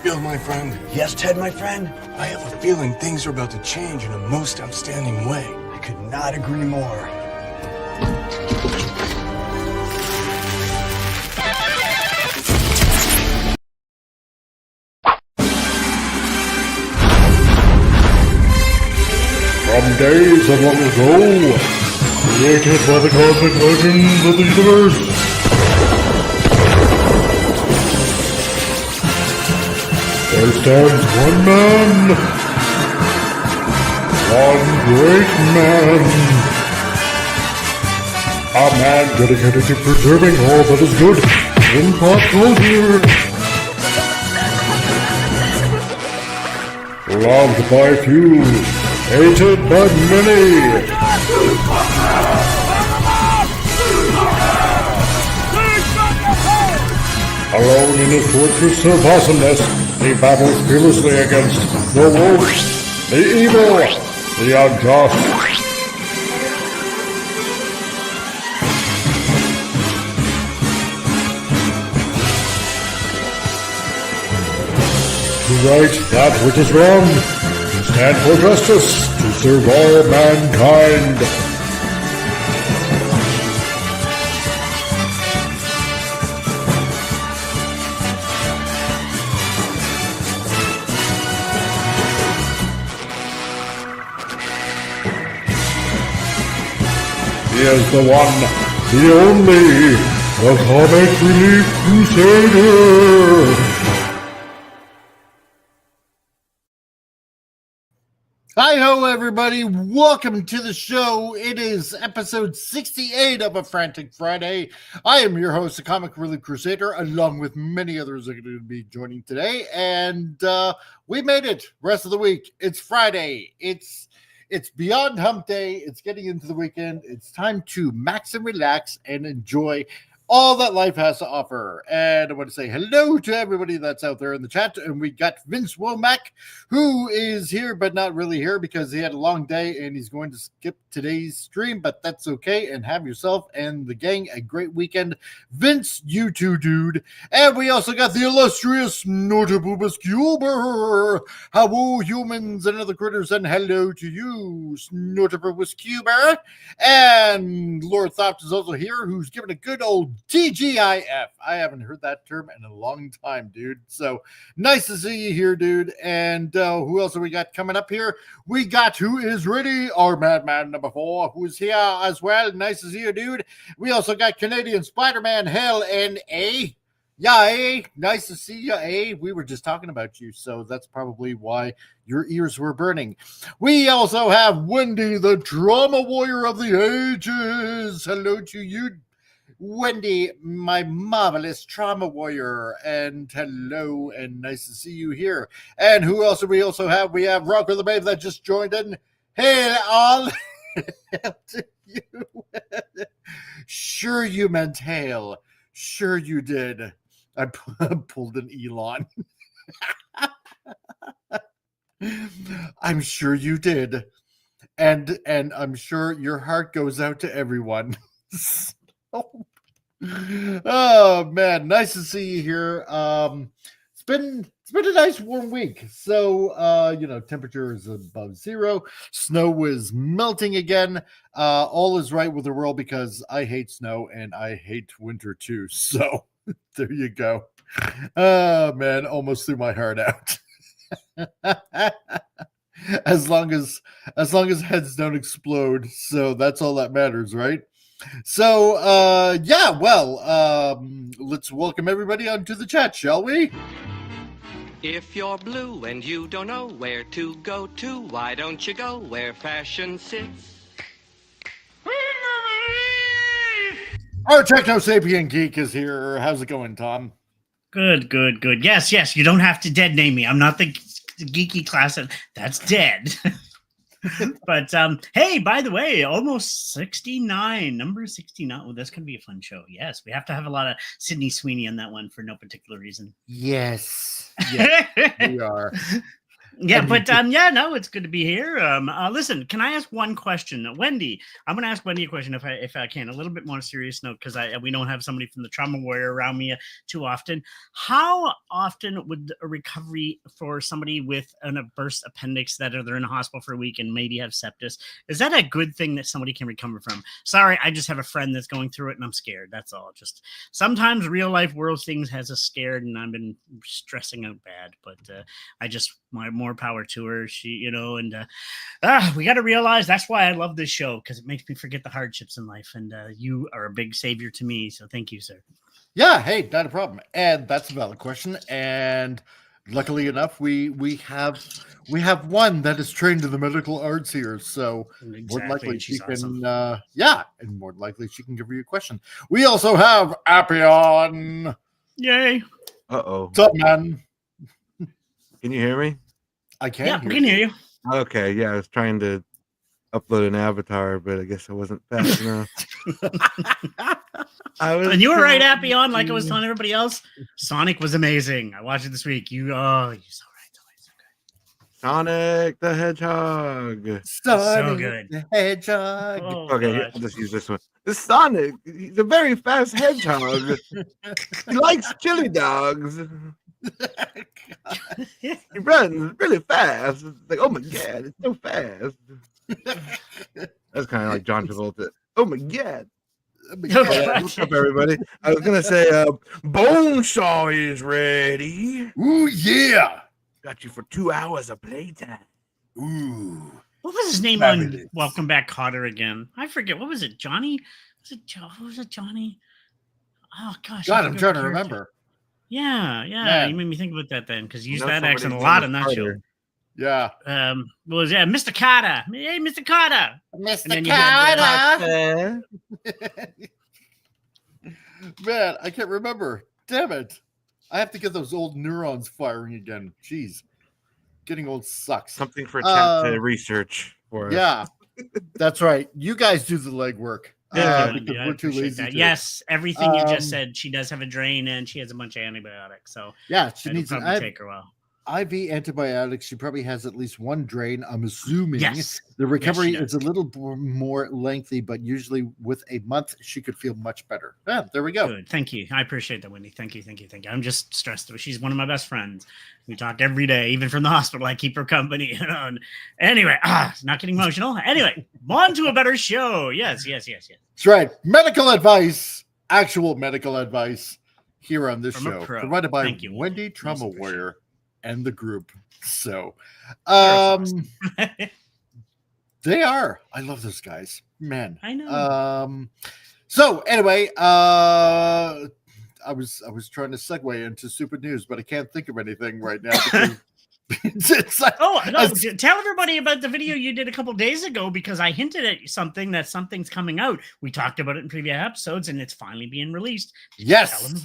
Bill, my friend. Yes, Ted, my friend? I have a feeling things are about to change in a most outstanding way. I could not agree more. From days of long ago, created by the cosmic legends of the universe, there stands one man, one great man, a man dedicated to preserving all that is good in pop culture. Loved by few, hated by many. Alone in his fortress of awesomeness, he battles fearlessly against the woke, the evil, the unjust. To right that which is wrong, to stand for justice, to serve all mankind. He is the one, the only, the comic Relief Crusader. Hi-ho, everybody. Welcome to the show. It is episode 68 of A Frantic Friday. I am your host, the comic Relief Crusader, along with many others that are going to be joining today. And we made it. Rest of the week. It's Friday. It's beyond hump day. It's getting into the weekend. It's time to max and relax and enjoy all that life has to offer. And I want to say hello to everybody that's out there in the chat. And we got Vince Womack, who is here, but not really here because he had a long day and he's going to skip today's stream, but that's okay. And have yourself and the gang a great weekend. Vince, you too, dude. And we also got the illustrious Snortabubus Cuber. Hello, humans and other critters, and hello to you, Snortabubus Cuber. And Lord Thoft is also here, who's giving a good old TGIF. I haven't heard that term in a long time, dude. So nice to see you here, dude. And who else have we got coming up here? We got Who Is Ready, our Madman number 4, who's here as well. Nice to see you, dude. We also got Canadian Spider-Man, Hell, and A. Yeah, A. Nice to see you, A. We were just talking about you, so that's probably why your ears were burning. We also have Wendy, the drama warrior of the ages. Hello to you, Wendy, my marvelous trauma warrior, and hello, and nice to see you here. And who else do we also have? We have Rocker the Babe that just joined in. Hey, all. Hail to you. Sure you meant hail. Sure you did. I pulled an Elon. I'm sure you did. And I'm sure your heart goes out to everyone. Oh man, nice to see you here. It's been a nice warm week. So temperature is above zero. Snow is melting again. All is right with the world because I hate snow and I hate winter too. So there you go. Oh man, almost threw my heart out. as long as heads don't explode. So that's all that matters, right? So, let's welcome everybody onto the chat, shall we? If you're blue and you don't know where to go to, why don't you go where fashion sits? Our Techno Sapien Geek is here. How's it going, Tom? Good. Yes, you don't have to dead name me. I'm not the geeky class that's dead. But hey, by the way, almost 69, number 69. Oh, that's gonna be a fun show. Yes, we have to have a lot of Sydney Sweeney on that one for no particular reason. Yes, we are. Yeah, but no, it's good to be here. Listen, can I ask one question, Wendy? I'm going to ask Wendy a question if I can, a little bit more serious note, because we don't have somebody from the trauma warrior around me too often. How often would a recovery for somebody with a burst appendix that they're in a hospital for a week and maybe have sepsis, is that a good thing that somebody can recover from? Sorry, I just have a friend that's going through it and I'm scared. That's all. Just sometimes real life world things has us scared and I've been stressing out bad, but I just more power to her. She, and we got to realize that's why I love this show, because it makes me forget the hardships in life, and you are a big savior to me, so thank you, sir. Yeah, hey, not a problem. And that's a valid question, and luckily enough we have one that is trained in the medical arts here, so Exactly, more likely she can awesome. and more likely she can give you a question. We also have Appion. Yay. Uh-oh. What's up, man? Can you hear me? I can. Yeah, we can hear you. Okay, yeah, I was trying to upload an avatar, but I guess I wasn't fast enough. And you were right, Appion, like I was telling everybody else. Sonic was amazing. I watched it this week. You're so right. So good. Sonic the Hedgehog. So good. The Hedgehog. Oh, Okay, gosh. I'll just use this one. This Sonic, he's a very fast hedgehog. He likes chili dogs. He runs really fast. It's like, oh my god, it's so fast. That's kind of like John Travolta. Oh my god. What's up, everybody? I was gonna say, Bonesaw is ready. Ooh, yeah. Got you for 2 hours of playtime. Ooh. What was his name on Welcome Back, Kotter again? I forget. What was it? Johnny? What was it, Johnny? Oh gosh. God, I'm trying to remember. Yeah. Man. You made me think about that then, because you used that accent a lot in that show. Yeah. Mr. Carter. Hey, Mr. Carter. Mr. Carter. Man, I can't remember. Damn it. I have to get those old neurons firing again. Jeez. Getting old sucks. Something for chat to research for. Yeah. That's right. You guys do the legwork. Because we're too lazy. Yes, everything you just said. She does have a drain and she has a bunch of antibiotics. So yeah, she needs to take her a while. IV antibiotics. She probably has at least one drain. I'm assuming yes. The recovery is a little more lengthy, but usually with a month, she could feel much better. Yeah, there we go. Good. Thank you. I appreciate that, Wendy. Thank you. I'm just stressed. She's one of my best friends. We talk every day, even from the hospital. I keep her company. Anyway, not getting emotional. Anyway, on to a better show. Yes. That's right. Medical advice, actual medical advice here on this show, provided by Wendy, Trauma Warrior, and the group. So, they are. I love those guys, man. I know. So anyway, I was trying to segue into stupid news, but I can't think of anything right now. It's like, tell everybody about the video you did a couple days ago, because I hinted at something's coming out. We talked about it in previous episodes, and it's finally being released. Yes,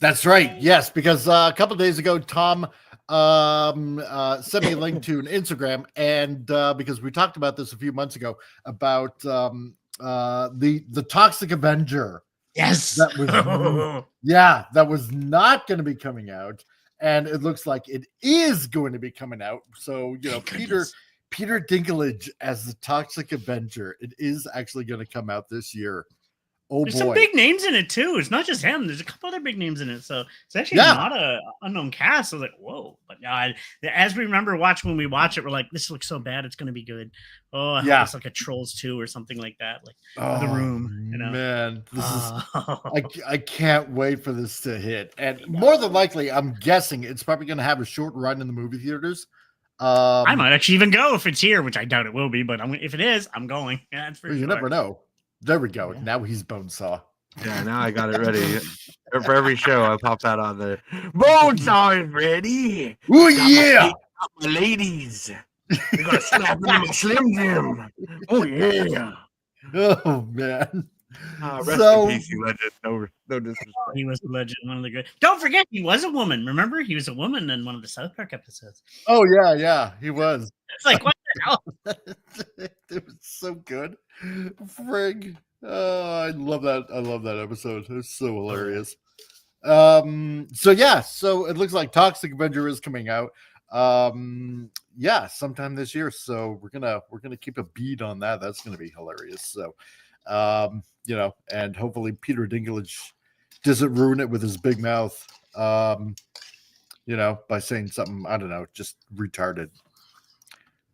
that's right. Yes, because a couple days ago, Tom sent me a link to an Instagram, and because we talked about this a few months ago about the Toxic Avenger. Yes, that was not going to be coming out. And it looks like it is going to be coming out. So, Peter Dinklage as the Toxic Avenger. It is actually going to come out this year. Oh, there's some big names in it, too. It's not just him. There's a couple other big names in it. So it's actually not an unknown cast. I was like, whoa. But as we remember when we watch it, we're like, this looks so bad. It's going to be good. Oh, it's like a Trolls 2 or something like that. Like The Room. Man, this is, I can't wait for this to hit. And more than likely, I'm guessing it's probably going to have a short run in the movie theaters. I might actually even go if it's here, which I doubt it will be. But if it is, I'm going. Yeah, that's for sure. You never know. There we go. Yeah. Now he's Bonesaw. Yeah, now I got it ready. For every show, I pop that on there. Bonesaw is ready. Oh, yeah. My ladies. They're going to slap them in my Slim Jim. Oh, yeah. Oh, man. Rest in peace, you legend. No disrespect. He was a legend. One of the great. Don't forget, he was a woman. Remember? He was a woman in one of the South Park episodes. Oh, yeah. He was. It's like, what the hell? It was so good. Frig. Oh, I love that episode. It's so hilarious. So it looks like Toxic Avenger is coming out. Yeah, sometime this year. So we're gonna keep a bead on that. That's gonna be hilarious. So, and hopefully Peter Dinklage doesn't ruin it with his big mouth. By saying something, I don't know, just retarded.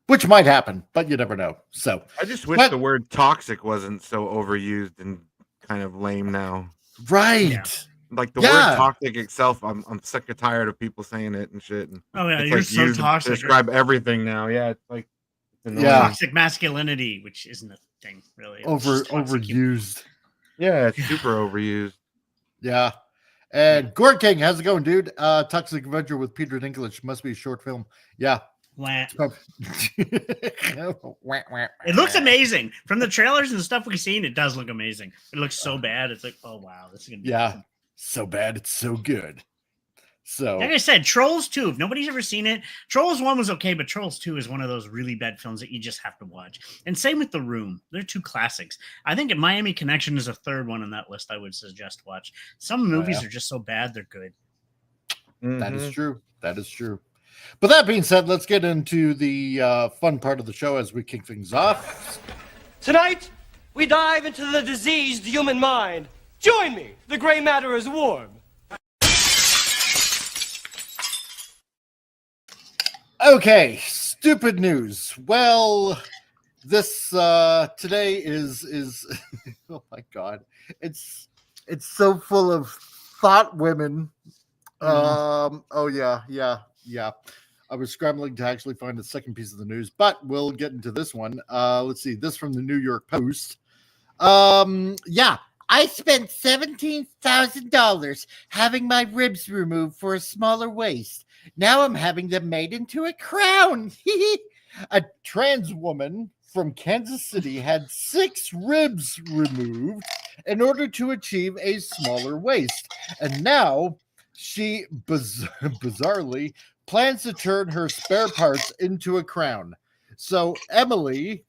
Which might happen, but you never know. So I just wish the word toxic wasn't so overused and kind of lame now. Right. Yeah. Like the word toxic itself, I'm sick and tired of people saying it and shit. And it's you're so toxic. To describe everything now. Yeah, it's like toxic masculinity, which isn't a thing really. Overused. Yeah, it's super overused. Yeah. And Gord King, how's it going, dude? Toxic Avenger with Peter Dinklage must be a short film. Yeah. It looks amazing from the trailers and the stuff we've seen. It does look amazing. It looks so bad. It's like, oh wow, this is gonna be awesome. So bad it's so good. So like I said, Trolls 2, if nobody's ever seen it, Trolls 1 was okay, but Trolls 2 is one of those really bad films that you just have to watch. And same with The Room. They're two classics. I think Miami Connection is a third one on that list I would suggest watch. Some movies are just so bad they're good. Mm-hmm. That is true. That is true. But that being said, let's get into the fun part of the show as we kick things off. Tonight, we dive into the diseased human mind. Join me. The gray matter is warm. Okay, stupid news. Well, this today is oh my god, it's so full of thought women. Oh yeah. I was scrambling to actually find the second piece of the news, but we'll get into this one. Let's see. This from the New York Post. I spent $17,000 having my ribs removed for a smaller waist. Now I'm having them made into a crown. A trans woman from Kansas City had 6 ribs removed in order to achieve a smaller waist. And now she bizarrely plans to turn her spare parts into a crown. So Emily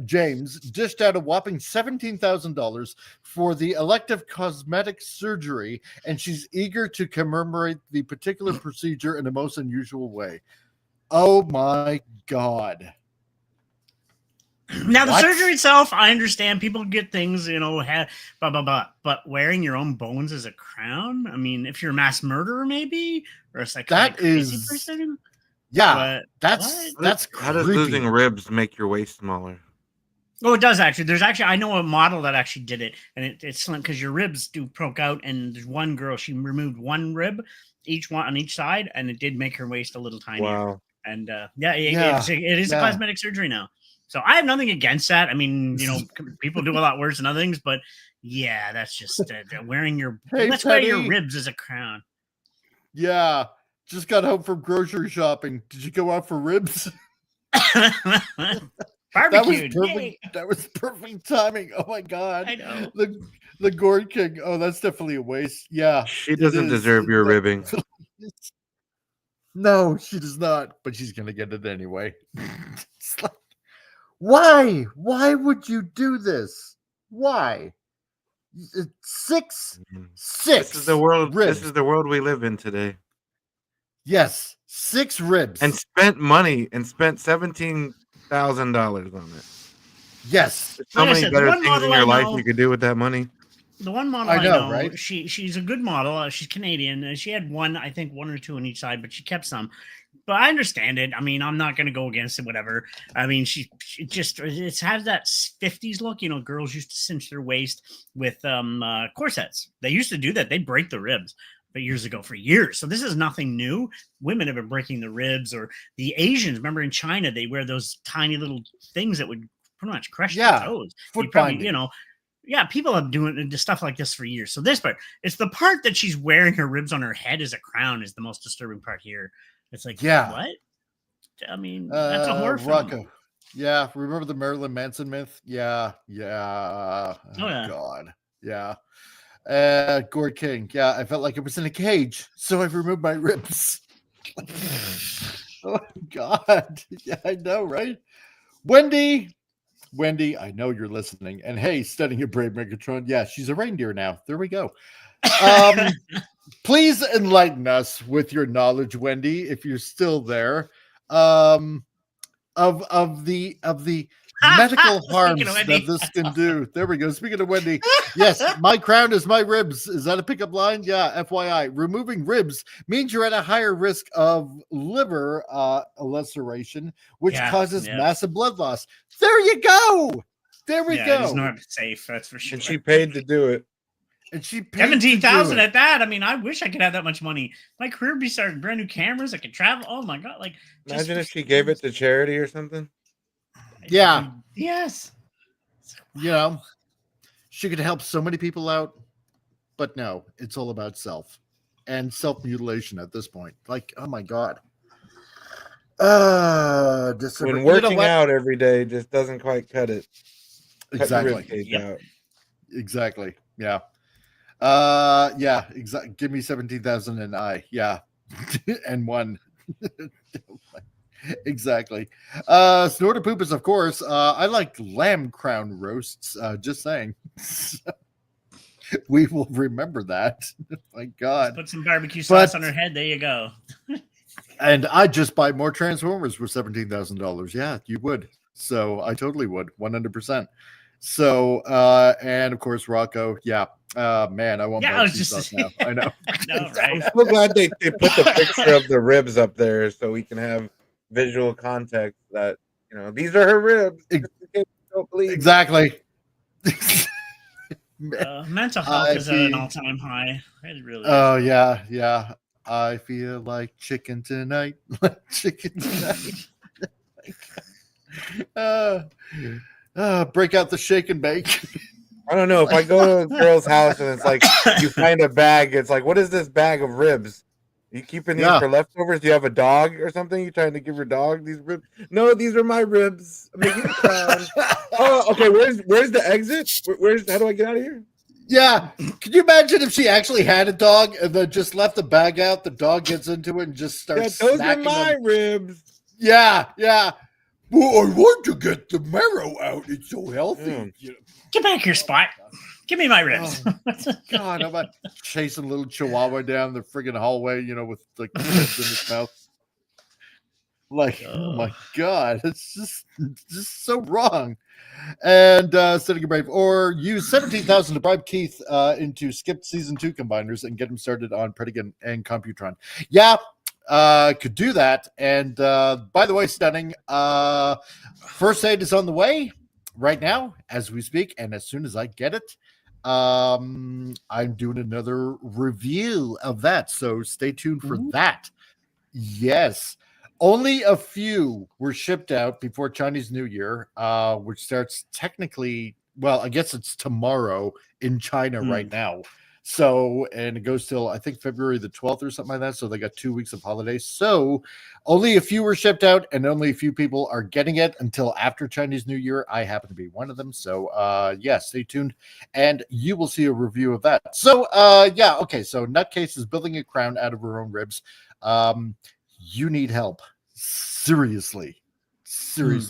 James dished out a whopping $17,000 for the elective cosmetic surgery, and she's eager to commemorate the particular procedure in a most unusual way. Oh my god. Now, the surgery itself, I understand people get things, but wearing your own bones as a crown? I mean, if you're a mass murderer, maybe, or a psychotic crazy person? Yeah, that's crazy. How does losing ribs make your waist smaller? Oh, it does actually. I know a model that actually did it, and it's slim because your ribs do poke out. And there's one girl, she removed one rib, each one on each side, and it did make her waist a little tinier. Wow. And it is a cosmetic surgery now. So I have nothing against that. I mean, people do a lot worse than other things, but yeah, that's just wearing your wear your ribs as a crown. Yeah. Just got home from grocery shopping. Did you go out for ribs? Barbecued. That was perfect timing. Oh my god. I know. The Gourd King. Oh, that's definitely a waste. Yeah. She doesn't deserve your ribbing. No, she does not, but she's gonna get it anyway. It's like, why? Why would you do this? Why? 6 This is the world. Ribs. This is the world we live in today. Yes, 6 ribs. And spent money and spent $17,000 on it. Yes. There's so many better things in your life you could do with that money. The one model I know, right? She's a good model. She's Canadian. She had one or two on each side, but she kept some. But I understand it. I mean, I'm not going to go against it, whatever. I mean, it has that 50s look. Girls used to cinch their waist with corsets. They used to do that. They'd break the ribs. But years ago, for years. So this is nothing new. Women have been breaking the ribs, or the Asians. Remember in China, they wear those tiny little things that would pretty much crush their toes. People have been doing stuff like this for years. So this part, it's the part that she's wearing her ribs on her head as a crown is the most disturbing part here. It's like, what? I mean, that's a horror film. Yeah, remember the Marilyn Manson myth? Yeah. Oh god. Yeah. Gord King. Yeah, I felt like I was in a cage, so I removed my ribs. Oh god. Yeah, I know, right? Wendy, I know you're listening. And hey, studying your brave Megatron. Yeah, she's a reindeer now. There we go. please enlighten us with your knowledge, Wendy, if you're still there, of the medical harms that this can do. There we go. Speaking of Wendy, yes, my crown is my ribs. Is that a pickup line? Yeah. FYI, removing ribs means you're at a higher risk of liver laceration, which causes massive blood loss. There you go. There we go. It's not safe. That's for sure. And she paid to do it. And she paid 17,000 at that. I mean, I wish I could have that much money. My career would be starting brand new cameras. I could travel. Oh my god! Like, imagine if she gave it to charity or something. Yeah. Yes. You know, she could help so many people out, but no, it's all about self and self-mutilation at this point. Like, oh my god. When working out every day just doesn't quite cut it. Exactly. Yeah. Exactly. Give me 17,000 and and one. Exactly. Snorter poop is, of course. I like lamb crown roasts. Just saying. We will remember that. My God. Put some barbecue sauce on her head. There you go. And I'd just buy more Transformers for $17,000. Yeah, you would. So I totally would. 100%. So, and of course, Rocco. Yeah. Man, I won't. Yeah, I was just now. I know. No, right? I'm so glad they put the picture of the ribs up there so we can have visual context that, these are her ribs. Exactly. Mental health is at an all-time high. It really is. Oh, yeah. I feel like chicken tonight. Chicken tonight. Break out the shake and bake. I don't know. If I go to a girl's house and it's like you find a bag, it's like, what is this bag of ribs? Are you keeping these for leftovers? Do you have a dog or something? You trying to give your dog these ribs? No, these are my ribs. I'm making a crown. Oh, okay. Where's the exit? How do I get out of here? Yeah. Can you imagine if she actually had a dog and then just left the bag out? The dog gets into it and just starts. Yeah, those are my ribs. Yeah. Well, I want to get the marrow out. It's so healthy. Get back here, Spot. Give me my ribs. Oh, God, I'm not chasing a little chihuahua down the friggin' hallway, with like ribs in his mouth. Like, oh my God, it's just so wrong. And setting a brave, or use 17,000 to bribe Keith into skipped season 2 combiners and get him started on Predigan and Computron. Yeah. Could do that. And by the way, Stunning, first aid is on the way right now as we speak, and as soon as I get it, I'm doing another review of that, so stay tuned for that. Yes, only a few were shipped out before Chinese New Year, which starts technically, well, I guess it's tomorrow in China right now. So, and it goes till, I think, February the 12th or something like that. So they got 2 weeks of holidays. So only a few were shipped out and only a few people are getting it until after Chinese New Year. I happen to be one of them. So, stay tuned and you will see a review of that. So, okay. So Nutcase is building a crown out of her own ribs. You need help. Seriously. She needs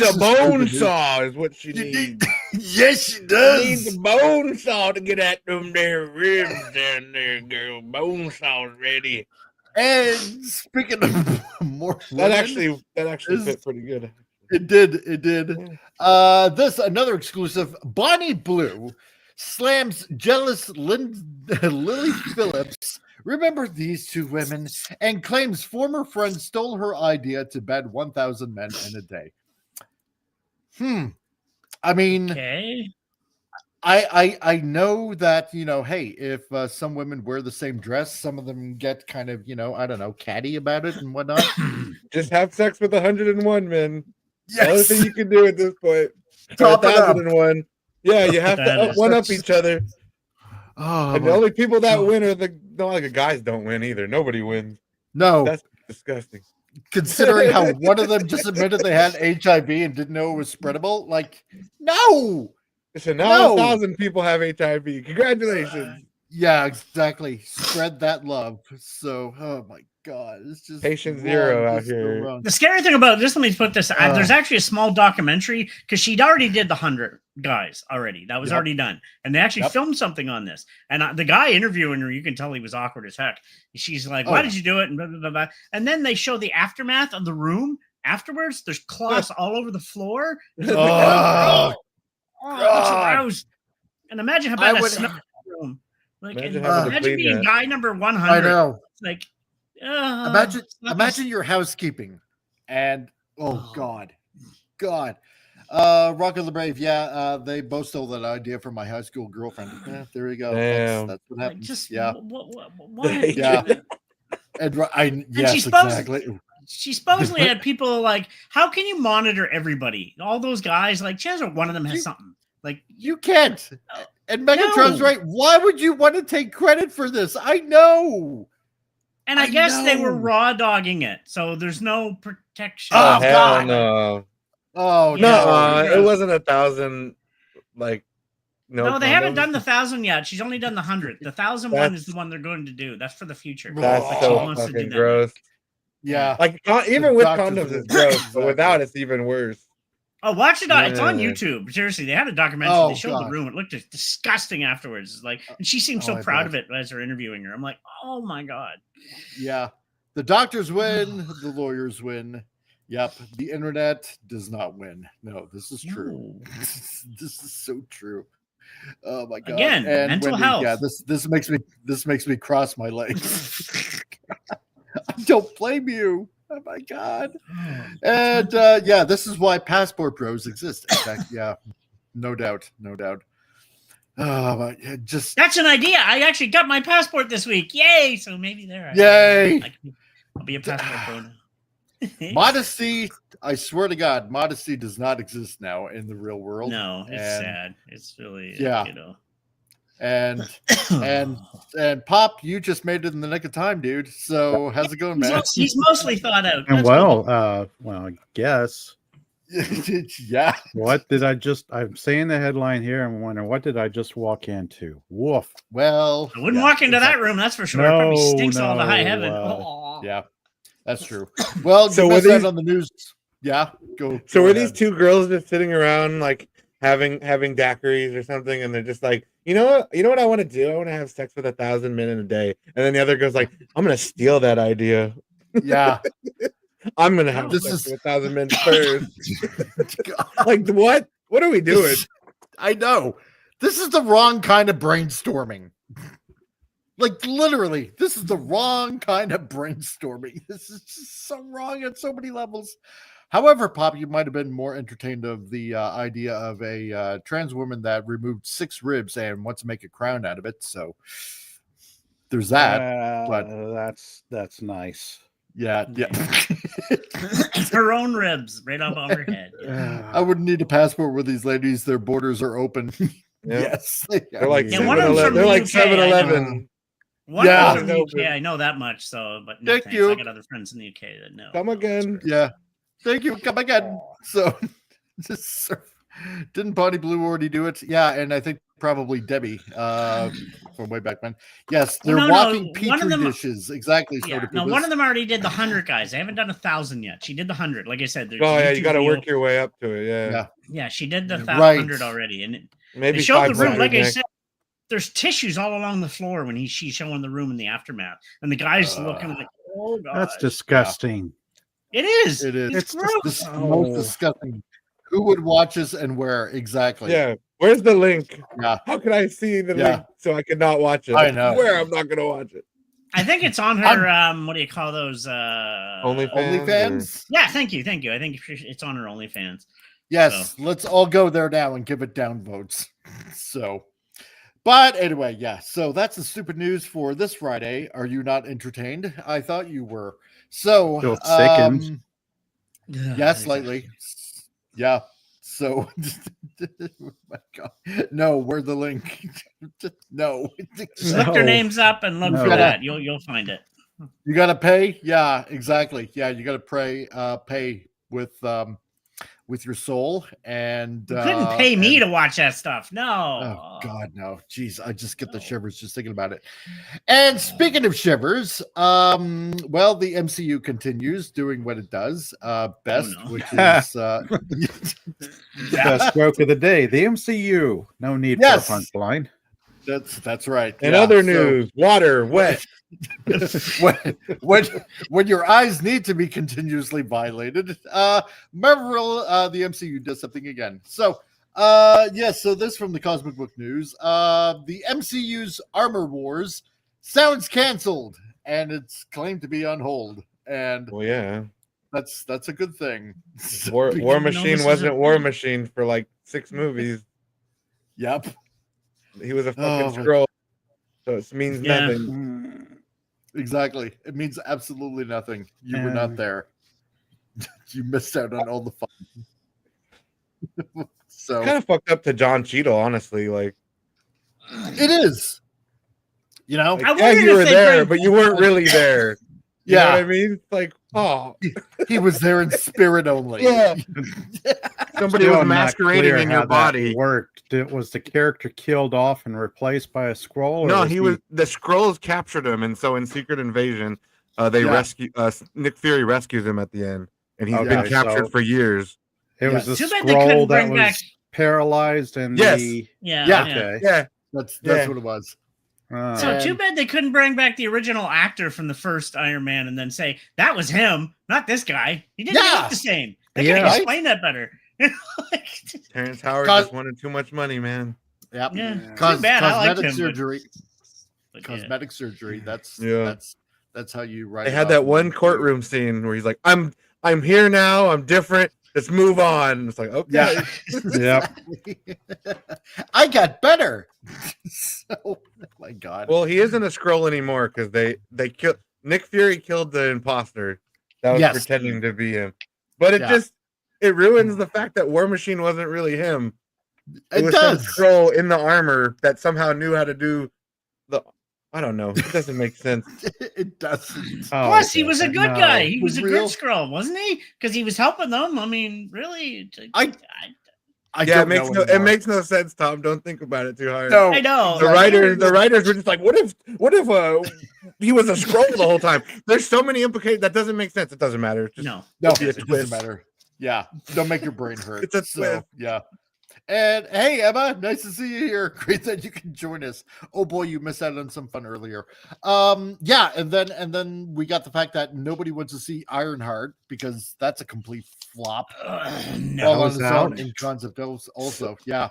a bone saw is what she needs. Yes, she does. She needs a bone saw to get at them there ribs down there, girl. Bone saw's ready. And speaking of more that actually fit pretty good. It did. This another exclusive. Bonnie Blue slams jealous Lily Phillips. Remember these two women and claims former friend stole her idea to bed 1,000 men in a day. I mean, okay. I know that, hey, if some women wear the same dress, some of them get kind of, I don't know, catty about it and whatnot. Just have sex with 101 men. Yes. The only thing you can do at this point. Top 1,001. Yeah, you have to one up each other. Oh, and the only people that win are the guys don't win either. Nobody wins. No. That's disgusting. Considering how one of them just admitted they had HIV and didn't know it was spreadable. Like, no. So now 1,000 people have HIV. Congratulations. Yeah, exactly. Spread that love. So, oh my God, it's just Patient wrong, zero out just so here. wrong. The scary thing about this, let me put this, there's actually a small documentary because she'd already did the 100 guys already. That was already done. And they actually filmed something on this. And the guy interviewing her, you can tell he was awkward as heck. She's like, why did you do it? And blah, blah, blah, blah. And then they show the aftermath of the room afterwards. There's cloths all over the floor. Oh, it's gross. And imagine how bad that smells in the room. Like, imagine being guy number 100. I know. It's like, imagine your housekeeping, and God, Rock of the Brave. Yeah, they both stole that idea from my high school girlfriend. Yeah, there you go. That's what happens. What? Yeah. Yes, exactly. She supposedly had people like, how can you monitor everybody? All those guys, like, chances are one of them has something. Like, you can't. And Megatron's right. Why would you want to take credit for this? I know. And I guess they were raw dogging it, so there's no protection. Oh, God. No. Oh, no. It wasn't 1,000. Like, no, they haven't done the 1,000 yet. She's only done the 100. The 1,000 one is the one they're going to do. That's for the future. That's so fucking gross. Yeah. Like, even with condoms, it's gross, but without, it's even worse. Oh, watch it! It's on YouTube. Seriously, they had a documentary. They showed the room. It looked just disgusting afterwards. It's like, and she seemed so proud of it as they're interviewing her. I'm like, oh my God. Yeah, the doctors win. The lawyers win. Yep, the internet does not win. No, this is true. This is so true. Oh my God! Again, and mental health. Yeah, this makes me cross my legs. I don't blame you. Oh my God. And this is why passport bros exist. In fact, yeah, no doubt. That's an idea. I actually got my passport this week. Yay! So maybe Yay! I'll be a passport bro now. Modesty, I swear to God, modesty does not exist now in the real world. No, it's sad. It's really And Pop, you just made it in the nick of time, dude. So how's it going, man? He's mostly thought out. And I guess. Yeah. What did I'm saying the headline here. I'm wondering, what did I just walk into? Woof. Well, I wouldn't walk into that room. That's for sure. It probably stinks all to high heaven. Yeah, that's true. Well, so you missed out on the news. Yeah, go. So were these two girls just sitting around like having daiquiris or something, and they're just like, you know what I want to do? I want to have sex with 1,000 men in a day. And then the other girl's like, I'm gonna steal that idea. Yeah. I'm gonna have sex with 1,000 men first. Like, what? What are we doing? I know. This is the wrong kind of brainstorming. Like, literally, this is the wrong kind of brainstorming. This is just so wrong at so many levels. However, Pop, you might have been more entertained of the idea of a trans woman that removed 6 ribs and wants to make a crown out of it. So there's that. But that's nice. Yeah. Her own ribs right up on her head. Yeah. I wouldn't need a passport with these ladies. Their borders are open. Yes. They're like 7-Eleven. They're like 7-Eleven. Yeah, from the UK, I know that much. So, but no, thank you. I got other friends in the UK that know. Come again. Yeah. Thank you. Come again. So, didn't Bonnie Blue already do it? Yeah, and I think probably Debbie from way back when. Yes, they're walking petri dishes. Exactly. Yeah. No, one of them already did the 100 guys. They haven't done 1,000 yet. She did the 100. Like I said, you got to work your way up to it. Yeah. She did the 100 already, and maybe they showed the room. Like I said, there's tissues all along the floor when she's showing the room in the aftermath, and the guy's looking like, oh God, that's disgusting. It is. It's gross. The most disgusting. Who would watch us and where exactly? Yeah. Where's the link? Yeah. How can I see the link so I can not watch it? I know. Where I'm not going to watch it. I think it's on her. What do you call those? OnlyFans. Yeah. Thank you. I think it's on her OnlyFans. Yes. So. Let's all go there now and give it downvotes. So. But anyway, yeah. So that's the stupid news for this Friday. Are you not entertained? I thought you were. So, feel sickened. Yeah, slightly. Yeah. So, oh my God. No, where's the link? No. Just look their names up and look for that. You'll find it. You got to pay. Yeah, exactly. Yeah, you got to pay with with your soul. And You couldn't pay me to watch that stuff. No. Oh God, no. Jeez, I just get the shivers just thinking about it. And speaking of shivers, well, the MCU continues doing what it does best, which is best joke of the day. The MCU. No need for a punchline. That's right. In other news, water wet. when your eyes need to be continuously violated, Marvel, the MCU does something again. So so this from the Cosmic Book News. The MCU's Armor Wars sounds canceled, and it's claimed to be on hold. And well, yeah, that's a good thing. War Machine wasn't War Machine for like 6 movies. Yep. He was a fucking Skrull, so it means nothing. Exactly. It means absolutely nothing. You were not there. You missed out on all the fun. So kind of fucked up to John Cheadle, honestly. Like it is. You know, like, yeah, you were there, but you weren't really there. You know what I mean? Like, oh, he was there in spirit only. Yeah. Somebody was masquerading in your body. Worked. Was the character killed off and replaced by a Skrull? No, he was. The Skrulls captured him, and so in Secret Invasion, they rescue. Nick Fury rescues him at the end, and he's been captured for years. It was a Skrull that was paralyzed, and okay. That's what it was. So too bad they couldn't bring back the original actor from the first Iron Man and then say that was him, not this guy. He didn't look the same. They could explain that better. Terrence Howard just wanted too much money, man. Yep. Yeah. Too bad. Cosmetic surgery. Cosmetic surgery. That's how you write. They had that one courtroom scene where he's like, "I'm here now. I'm different. Let's move on." It's like, okay, yeah. I got better. So, oh my God. Well, he isn't a Skrull anymore because they killed Nick Fury killed the imposter that was pretending to be him. But it ruins the fact that War Machine wasn't really him. It was some Skrull in the armor that somehow knew how to do the. I don't know. It doesn't make sense. It doesn't. Plus, he was a good guy. He was a good Skrull, wasn't he? Because he was helping them. I mean, really. It makes no sense, Tom. Don't think about it too hard. No, I know. The writers were just like, what if he was a Skrull the whole time? There's so many implications that doesn't make sense. It doesn't matter. It doesn't matter. Yeah, don't make your brain hurt. It's a twist. Yeah. And hey, Emma, nice to see you here. Great that you can join us. Oh boy, you missed out on some fun earlier. And then we got the fact that nobody wants to see Ironheart because that's a complete flop. No, on its own in concept also. Yeah.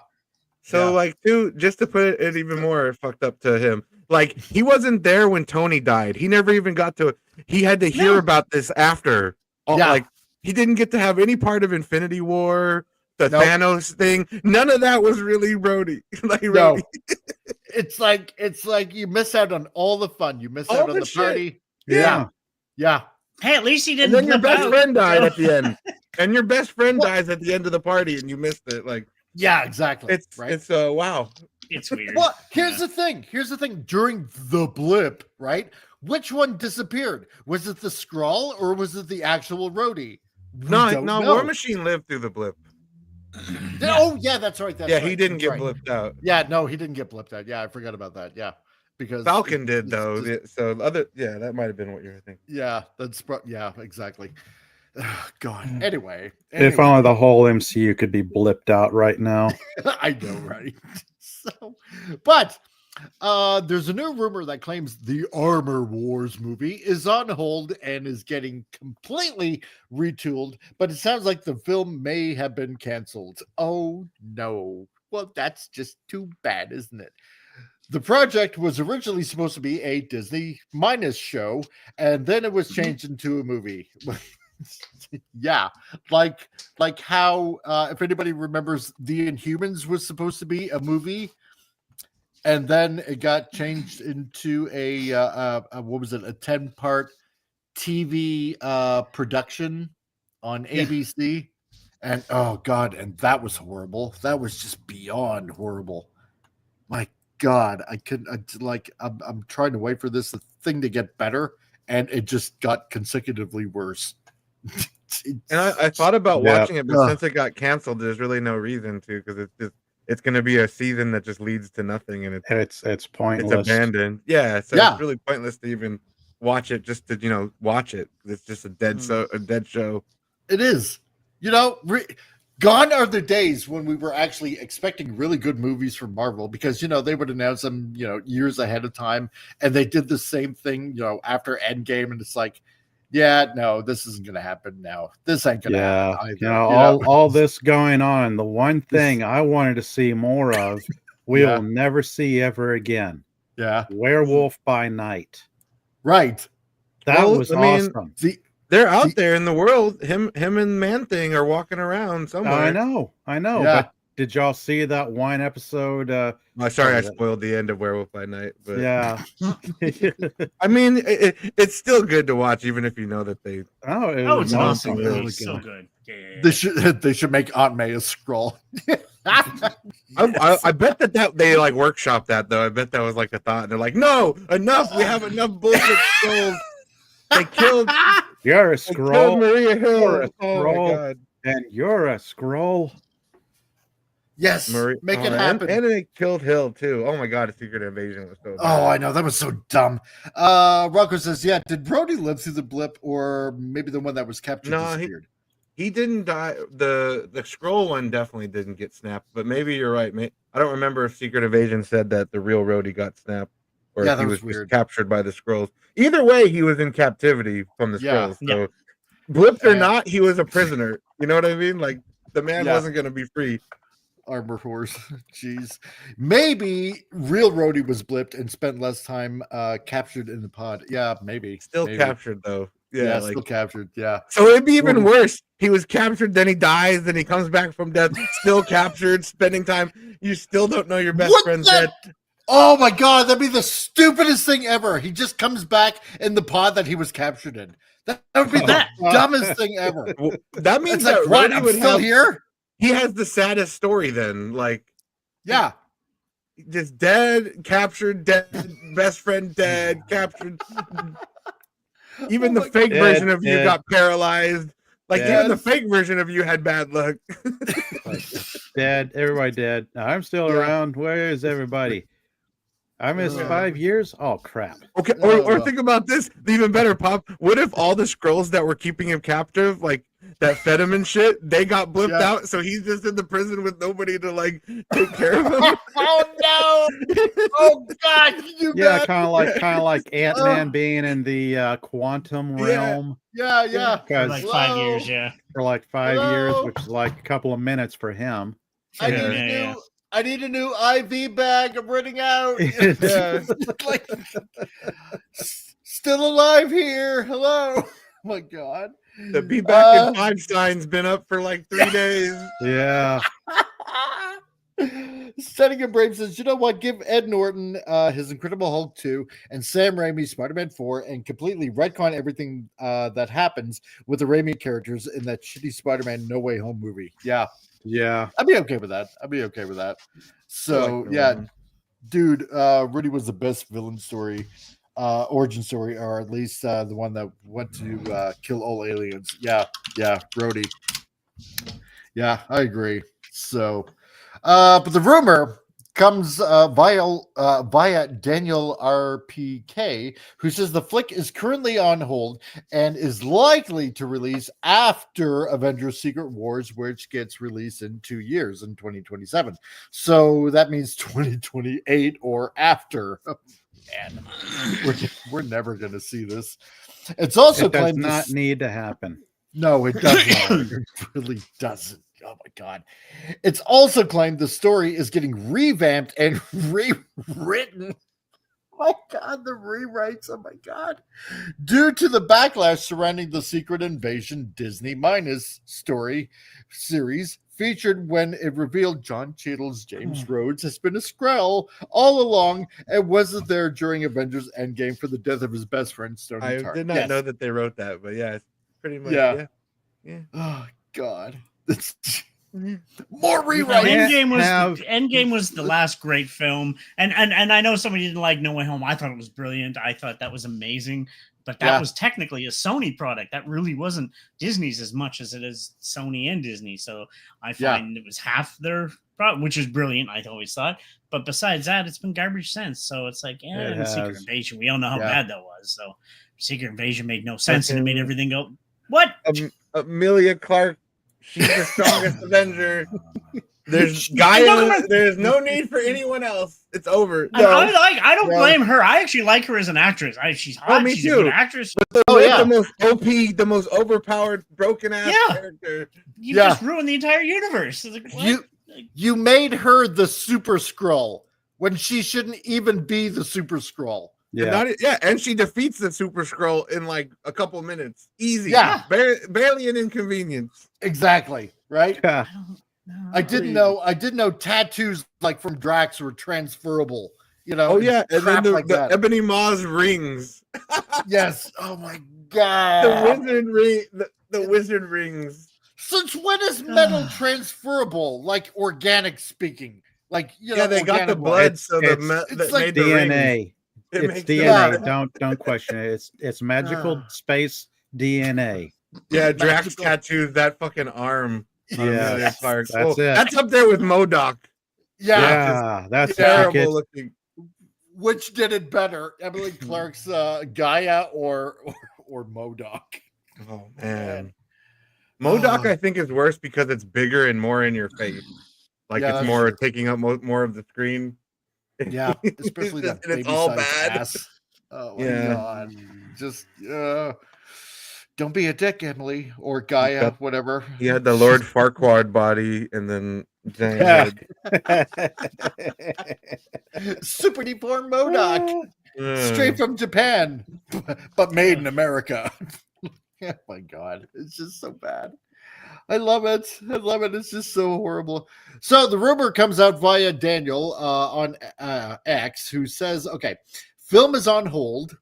So just to put it even more fucked up to him, like he wasn't there when Tony died. He never even got to. He had to hear about this after. Like he didn't get to have any part of Infinity War. The Thanos thing, none of that was really Rhodey. No. It's like you miss out on all the fun. You miss out on the party. Yeah. Hey, at least he didn't. And then your best friend died at the end, and your best friend dies at the end of the party, and you missed it. Yeah, exactly. It's wow. It's weird. Well, here's the thing. During the blip, right? Which one disappeared? Was it the Skrull or was it the actual Rhodey? No. War Machine lived through the blip. Oh yeah, that's right. He didn't get blipped out. Yeah, no, he didn't get blipped out. Yeah, I forgot about that. Yeah, because Falcon did though. So that might have been what you were thinking. Yeah, exactly. God. Anyway, if only the whole MCU could be blipped out right now. I know, right? But there's a new rumor that claims the Armor Wars movie is on hold and is getting completely retooled, but it sounds like the film may have been canceled. Oh no. Well, that's just too bad, isn't it? The project was originally supposed to be a Disney minus show, and then it was changed into a movie. Yeah, like how if anybody remembers, The Inhumans was supposed to be a movie. And then it got changed into a 10-part TV production on ABC. And oh God, and that was horrible. That was just beyond horrible. My God, I'm trying to wait for this thing to get better, and it just got consecutively worse. And I thought about Yeah. watching it, but since it got canceled, there's really no reason to, because it's going to be a season that just leads to nothing, and It's pointless. it's abandoned. Yeah, so Yeah. it's really pointless to even watch it, just to watch it. It's just a dead show. It is. Gone are the days when we were actually expecting really good movies from Marvel, because they would announce them years ahead of time, and they did the same thing after Endgame, and it's like, yeah, no, this isn't gonna happen now. This ain't gonna happen either. All this going on. The one thing I wanted to see more of, we'll never see ever again. Yeah. Werewolf by Night. Right. That was awesome. They're out there in the world. Him and Man-Thing are walking around somewhere. I know. Yeah. But did y'all see that one episode? Sorry, I spoiled the end of Werewolf by Night. But Yeah. I mean, it's still good to watch, even if you know that they. It's awesome. Really so good. Yeah. They should make Aunt May a scroll. I bet that they like workshop that though. I bet that was like a thought. And they're like, no, enough. We have enough bullshit scrolls. They killed. You're a scroll. Maria Hill. You're a Oh scroll. my God. And you're a scroll. Yes, make it happen. And they killed Hill too. Oh my God, a Secret Invasion was so bad. Oh, I know, that was so dumb. Rocco says, yeah, did Brody live through the blip, or maybe the one that was captured disappeared? He didn't die. The scroll one definitely didn't get snapped, but maybe you're right. I don't remember if Secret Invasion said that the real Rhodey got snapped, or if he was just captured by the scrolls. Either way, he was in captivity from the scrolls. So blipped or not, he was a prisoner. You know what I mean? Like, the man wasn't going to be free. Armor Horse. Jeez. Maybe real Rhodey was blipped and spent less time captured in the pod. Yeah, maybe. Still captured, though. Yeah, still captured. Yeah. So it'd be even worse. He was captured, then he dies, then he comes back from death, still captured, spending time. You still don't know your best friend's dead. Oh my God, that'd be the stupidest thing ever. He just comes back in the pod that he was captured in. That would be the dumbest thing ever. Well, that means that Rhodey I'm would still here. He has the saddest story then. Like, yeah, just dead, captured, dead, best friend dead, captured. Even the fake version of you got paralyzed. Like, even the fake version of you had bad luck. Dead, everybody dead. I'm still around. Where is everybody? I missed 5 years. Oh crap. Okay, or think about this. Even better, Pop. What if all the scrolls that were keeping him captive, like that fed him and shit, they got blipped out, so he's just in the prison with nobody to like take care of him? Oh no! Oh God! Kind of like Ant-Man being in the quantum realm. Yeah. For like 5 years, For like 5 years, which is like a couple of minutes for him. I need a new IV bag. I'm running out. Like, still alive here. Hello. Oh my God. The Be Back in 5 sign's been up for like 3 days. Yeah. Setting a Brave says, you know what? Give Ed Norton his Incredible Hulk 2 and Sam Raimi Spider-Man 4 and completely retcon everything that happens with the Raimi characters in that shitty Spider-Man No Way Home movie. Yeah, I'd be okay with that. So dude, Rudy was the best villain story, origin story, or at least the one that went to kill all aliens. Yeah, Rudy. Yeah, I agree. So, but the rumor comes via Daniel RPK, who says the flick is currently on hold and is likely to release after Avengers Secret Wars, which gets released in 2 years in 2027. So that means 2028 or after. Oh, man, we're never going to see this. It's also it does not need to happen. No, it does not. It really doesn't. Oh my God. It's also claimed the story is getting revamped and rewritten. Oh my God, the rewrites. Oh my God. Due to the backlash surrounding the Secret Invasion Disney Minus story series featured when it revealed John Cheadle's James Rhodes has been a Skrull all along and wasn't there during Avengers Endgame for the death of his best friend, Stone I Tar. did not know that they wrote that, but yeah, it's pretty much. Yeah. Oh God. More No, rewrites. Endgame was the last great film, and I know somebody didn't like No Way Home. I thought it was brilliant. I thought that was amazing, but that was technically a Sony product. That really wasn't Disney's as much as it is Sony and Disney. So I find it was half their product, which is brilliant. I always thought, but besides that, it's been garbage since. So it's like, Secret Invasion. We all know how bad that was. So Secret Invasion made no sense, and it made everything go what? Amelia Clark. She's the strongest Avenger. There's Gaia. There's no need for anyone else. It's over. No. I don't blame her. I actually like her as an actress. She's hot. Me she's too. a good actress. But the most OP, the most overpowered, broken ass character. You just ruined the entire universe. Like, you made her the Super Skrull when she shouldn't even be the Super Skrull. And she defeats the Super Skrull in like a couple minutes. Easy. Yeah. Barely an inconvenience. Exactly. Right? Yeah. I didn't know tattoos like from Drax were transferable. You know. Oh yeah, and then the Ebony Maw's rings. Yes. Oh my god. The wizard rings. Since when is metal transferable? Like organic speaking. Like they got the blood, so it's like DNA. It's DNA. Don't question it. It's magical space DNA. Yeah, Drax tattoos that fucking arm. Yeah, that's it. That's up there with MODOK. Yeah, that's terrible looking. Which did it better, Emily Clark's Gaia or MODOK? Oh man, MODOK I think is worse because it's bigger and more in your face. Like it's more taking up more of the screen. Yeah, especially that baby it's all size bad. ass. Oh my god! Just don't be a dick, Emily or Gaia, whatever. He had the Lord Farquaad body, and then giant super deformed MODOK, straight from Japan, but made in America. Oh my god, it's just so bad. I love it. It's just so horrible. So the rumor comes out via Daniel on X, who says, okay, film is on hold.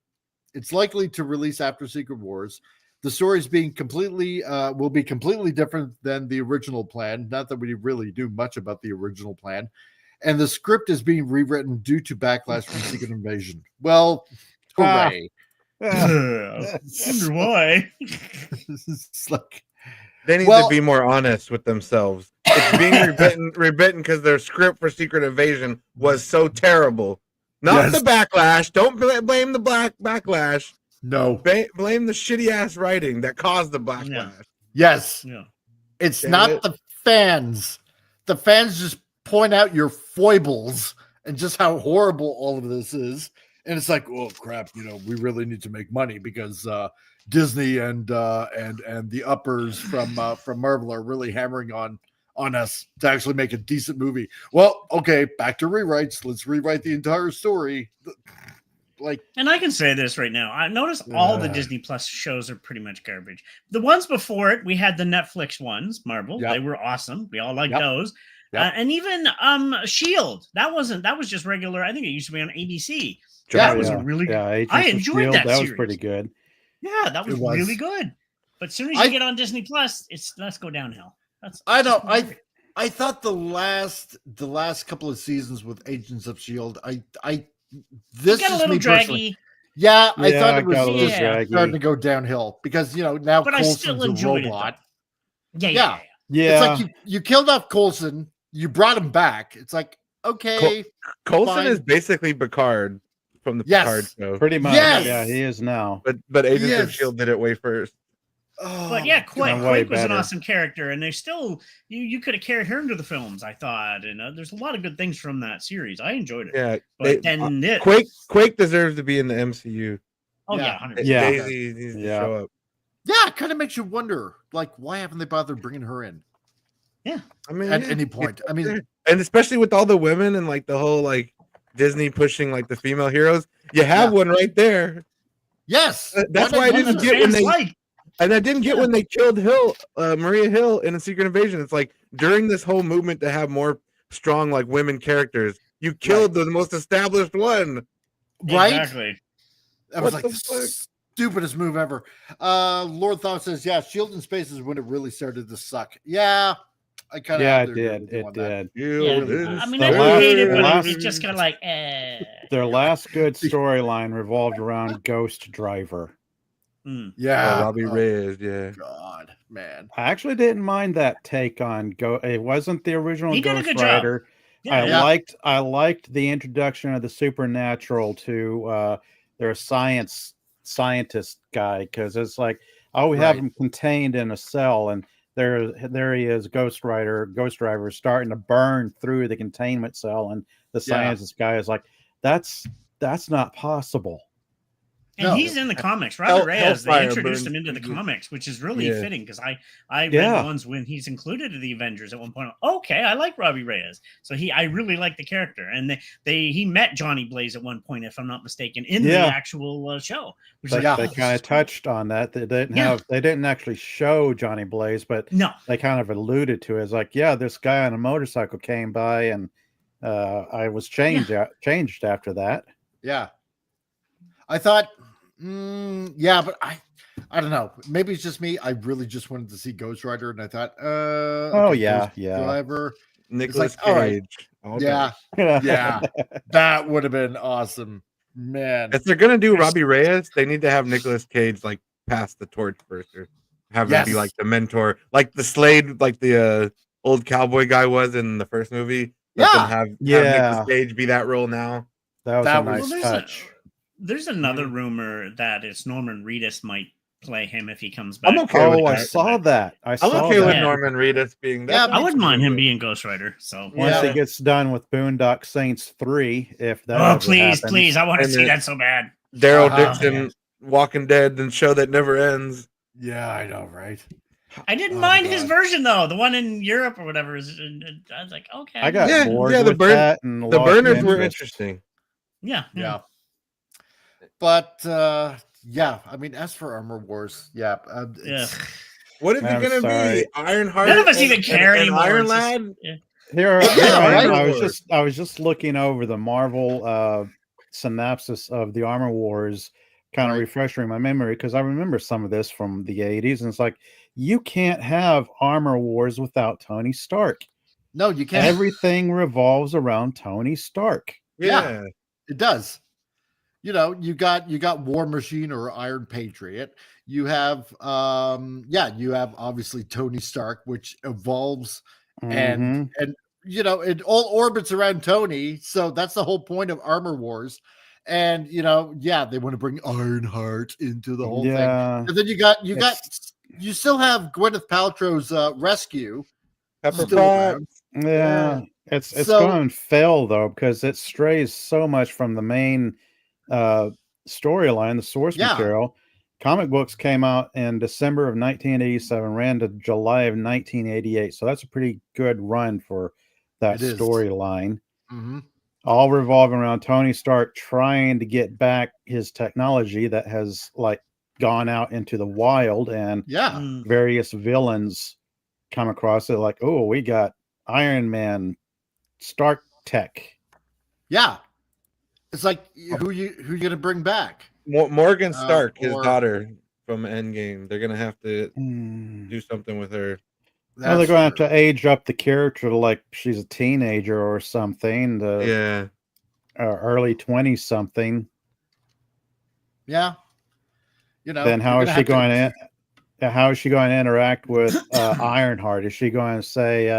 It's likely to release after Secret Wars. The story's being will be completely different than the original plan. Not that we really do much about the original plan. And the script is being rewritten due to backlash from Secret Invasion. Well, hooray. I wonder why. It's like, they need to be more honest with themselves. It's being rewritten because their script for Secret Invasion was so terrible. Not the backlash. Don't blame the backlash. No. Blame the shitty ass writing that caused the backlash. Yeah. Yes. Yeah. It's not the fans. The fans just point out your foibles and just how horrible all of this is. And it's like, oh crap, we really need to make money because Disney and the uppers from Marvel are really hammering on us to actually make a decent movie. Well, okay, back to rewrites. Let's rewrite the entire story. And I can say this right now. I noticed all the Disney Plus shows are pretty much garbage. The ones before it, we had the Netflix ones, Marvel. They were awesome. We all liked those. And even Shield. That was just regular. I think it used to be on ABC. That was a really good. I enjoyed Shield. that That series. was pretty good. Yeah, that was really good. But as soon as you get on Disney Plus, let's go downhill. I thought the last couple of seasons with Agents of Shield, this got a is little me draggy. Personally. Yeah, I thought it was starting to go downhill because now but Coulson's a robot. Yeah. It's like you killed off Coulson, you brought him back. It's like, okay, Coulson is basically Picard from the Picard show. Pretty much. Yes. Yeah, he is now. But Agents of Shield did it way first. But yeah, Quake was an awesome character, and they still you could have carried her into the films, I thought, and there's a lot of good things from that series. I enjoyed it. Yeah, but then Quake deserves to be in the MCU. Oh yeah, 100%. Daisy needs to show up. Yeah, it kind of makes you wonder, like, why haven't they bothered bringing her in? Yeah, I mean, at any point, I mean, and especially with all the women and like the whole like Disney pushing like the female heroes, you have one right there. Yes, that's why I didn't get when they. And I didn't get when they killed Maria Hill in A Secret Invasion. It's like during this whole movement to have more strong like women characters, you killed the most established one. Right? Exactly. That was like the stupidest move ever. Lord Thought says, yeah, Shield in Space is when it really started to suck. Yeah, I kind of Yeah, it did. It did. Yeah, I mean, I The didn't hate it, last- but the last- it just kind of like, eh. Their last good storyline revolved around Ghost Driver. Yeah, Robbie Reyes. Yeah, God, man. I actually didn't mind that take on Go. It wasn't the original He did a Ghost good job. Rider. Yeah, I liked the introduction of the supernatural to their scientist guy, because it's like, oh, we have Right. him contained in a cell, and there he is, Ghost Driver starting to burn through the containment cell, and the scientist guy is like, that's not possible. And No. he's in the comics. Robbie Reyes, they Hellfire introduced burns him into the through the- comics, which is really Yeah. fitting because I read Yeah. the ones when he's included in the Avengers at one point. Okay, I like Robbie Reyes. So I really like the character. And he met Johnny Blaze at one point, if I'm not mistaken, in the actual show. Which They, is like, they kind of touched on that. They didn't actually show Johnny Blaze, but no, they kind of alluded to it. It's like, yeah, this guy on a motorcycle came by, and I was changed after that. Yeah. I thought, yeah, but I don't know. Maybe it's just me. I really just wanted to see Ghost Rider, and I thought, yeah. Driver. Nicolas like, all right. Cage. all Yeah, day. yeah, that would have been awesome, man. If they're gonna do Robbie Reyes, they need to have Nicolas Cage like pass the torch first, or have him be like the mentor, like the Slade, like the old cowboy guy was in the first movie. Let them have Nicolas Cage be that role now. That was a nice Well, touch. There's another rumor that it's Norman Reedus might play him if he comes back. I'm okay with I that. saw that. I'm okay with Norman Reedus being that. I wouldn't mind him being Ghost Rider. So Once he gets done with Boondock Saints 3, if that oh ever please, happens. please, I want to And see then that so bad. Daryl Dixon, Walking Dead, and show that never ends. Yeah, I know, right? I didn't mind his version though, the one in Europe or whatever. I was like, okay, I got bored with that, and the lost burners were interest. interesting. Yeah. But yeah, I mean, as for Armor Wars, yeah, What is it I'm gonna sorry. be? Ironheart. None of us even care anymore. Iron It's just- Lad. Here right. I was just looking over the Marvel synopsis of the Armor Wars, kind of refreshing my memory, because I remember some of this from the 80s, and it's like, you can't have Armor Wars without Tony Stark. No, you can't. Everything revolves around Tony Stark. Yeah, it does. You know, you got War Machine or Iron Patriot. You have you have obviously Tony Stark, which evolves and you know, it all orbits around Tony. So that's the whole point of Armor Wars. And you know, they want to bring Ironheart into the whole thing. And then you still have Gwyneth Paltrow's Rescue. Pepper still Pot. around. Yeah, it's So- going to fail though, because it strays so much from the main storyline, the source material. Comic books came out in December of 1987, ran to July of 1988, so that's a pretty good run for that It is. storyline. Mhm. All revolving around Tony Stark trying to get back his technology that has like gone out into the wild, and various villains come across it like, oh, we got Iron Man, Stark tech. Yeah. It's like who you gonna bring back? Morgan Stark, his or- daughter from Endgame. They're gonna have to do something with her. Well, they're going to have to age up the character to like she's a teenager or something. Early 20s something. Yeah. You know, Then how you're is gonna she going have to? How is she going to interact with Ironheart? Is she going to say,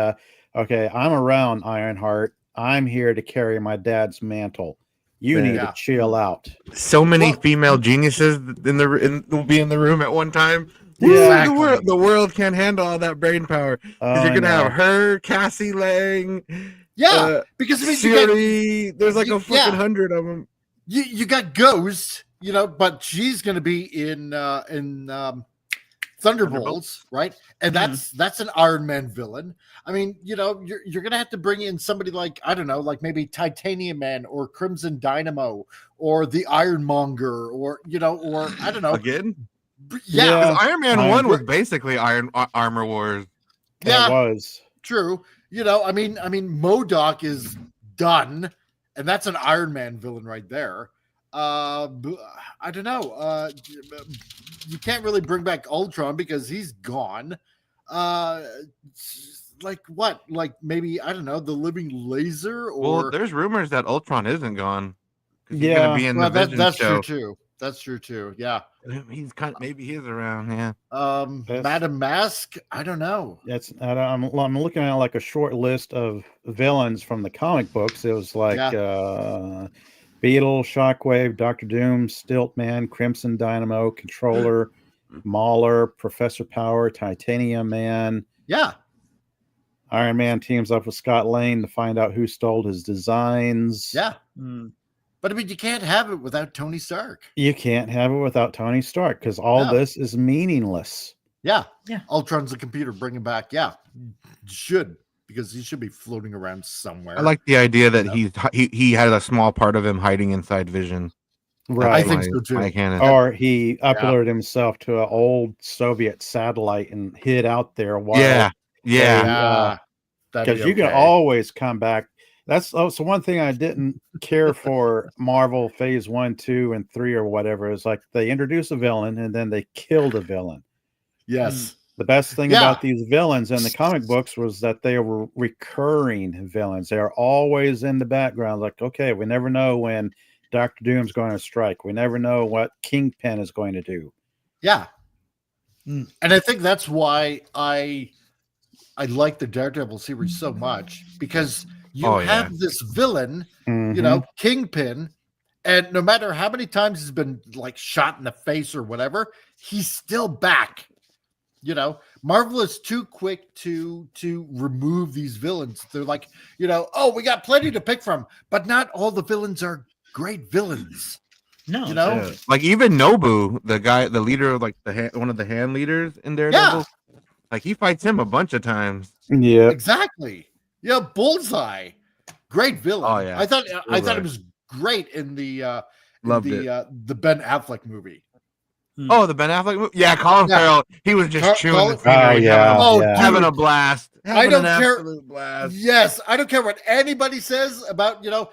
"Okay, I'm around Ironheart. I'm here to carry my dad's mantle. You need to chill out." So many female geniuses will be in the room at one time. Yeah. The world can't handle all that brain power. Oh, You're gonna I know. have her, Cassie Lang. because I mean, Siri, there's like a fucking 100 of them. You got Ghost, you know, but she's going to be in Thunderbolts, right? And that's an Iron Man villain. I mean, you know, you're going to have to bring in somebody like, I don't know, like maybe Titanium Man or Crimson Dynamo or the Ironmonger, or you know, or I don't know. Again? Yeah, 'Cause Iron Man 1 was basically Armor Wars. Yeah, it was true. You know, I mean, MODOK is done, and that's an Iron Man villain right there. I don't know. You can't really bring back Ultron because he's gone. like what? Like maybe, I don't know, the living laser, or Well, there's rumors that Ultron isn't gone. He's Yeah. gonna be in the Vision that's show. true too. That's true too. Yeah. He's maybe he's around. Yeah. Madam Mask. I don't know. I'm looking at like a short list of villains from the comic books. It was like Beetle, Shockwave, Doctor Doom, Stiltman, Crimson Dynamo, Controller, Mauler, Professor Power, Titanium Man. Yeah. Iron Man teams up with Scott Lang to find out who stole his designs. Yeah. But I mean, you can't have it without Tony Stark. You can't have it without Tony Stark because all this is meaningless. Yeah. Ultron's a computer. Bring him back. Yeah. Should, because he should be floating around somewhere. I like the idea that he had a small part of him hiding inside Vision. Right. I think so too. Or he uploaded himself to an old Soviet satellite and hid out there while because you can always come back. That's also one thing I didn't care for Marvel Phase 1, 2, and 3 or whatever. Is like they introduce a villain and then they killed a villain. Yes. The best thing about these villains in the comic books was that they were recurring villains. They are always in the background. Like, okay, we never know when Dr. Doom's going to strike. We never know what Kingpin is going to do. Yeah. And I think that's why I like the Daredevil series so much, because you have this villain, you know, Kingpin, and no matter how many times he's been like shot in the face or whatever, he's still back. You know, Marvel is too quick to remove these villains. They're like, you know, oh, we got plenty to pick from, but not all the villains are great villains. No, you know, like even Nobu, the leader of like one of the hand leaders in Daredevil, like he fights him a bunch of times. Yeah, exactly. Yeah, Bullseye, great villain. Oh yeah, I thought it was great in the Ben Affleck movie. Oh, the Ben Affleck movie? Yeah, Colin Farrell. He was just chewing the scenery, having a blast. I don't care. Blast. Yes, I don't care what anybody says about, you know,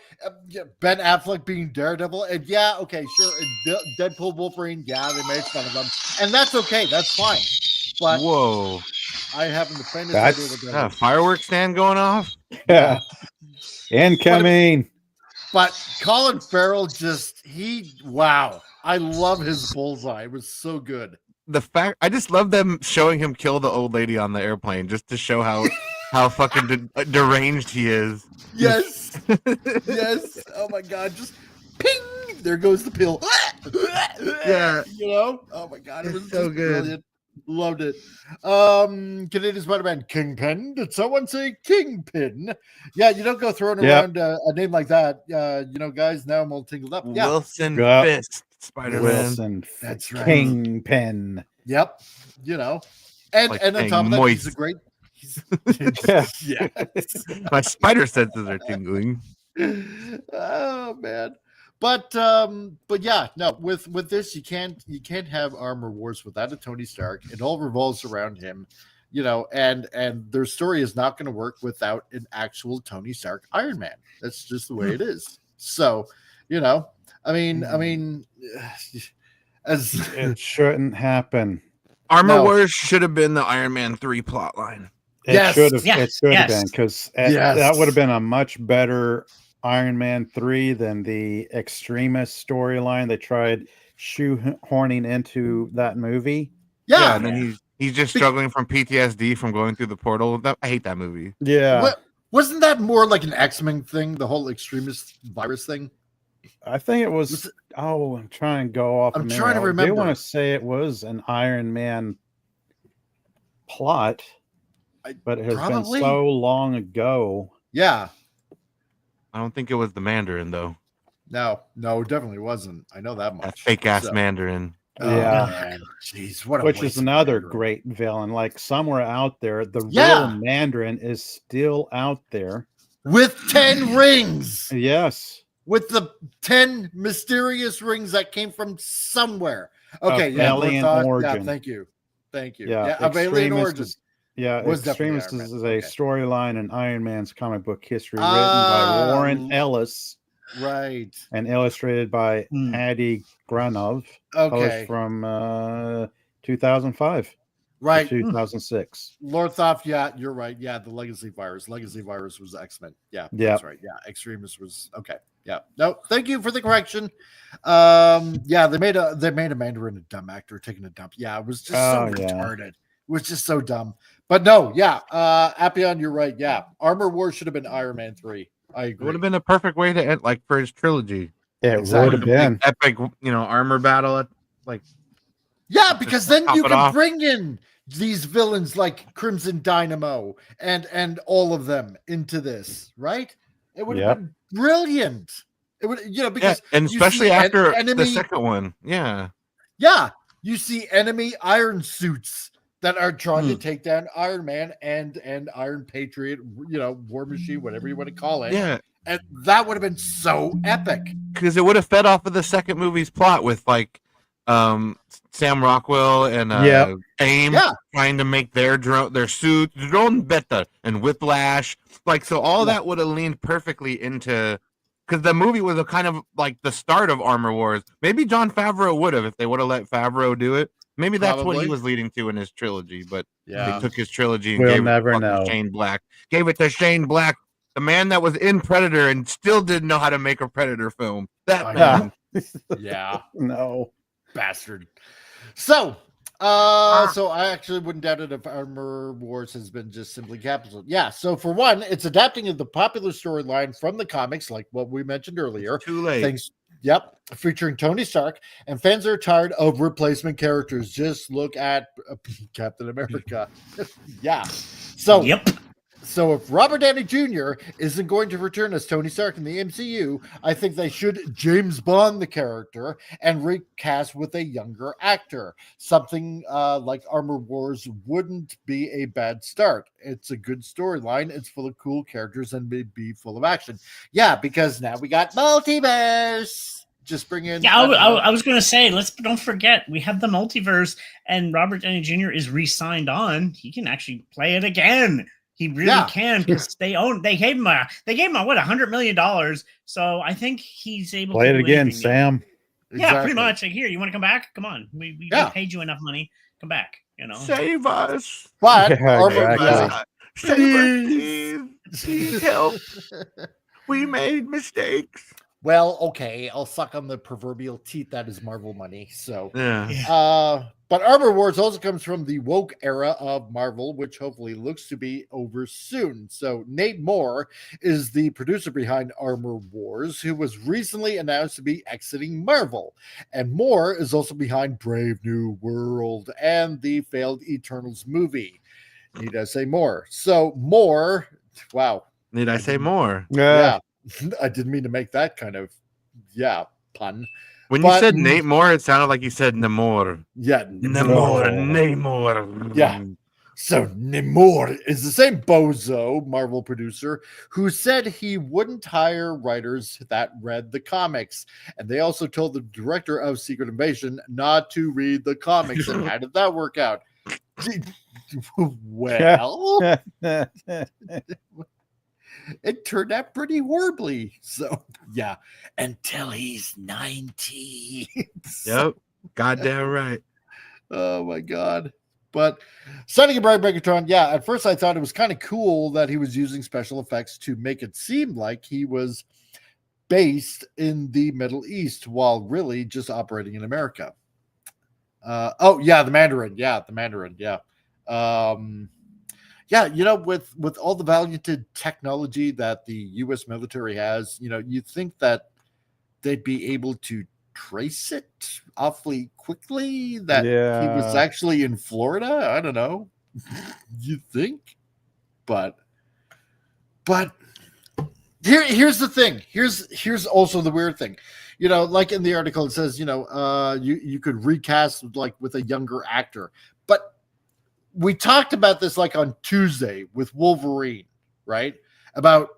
Ben Affleck being Daredevil. And yeah, okay, sure. And Deadpool, Wolverine, yeah, they made fun of him, and that's okay. That's fine. But whoa, I haven't the faintest idea what that is. Fireworks stand going off. Yeah, incoming. But Colin Farrell wow. I love his Bullseye. It was so good. I just love them showing him kill the old lady on the airplane just to show how fucking deranged he is. Yes. Yes. Oh my God. Just ping. There goes the pill. Yeah. You know? Oh my God. It was so good. Brilliant. Loved it. Canadian Spider-Man Kingpin. Did someone say Kingpin? Yeah, you don't go throwing around a name like that. You know, guys, now I'm all tingled up. Yeah. Wilson Fisk. Spider-Man. Wilson. That's right. Kingpin. Yep. You know, and on top of that, he's a great. Yeah. My spider senses are tingling. Oh man. But yeah, no, with this you can't have Armor Wars without a Tony Stark. It all revolves around him, you know, and their story is not going to work without an actual Tony Stark Iron Man. That's just the way it is. So, you know, I mean, as it shouldn't happen. Armor Wars should have been the Iron Man 3 plot line. It should have been, because that would have been a much better Iron Man 3 than the Extremist storyline they tried shoehorning into that movie. Yeah, and then he's just struggling from PTSD from going through the portal. I hate that movie. Yeah. Wasn't that more like an X-Men thing, the whole Extremist virus thing? I think it was. I'm trying to go off. I'm trying to remember. I want to say it was an Iron Man plot, but it has been so long ago. Yeah. I don't think it was the Mandarin, though. No, it definitely wasn't. I know that much. That fake-ass Mandarin. Yeah. Jeez, what a Which is another great villain. Like somewhere out there, the real Mandarin is still out there. With 10 rings. Yes. With the 10 mysterious rings that came from somewhere. Okay, alien origin. Yeah, thank you. Yeah, of alien origin. Extremist is a storyline in Iron Man's comic book history written by Warren Ellis. Right. And illustrated by Adi Granov. Okay. From 2005. Right. 2006. Lorthoff, yeah, you're right. Yeah, the Legacy Virus. Legacy Virus was X-Men. Yeah, that's right. Yeah, Extremis was okay. Yeah. No, thank you for the correction. Yeah, they made a Mandarin a dumb actor taking a dump. Yeah, it was just so retarded. It was just so dumb. But no, yeah, Appion, you're right. Yeah. Armor Wars should have been Iron Man 3. I agree. It would have been a perfect way to end, like, for his trilogy. It would have been epic, armor battle at, like. Yeah, because then you can bring in these villains like Crimson Dynamo and all of them into this, right? It would have been brilliant. It would, because and especially after the second one, yeah, you see enemy iron suits that are trying to take down Iron Man and Iron Patriot, War Machine, whatever you want to call it. Yeah, and that would have been so epic because it would have fed off of the second movie's plot with like. Sam Rockwell and AIM trying to make their suits drone better, and Whiplash, like, so all that would have leaned perfectly into, because the movie was a kind of like the start of Armor Wars. Maybe Jon Favreau would have, if they would have let Favreau do it. Maybe that's what he was leading to in his trilogy, but they took his trilogy and gave it to Shane Black. Gave it to Shane Black, the man that was in Predator and still didn't know how to make a Predator film. That man. Yeah. No. Bastard. So I actually wouldn't doubt it if Armor Wars has been just simply capitalized. Yeah, so for one, it's adapting of the popular storyline from the comics, like what we mentioned earlier. Too late. Featuring Tony Stark, and fans are tired of replacement characters. Just look at Captain America. So if Robert Downey Jr. isn't going to return as Tony Stark in the MCU, I think they should James Bond the character and recast with a younger actor. Something like Armor Wars wouldn't be a bad start. It's a good storyline. It's full of cool characters and maybe full of action. Yeah, because now we got multiverse. Just bring in. Yeah, I was going to say, don't forget, we have the multiverse, and Robert Downey Jr. is re-signed on. He can actually play it again. He really can, because they gave him $100 million. So I think he's able to play it again, Sam. Yeah, pretty much. Like, here, you want to come back? Come on, we paid you enough money. Come back. Save us. But please help. We made mistakes. Well, okay, I'll suck on the proverbial teeth that is Marvel money. So, but Armor Wars also comes from the woke era of Marvel, which hopefully looks to be over soon. So, Nate Moore is the producer behind Armor Wars, who was recently announced to be exiting Marvel. And Moore is also behind Brave New World and the failed Eternals movie. Need I say more? So, Moore, wow. Need I say more? Yeah. I didn't mean to make that kind of pun. When you said Nate Moore, it sounded like you said Namor. Yeah, Namor. Yeah. So Namor is the same bozo Marvel producer who said he wouldn't hire writers that read the comics. And they also told the director of Secret Invasion not to read the comics. And how did that work out? Well, it turned out pretty horribly. So, yeah, until he's 90. Yep, goddamn right. Oh, my God. But Sonny Bright Megatron, at first I thought it was kind of cool that he was using special effects to make it seem like he was based in the Middle East while really just operating in America. The Mandarin. Yeah, the Mandarin. Yeah. With all the valued technology that the U.S. military has, you'd think that they'd be able to trace it awfully quickly, that he was actually in Florida. I don't know. You think? But here's the thing. Here's also the weird thing. Like in the article, it says, you could recast like with a younger actor. But we talked about this like on Tuesday with Wolverine, right? About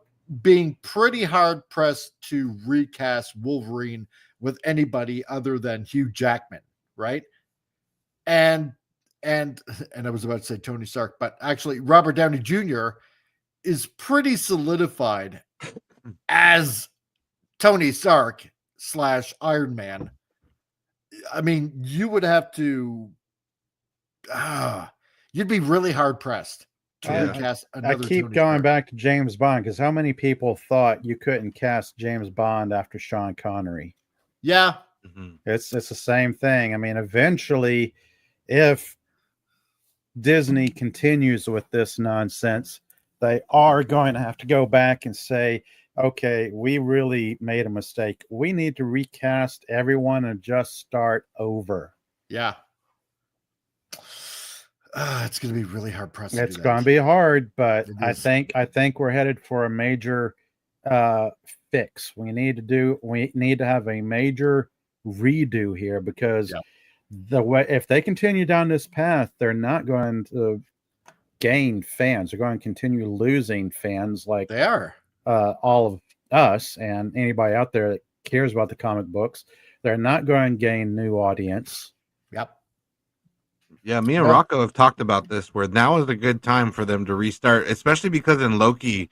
being pretty hard pressed to recast Wolverine with anybody other than Hugh Jackman, right? And I was about to say Tony Stark, but actually Robert Downey Jr. is pretty solidified as Tony Stark / Iron Man. I mean, you would have to You'd be really hard pressed to recast another. I keep Tony going Stark. back to James Bond because how many people thought you couldn't cast James Bond after Sean Connery? Yeah. It's the same thing. I mean, eventually, if Disney continues with this nonsense, they are going to have to go back and say, okay, we really made a mistake. We need to recast everyone and just start over. Yeah. It's going to be really hard pressed. It's going to be hard, but I think we're headed for a major fix. We need to have a major redo here because if they continue down this path, they're not going to gain fans. They're going to continue losing fans like they are. All of us and anybody out there that cares about the comic books. They're not going to gain new audience. Yep. Yeah, me and Rocco have talked about this where now is a good time for them to restart, especially because in Loki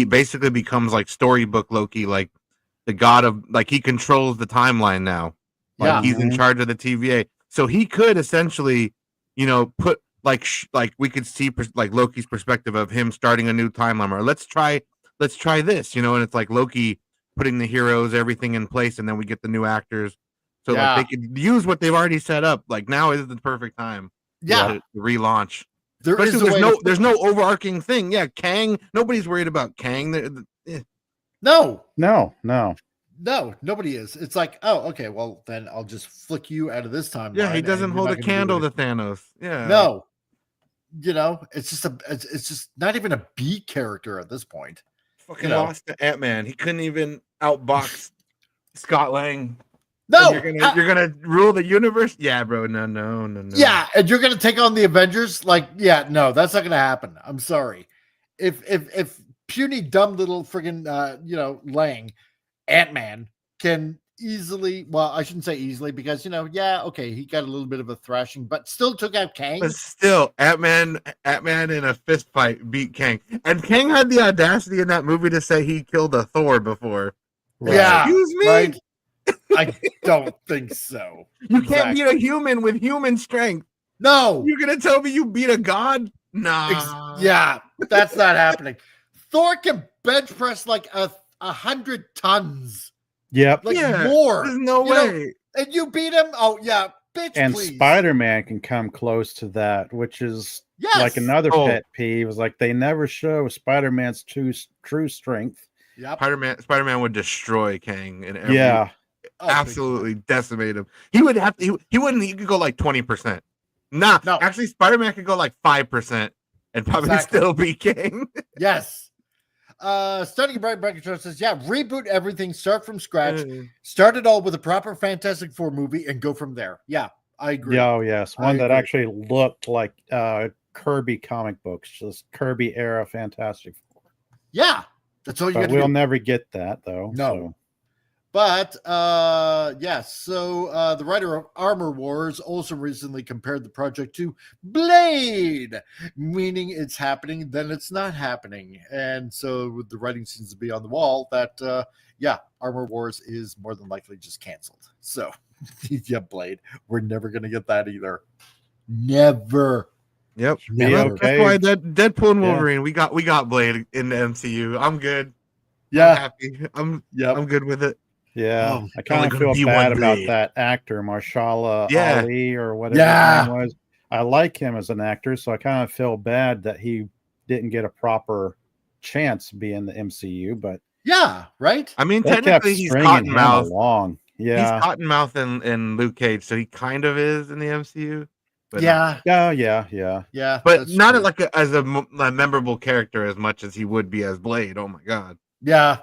basically becomes like storybook Loki, like the god of, like, he controls the timeline now. Like he's in charge of the TVA. So he could essentially, put like we could see like Loki's perspective of him starting a new timeline, or let's try this, and it's like Loki putting the heroes, everything in place, and then we get the new actors. So like they could use what they've already set up. Like now is the perfect time. To relaunch. There's no overarching thing. Yeah, Kang. Nobody's worried about Kang. No, nobody is. It's like, oh, okay, well then I'll just flick you out of this time. Yeah, he doesn't hold a candle to Thanos. Yeah, no, it's just not even a B character at this point. Fucking lost to Ant-Man. He couldn't even outbox Scott Lang. No, you're gonna rule the universe. Yeah, bro. No. Yeah, and you're gonna take on the Avengers. Like, yeah, no, that's not gonna happen. I'm sorry. If puny dumb little friggin' Lang, Ant-Man can easily, well, I shouldn't say easily because he got a little bit of a thrashing, but still took out Kang. But still, Ant-Man in a fist fight beat Kang, and Kang had the audacity in that movie to say he killed a Thor before. Yeah, excuse me. Right? I don't think so. You can't beat a human with human strength. No, you're gonna tell me you beat a god? Nah. Yeah, that's not happening. Thor can bench press like 100 tons. Yep. Like more. There's no way. And you beat him? Oh, yeah. Bitch, and please. Spider-Man can come close to that, which is like another pet peeve. Is like they never show Spider-Man's true strength. Yep. Spider-Man would destroy Kang in every absolutely decimate him. He would have to, he could go like 20%. No, actually Spider-Man could go like 5% and probably still be Kang. Yes. Studying Bright Bracketron says, reboot everything, start from scratch, start it all with a proper Fantastic Four movie and go from there. Yeah, I agree. Oh, yes. One that actually looked like Kirby comic books, just Kirby era Fantastic Four. Yeah, that's all you got to do. We'll never get that, though. No. So. But, so the writer of Armor Wars also recently compared the project to Blade, meaning it's happening, then it's not happening. And so the writing seems to be on the wall that, Armor Wars is more than likely just canceled. So, Blade, we're never going to get that either. Never. Yep. Never. Okay. That's why Deadpool and Wolverine, we got Blade in the MCU. I'm good. Yeah. I'm happy. I'm good with it. Yeah, I kind of feel bad about that actor, Marshala Ali, or whatever his name was. I like him as an actor, so I kind of feel bad that he didn't get a proper chance to be in the MCU. But right. I mean, technically, he's Cottonmouth. Along. Yeah, he's Cottonmouth in Luke Cage, so he kind of is in the MCU. But yeah. But not like as a memorable character as much as he would be as Blade. Oh my god. Yeah,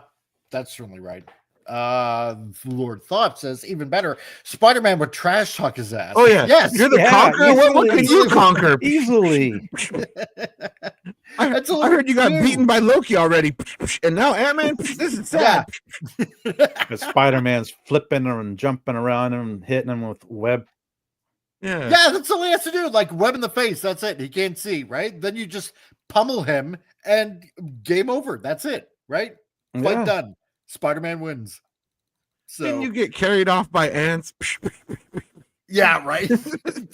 that's certainly right. Lord Thought says even better. Spider-Man would trash talk his ass. Oh yeah, yes, you're the conqueror. What can you conquer easily? I heard you got beaten by Loki already, and now Ant-Man. This is sad. Spider-Man's flipping and jumping around and hitting him with web. Yeah, that's all he has to do. Like web in the face. That's it. He can't see, right? Then you just pummel him and game over. That's it, right? Fight done. Spider-Man wins. So then you get carried off by ants. Yeah, right.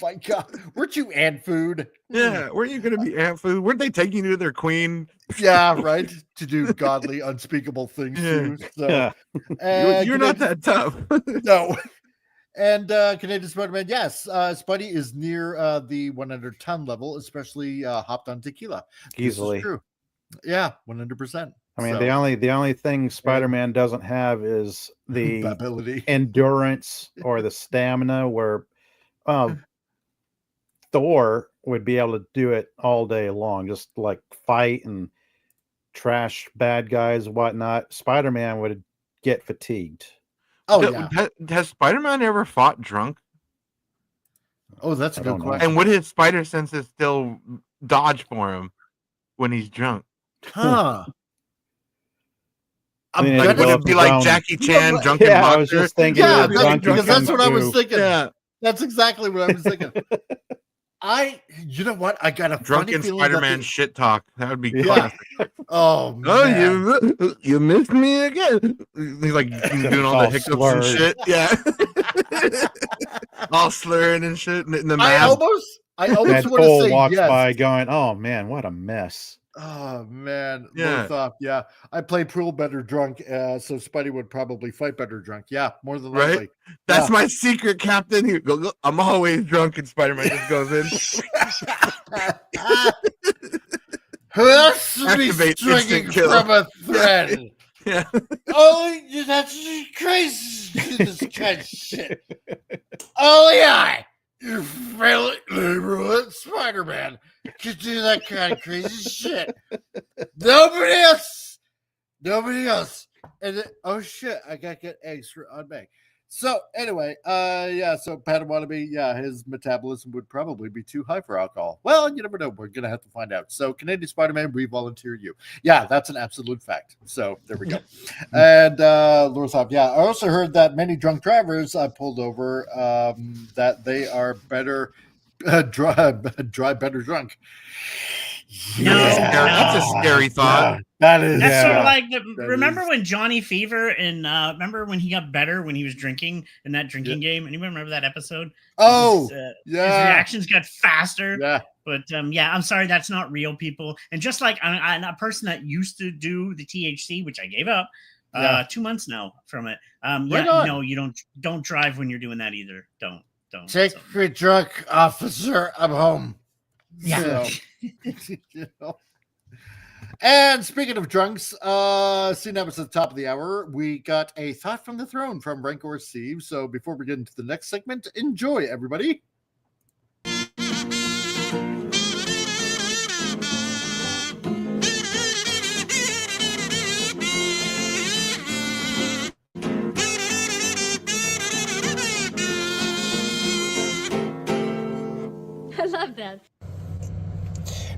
My God, weren't you ant food? Yeah, weren't you going to be ant food? Weren't they taking you to their queen? Yeah, right. To do godly, unspeakable things too. So, You're not that tough. No. And Canadian Spider-Man, yes, Spidey is near the 100-ton level, especially hopped on tequila. Easily. This is true. Yeah, 100%. I mean, the only thing Spider-Man doesn't have is the ability, endurance, or the stamina, where Thor would be able to do it all day long, just like fight and trash bad guys and whatnot. Spider-Man would get fatigued. Oh, yeah. Has Spider-Man ever fought drunk? Oh, that's a good question. And would his spider senses still dodge for him when he's drunk? Huh. Would it be like Jackie Chan, drunken boxer? I was just thinking. Yeah, because that's what I was thinking. Yeah. That's exactly what I was thinking. You know what? I got a drunken Spider-Man shit talk. That would be classic. Oh, man. You missed me again. He's like doing all the hiccups and shit. Yeah. All slurring and shit. In the I almost want to say walks yes. by going, "Oh man, what a mess." Oh man, yeah. Yeah, I play pool better drunk, so Spidey would probably fight better drunk. Yeah, more than likely. Right? That's my secret, Captain. He goes, I'm always drunk, and Spider-Man just goes in. Who else would be stringing from a thread? Yeah. Oh, that's crazy. This kind of shit. Only I, your friendly neighborhood Spider-Man, can do that kind of crazy shit. Nobody else. And oh shit, I gotta get eggs on me. So anyway, so Padawannabe, his metabolism would probably be too high for alcohol. Well, you never know. We're gonna have to find out. So Canadian Spider-Man, we volunteer you. Yeah, that's an absolute fact. So there we go. And Lorthop, I also heard that many drunk drivers I pulled over that they are better better drunk. No, that's a scary thought. That is. That's sort of like remember when Johnny Fever and remember when he got better when he was drinking in that drinking game? Anyone remember that episode? Oh, his reactions got faster. Yeah, but I'm sorry, that's not real, people. And just like a person that used to do the THC, which I gave up 2 months now from it. No, you don't drive when you're doing that either. Don't take me drunk, officer. I'm home. Yeah. So, And speaking of drunks, seeing that was at the top of the hour, we got a thought from the throne from Rancor Steve. So before we get into the next segment, enjoy, everybody. I love that.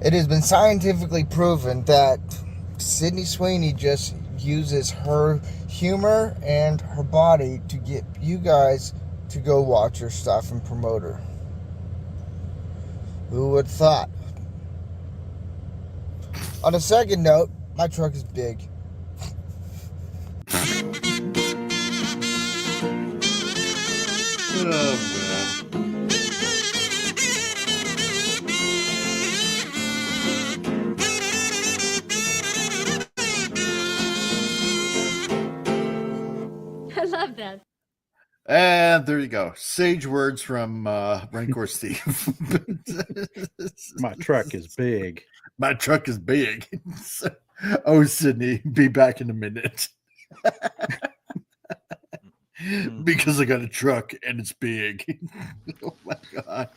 It has been scientifically proven that Sydney Sweeney just uses her humor and her body to get you guys to go watch her stuff and promote her. Who would have thought? On a second note, my truck is big. Oh, man. I love that. And there you go. Sage words from Rancor Steve. My truck is big. My truck is big. Oh, Sydney, be back in a minute. Because I got a truck and it's big. Oh my God.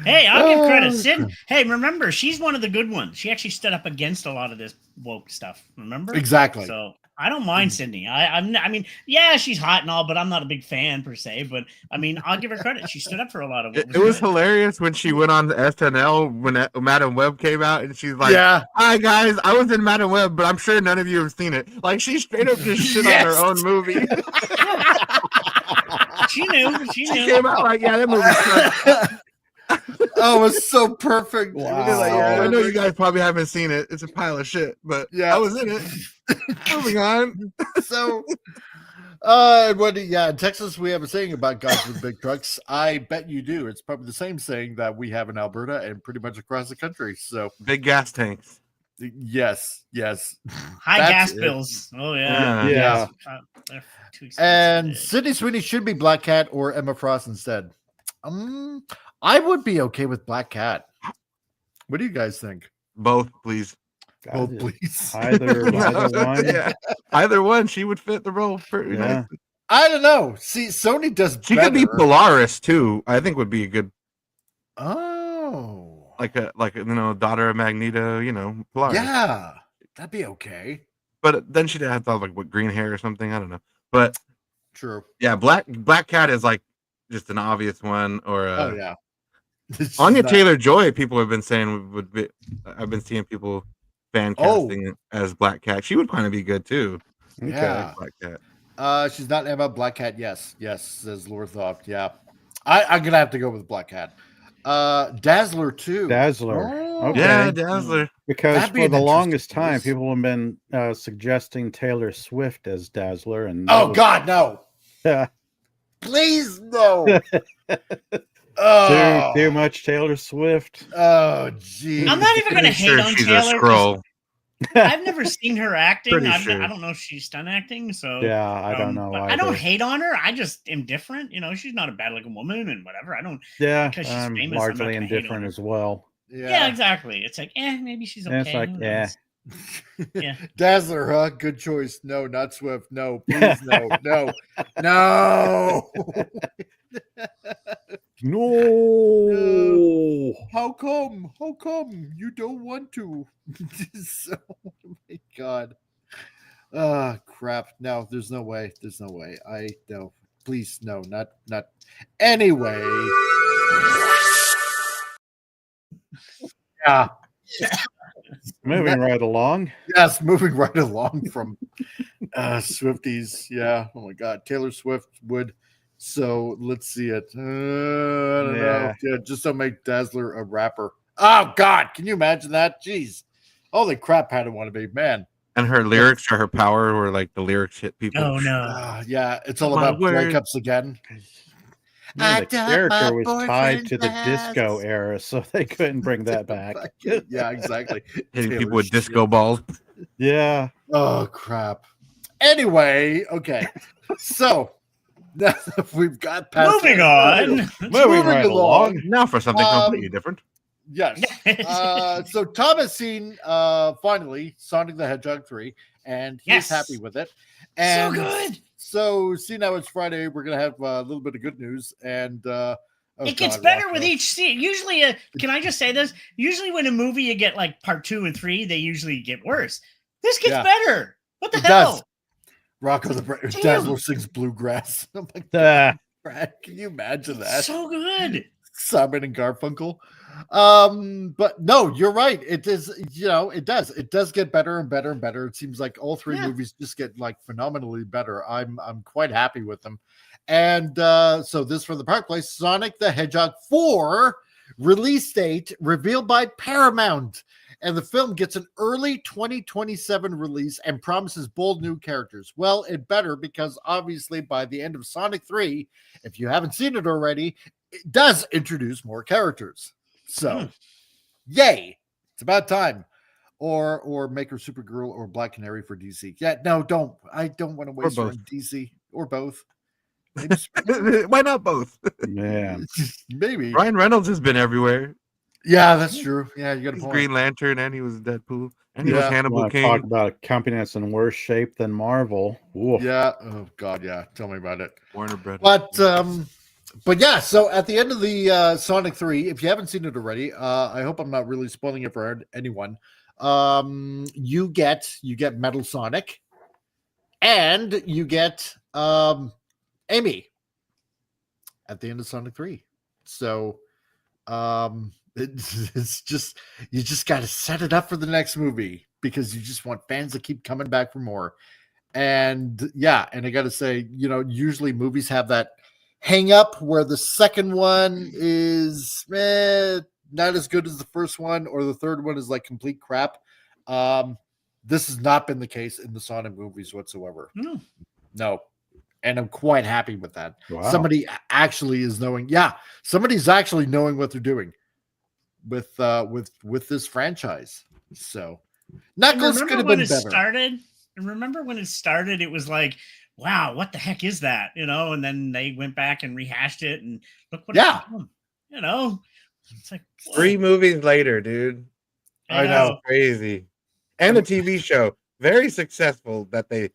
Hey, I'll give credit. Sid, hey, remember, she's one of the good ones. She actually stood up against a lot of this woke stuff. Remember? Exactly. So I don't mind Sydney. I mean, yeah, she's hot and all, but I'm not a big fan per se. But I mean, I'll give her credit. She stood up for a lot of it. It was hilarious when she went on SNL when Madam Web came out, and she's like, "Yeah, hi guys, I was in Madam Web, but I'm sure none of you have seen it." Like she straight up just shit on her own movie. She knew. She came out like, "Yeah, that movie's." Oh, it was so perfect. Wow. Like, yeah, I know you guys probably haven't seen it. It's a pile of shit, but yeah, I was in it. Moving on. So, In Texas, we have a saying about guys with big trucks. I bet you do. It's probably the same saying that we have in Alberta and pretty much across the country. So big gas tanks. Yes. High gas bills. Oh yeah. And Sydney Sweeney should be Black Cat or Emma Frost instead. I would be okay with Black Cat. What do you guys think? Both, please. Both, please. Either one. Yeah. Either one. She would fit the role pretty nice. I don't know. See, Sony does. She could be Polaris too. I think would be a good. Oh. Like a daughter of Magneto. Polaris. Yeah, that'd be okay. But then she'd have to have like green hair or something. I don't know. But true. Yeah, Black Cat is like just an obvious one. Or oh yeah. Anya Taylor-Joy, people have been saying would be. I've been seeing people fan casting it as Black Cat. She would kind of be good too. Yeah, Black Cat. She's not Emma. Black Cat. Yes, says Lorthoff. Yeah, I'm gonna have to go with Black Cat. Dazzler too. Dazzler. Oh, yeah, Dazzler. Because for the longest time, people have been suggesting Taylor Swift as Dazzler, and God, no! Yeah, please no. Too much Taylor Swift. Oh, geez. I'm not even going to hate on she's Taylor. A scroll. I've never seen her acting. I Sure. don't know if she's done acting. So yeah, I don't know. I don't hate on her. I just am different. She's not a bad-looking woman and whatever. I don't. Yeah, because she's I'm famous, largely indifferent as well. Yeah, exactly. It's like, maybe she's okay. And it's like, yeah. Dazzler, huh? Good choice. No, not Swift. No, please, no. No. No. How come? You don't want to? Oh my God. Crap. No, there's no way. No. Please, no, not anyway. Yeah. Moving right along. Yes, moving right along from Swifties. Yeah. Oh my God. Taylor Swift would. So let's see it. I don't know. Yeah, just don't make Dazzler a rapper. Oh God, can you imagine that? Jeez. Holy crap, how do I want to be, man? And her lyrics are her power, where like the lyrics hit people. Oh no. Yeah, it's all about breakups again. Yeah, the character was tied to the disco era, so they couldn't bring that back. Yeah, exactly. Hitting people with disco balls. Yeah. Oh crap. Anyway, okay. So now we've got past moving on. Moving right along. Now for something completely different. Yes. So Tom has seen finally Sonic the Hedgehog 3, and he's happy with it. And so good. So see, now it's Friday. We're gonna have a little bit of good news, and it gets better with each scene. Usually, can I just say this? Usually, when a movie you get like part 2 and 3, they usually get worse. This gets better. What the hell? Does. Rocco the Dazzler sings bluegrass. I'm like, Brad, can you imagine that? So good. Simon and Garfunkel. But no, you're right. It is, it does get better and better and better. It seems like all 3 movies just get like phenomenally better. I'm quite happy with them. And so this from the Park Place, Sonic the Hedgehog 4 release date revealed by Paramount. And the film gets an early 2027 release and promises bold new characters. Well, it better, because obviously by the end of Sonic 3, if you haven't seen it already, it does introduce more characters. So, yay! It's about time. Or make her Supergirl or Black Canary for DC. Yeah, no, don't. I don't want to waste her on DC or both. Why not both? Yeah, maybe. Ryan Reynolds has been everywhere. Yeah, that's true. Yeah, you got a point. Green Lantern, and he was Deadpool, and he was Hannibal King. Talk about a company that's in worse shape than Marvel. Ooh. Yeah. Oh God. Yeah. Tell me about it. Warner Brothers. But yeah. So at the end of the Sonic 3, if you haven't seen it already, I hope I'm not really spoiling it for anyone. You get Metal Sonic, and you get Amy at the end of Sonic 3. So it's just, you just got to set it up for the next movie, because you just want fans to keep coming back for more. And yeah, and I got to say, usually movies have that hang up where the second one is not as good as the first one, or the third one is like complete crap. This has not been the case in the Sonic movies whatsoever. No. and I'm quite happy with that. Wow. Somebody actually is knowing. Yeah, somebody's actually knowing what they're doing with this franchise. So Knuckles could have been better. Remember when it started? It was like, wow, what the heck is that? And then they went back and rehashed it, and look what it's become. It's like 3 movies later, dude. I know, crazy. And the TV show, very successful. That they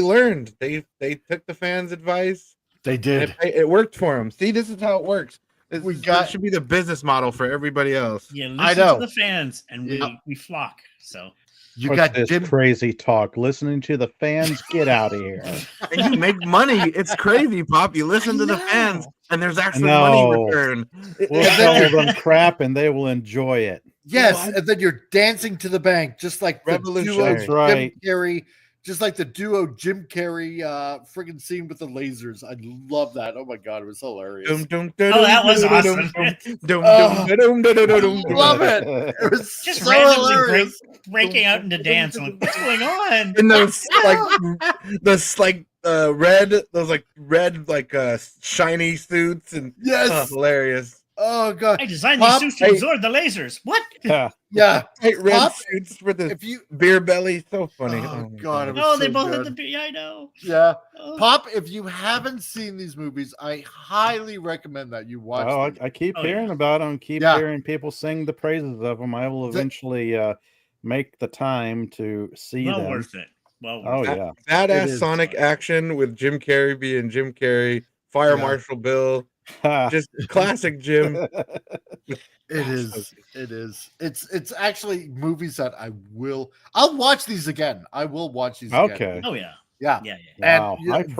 learned. They took the fans' advice. They did. It worked for them. See, this is how it works. That should be the business model for everybody else. Yeah, listen to the fans, and we flock. So. You got this crazy talk. Listening to the fans, get out of here. And you make money. It's crazy, Pop. You listen to the fans, and there's actually money return. We'll tell them crap, and they will enjoy it. Yes, and then you're dancing to the bank, just like the duo That's right. Jim Carrey, just like the duo Jim Carrey friggin' scene with the lasers. I love that. Oh my god, it was hilarious. That was awesome. Love it. It was Just so randomly hilarious. breaking out into dance. I'm like, what's going on? And those red shiny suits and hilarious. Oh god! I designed these suits to absorb the lasers. What? Yeah, tight red suits with the beer belly. So funny. Oh god! It was Oh, they so both good. had the beer. I know. Yeah, Pop. If you haven't seen these movies, I highly recommend that you watch. Oh, them. I keep hearing about them. Keep hearing people sing the praises of them. I will eventually make the time to see them. Worth it. Yeah. Badass Sonic action with Jim Carrey being Jim Carrey, Fire Marshal Bill. Just classic Jim. It is. It's actually movies that I'll watch these again. I will watch these again. Okay. Oh yeah. Yeah. Wow. And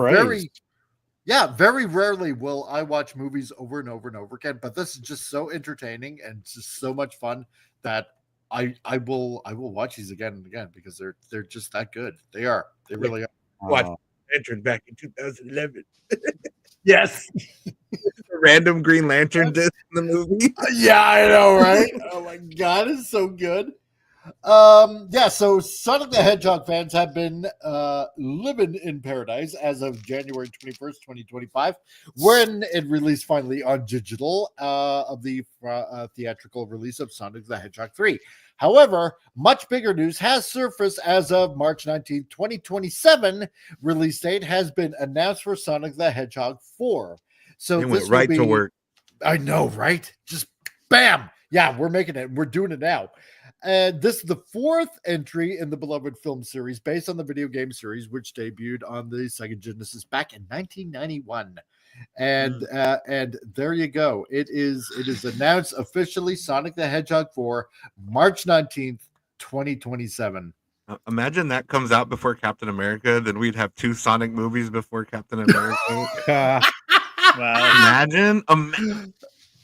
very rarely will I watch movies over and over and over again, but this is just so entertaining and just so much fun that I will watch these again and again because they're just that good. They really are. Watch Lantern back in 2011. Yes. A random Green Lantern disc in the movie. Yeah, I know, right? Oh my god, it's so good. So Sonic the Hedgehog fans have been living in paradise as of January 21st, 2025, when it released finally on digital of the theatrical release of Sonic the Hedgehog 3. However, much bigger news has surfaced as of March 19th, 2027. Release date has been announced for Sonic the Hedgehog 4. So it went right to work. I know, right? Just bam. Yeah, we're making it. We're doing it now. And this is the 4th entry in the beloved film series based on the video game series, which debuted on the Sega Genesis back in 1991. And there you go. It is announced officially Sonic the Hedgehog 4, March 19th, 2027. Imagine that comes out before Captain America, then we'd have 2 Sonic movies before Captain America. Wow. Imagine.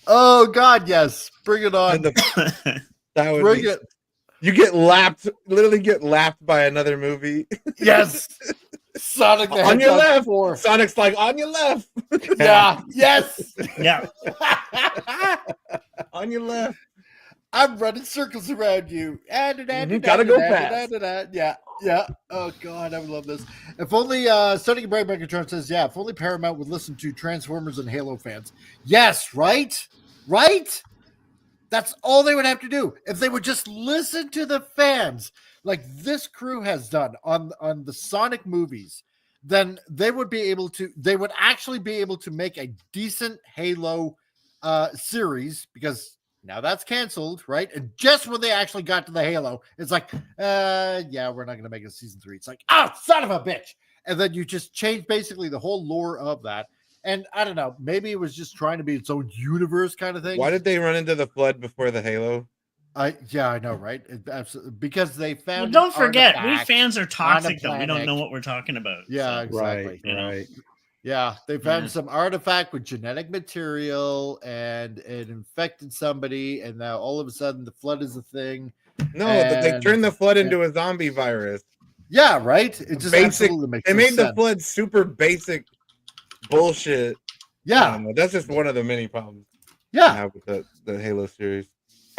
Oh God, yes. Bring it on. That would bring it. You literally get lapped by another movie. Yes. Sonic the Hedgehog on your left. 4. Sonic's like on your left. Yeah. Yes. Yeah. On your left. I'm running circles around you. You gotta go fast. Yeah. Oh God, I would love this. If only Sonic and Brave Megatron says, yeah, if only Paramount would listen to Transformers and Halo fans. Yes, right? Right? That's all they would have to do. If they would just listen to the fans, like this crew has done on the Sonic movies, then they would actually be able to make a decent Halo series, because now that's canceled, right? And just when they actually got to the Halo, it's like, we're not going to make a season 3. It's like, oh, son of a bitch. And then you just change basically the whole lore of that. And I don't know, maybe it was just trying to be its own universe kind of thing. Why did they run into the flood before the Halo? I know, right? Absolutely, because they found. Well, don't forget, we fans are toxic, though. We don't know what we're talking about. Yeah, so. exactly. Right. Yeah, they found some artifact with genetic material, and it infected somebody, and now all of a sudden the flood is a thing. No, but they turned the flood into a zombie virus. Yeah, right. It just absolutely makes They made sense. the flood super basic bullshit. Yeah, that's just one of the many problems. Yeah, I have with the Halo series.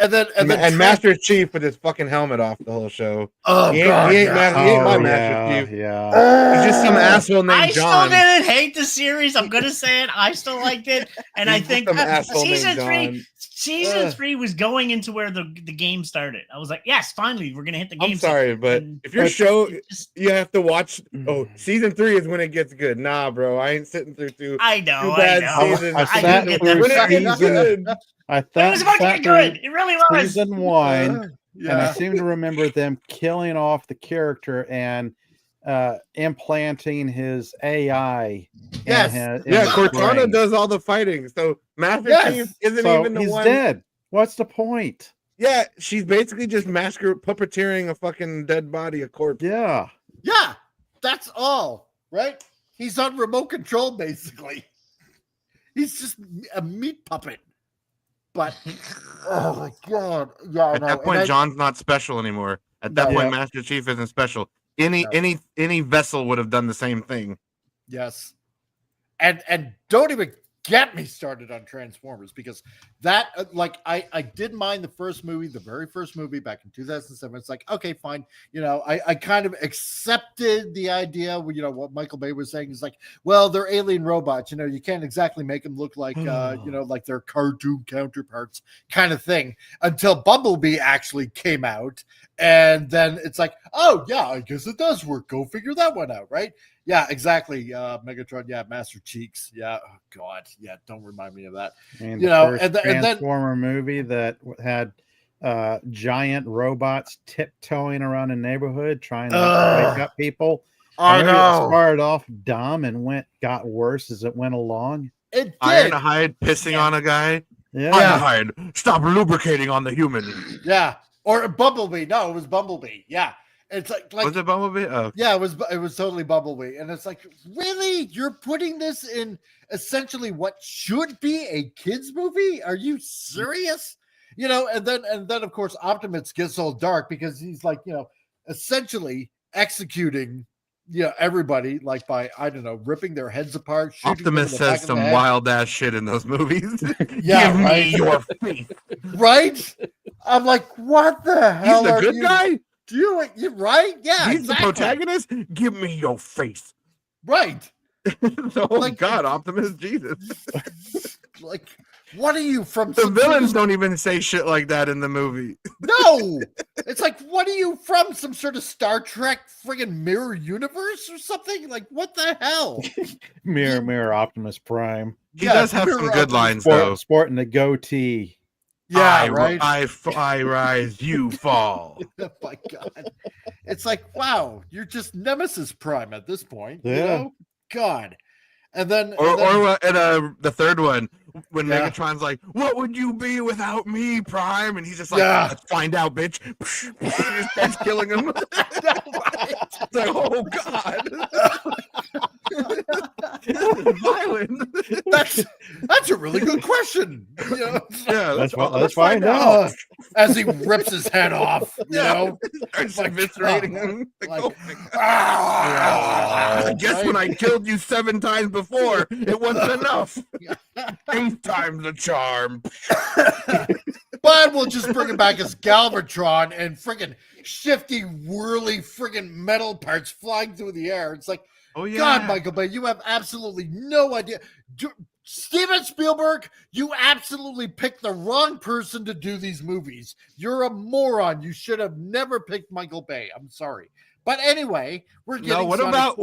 and Master Chief with his fucking helmet off the whole show. Oh, he ain't, God, he ain't, yeah. he ain't my Master Chief. Yeah. He's just some asshole named John. I still didn't hate the series. I'm gonna say it. I still liked it, and I think season three was going into where the game started. I was like, yes, finally, we're gonna hit the game. I'm sorry, but if your show, you have to watch. Oh, season 3 is when it gets good. Nah, bro, I ain't sitting through two. I know. Seasons. I sat through season. It was about to get good. It really was. Season 1, and I seem to remember them killing off the character and implanting his AI. Yes. Cortana does all the fighting. So Master Chief isn't even the he's one. dead. What's the point? Yeah, she's basically just puppeteering a fucking dead body, a corpse. Yeah. Yeah, that's all, right? He's on remote control, basically. He's just a meat puppet. But, oh my God. Yeah, At that point, John's not special anymore. At that point, Master Chief isn't special. Any vessel would have done the same thing. Yes. And don't even get me started on Transformers, because that, I did mind the very first movie back in 2007. It's like, okay, fine. I kind of accepted the idea, what Michael Bay was saying is like, well, they're alien robots. You can't exactly make them look like, like their cartoon counterparts kind of thing, until Bumblebee actually came out. And then it's like, oh, yeah, I guess it does work. Go figure that one out, right? Yeah, exactly. Megatron, yeah, Master Cheeks. Yeah, oh, God. Yeah, don't remind me of that. And the Transformer movie that had giant robots tiptoeing around a neighborhood trying to wake up people. I know. It started off dumb and got worse as it went along. It did. Ironhide pissing on a guy. Yeah. Ironhide, stop lubricating on the human. Yeah. Or Bumblebee. No, it was Bumblebee. Yeah. It's like was it Bumblebee? Oh. Yeah, it was totally Bumblebee. And it's like, really? You're putting this in essentially what should be a kids movie? Are you serious? And then of course Optimus gets all dark because he's like, essentially executing everybody, like, by, I don't know, ripping their heads apart. Optimus says some wild ass shit in those movies. Yeah, Give right. me your faith. Right? I'm like, what the hell? He's the good guy? You're right? Yeah. He's the protagonist? Give me your face. Right. Oh, God, Optimus, Jesus. Like, what are you from? The villains don't even say shit like that in the movie. No. It's like, what are you from? Some sort of Star Trek friggin' mirror universe or something? Like, what the hell? Mirror Optimus Prime. He does have some good lines, though. Sporting the goatee. Yeah, right. I rise, you fall. Oh my God. It's like, wow, you're just Nemesis Prime at this point. Yeah. God. And then the third one, when Megatron's like, what would you be without me, Prime? And he's just like, let's find out, bitch. He just starts killing him. It's like, oh God. Violent. That's a really good question. Yeah, let's find out. As he rips his head off, Starts eviscerating him. I guess when I killed you 7 times before, it wasn't enough. 8th time's the charm. But we'll just bring him back as Galvatron and friggin' shifty, whirly friggin' metal parts flying through the air. It's like, oh yeah, God, Michael Bay, you have absolutely no idea. Steven Spielberg, you absolutely picked the wrong person to do these movies. You're a moron. You should have never picked Michael Bay. I'm sorry. But anyway, we're getting. No, what about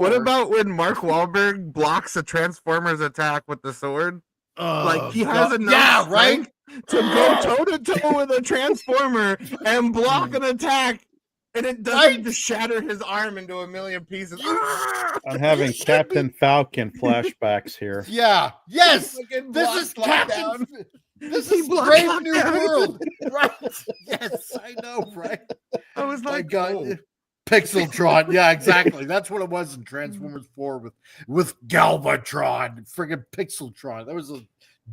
when Mark Wahlberg blocks a Transformers attack with the sword? Like he has enough strength to go toe to toe with a Transformer and block an attack, and it doesn't just shatter his arm into a million pieces. I'm having Captain Falcon flashbacks here. Yeah. Yes. This is Captain. This is Brave New World. Right. Yes, I know. Right. I was like, God. Pixeltron, yeah, exactly. That's what it was in Transformers 4 with Galvatron, friggin' Pixeltron. That was the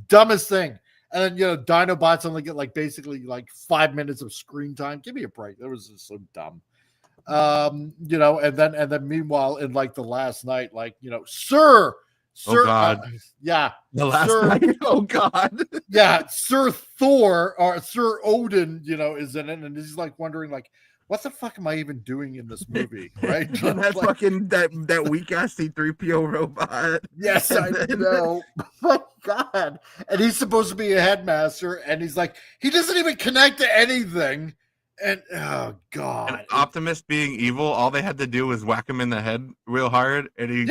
dumbest thing. And then Dinobots only get basically 5 minutes of screen time. Give me a break. That was just so dumb. And then meanwhile in the last night, Sir Sir, God. Yeah. The last Sir, night. Oh God. Yeah, Sir Thor or Sir Odin, is in it, and he's like wondering, like, what the fuck am I even doing in this movie, right? And that Like, fucking that weak ass C-3PO robot. yes, I know. My God, and he's supposed to be a headmaster, and he's like, he doesn't even connect to anything, and oh God, And Optimus being evil, all they had to do was whack him in the head real hard, and he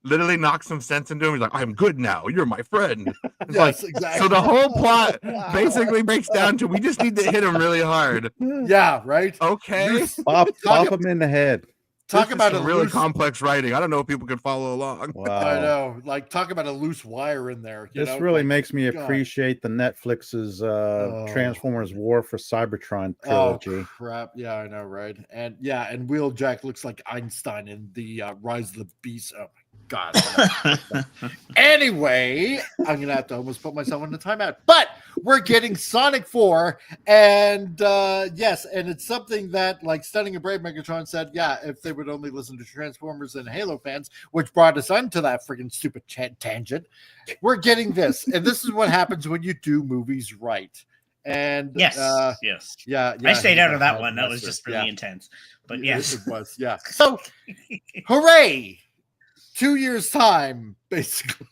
literally knocked some sense into him. He's like, "I'm good now. You're my friend." It's yes, like, exactly. so the whole plot basically breaks down to we just need to hit him really hard. Yeah, right. Okay. Pop him in the head. Talk about a really complex writing. I don't know if people can follow along. Wow. I know. Like, talk about a loose wire in there. This really makes me appreciate the Netflix's Transformers War for Cybertron trilogy. Oh, crap. Yeah, I know, right? And yeah, and Wheeljack looks like Einstein in the Rise of the Beast. Oh, my God. Anyway, I'm going to have to almost put myself in the timeout. But we're getting Sonic 4. And yes, and it's something that, like, Stunning and Brave Megatron said, yeah, if they would only listen to Transformers and Halo fans, which brought us onto that freaking stupid tangent, we're getting this. And this is what happens when you do movies right. And yes. Yeah. I stayed out of that one. That was just really intense. But yes. It was, yeah. So, hooray! 2 years time, basically.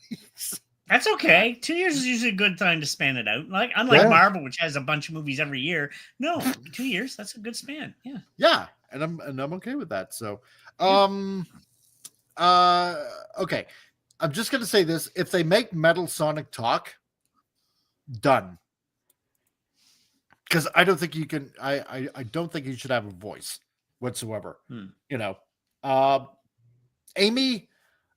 That's okay. 2 years is usually a good time to span it out. Like unlike Marvel, which has a bunch of movies every year. No, 2 years, that's a good span. Yeah. Yeah, and I'm okay with that. So okay. I'm just gonna say this. If they make Metal Sonic talk, done. Because I don't think you can I don't think he should have a voice whatsoever. Amy,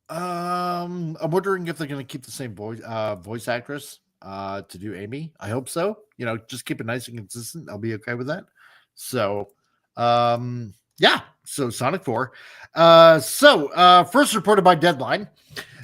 I'm wondering if they're going to keep the same voice actress to do Amy. I hope so. Just keep it nice and consistent. I'll be okay with that. So, yeah. So Sonic 4. First reported by Deadline.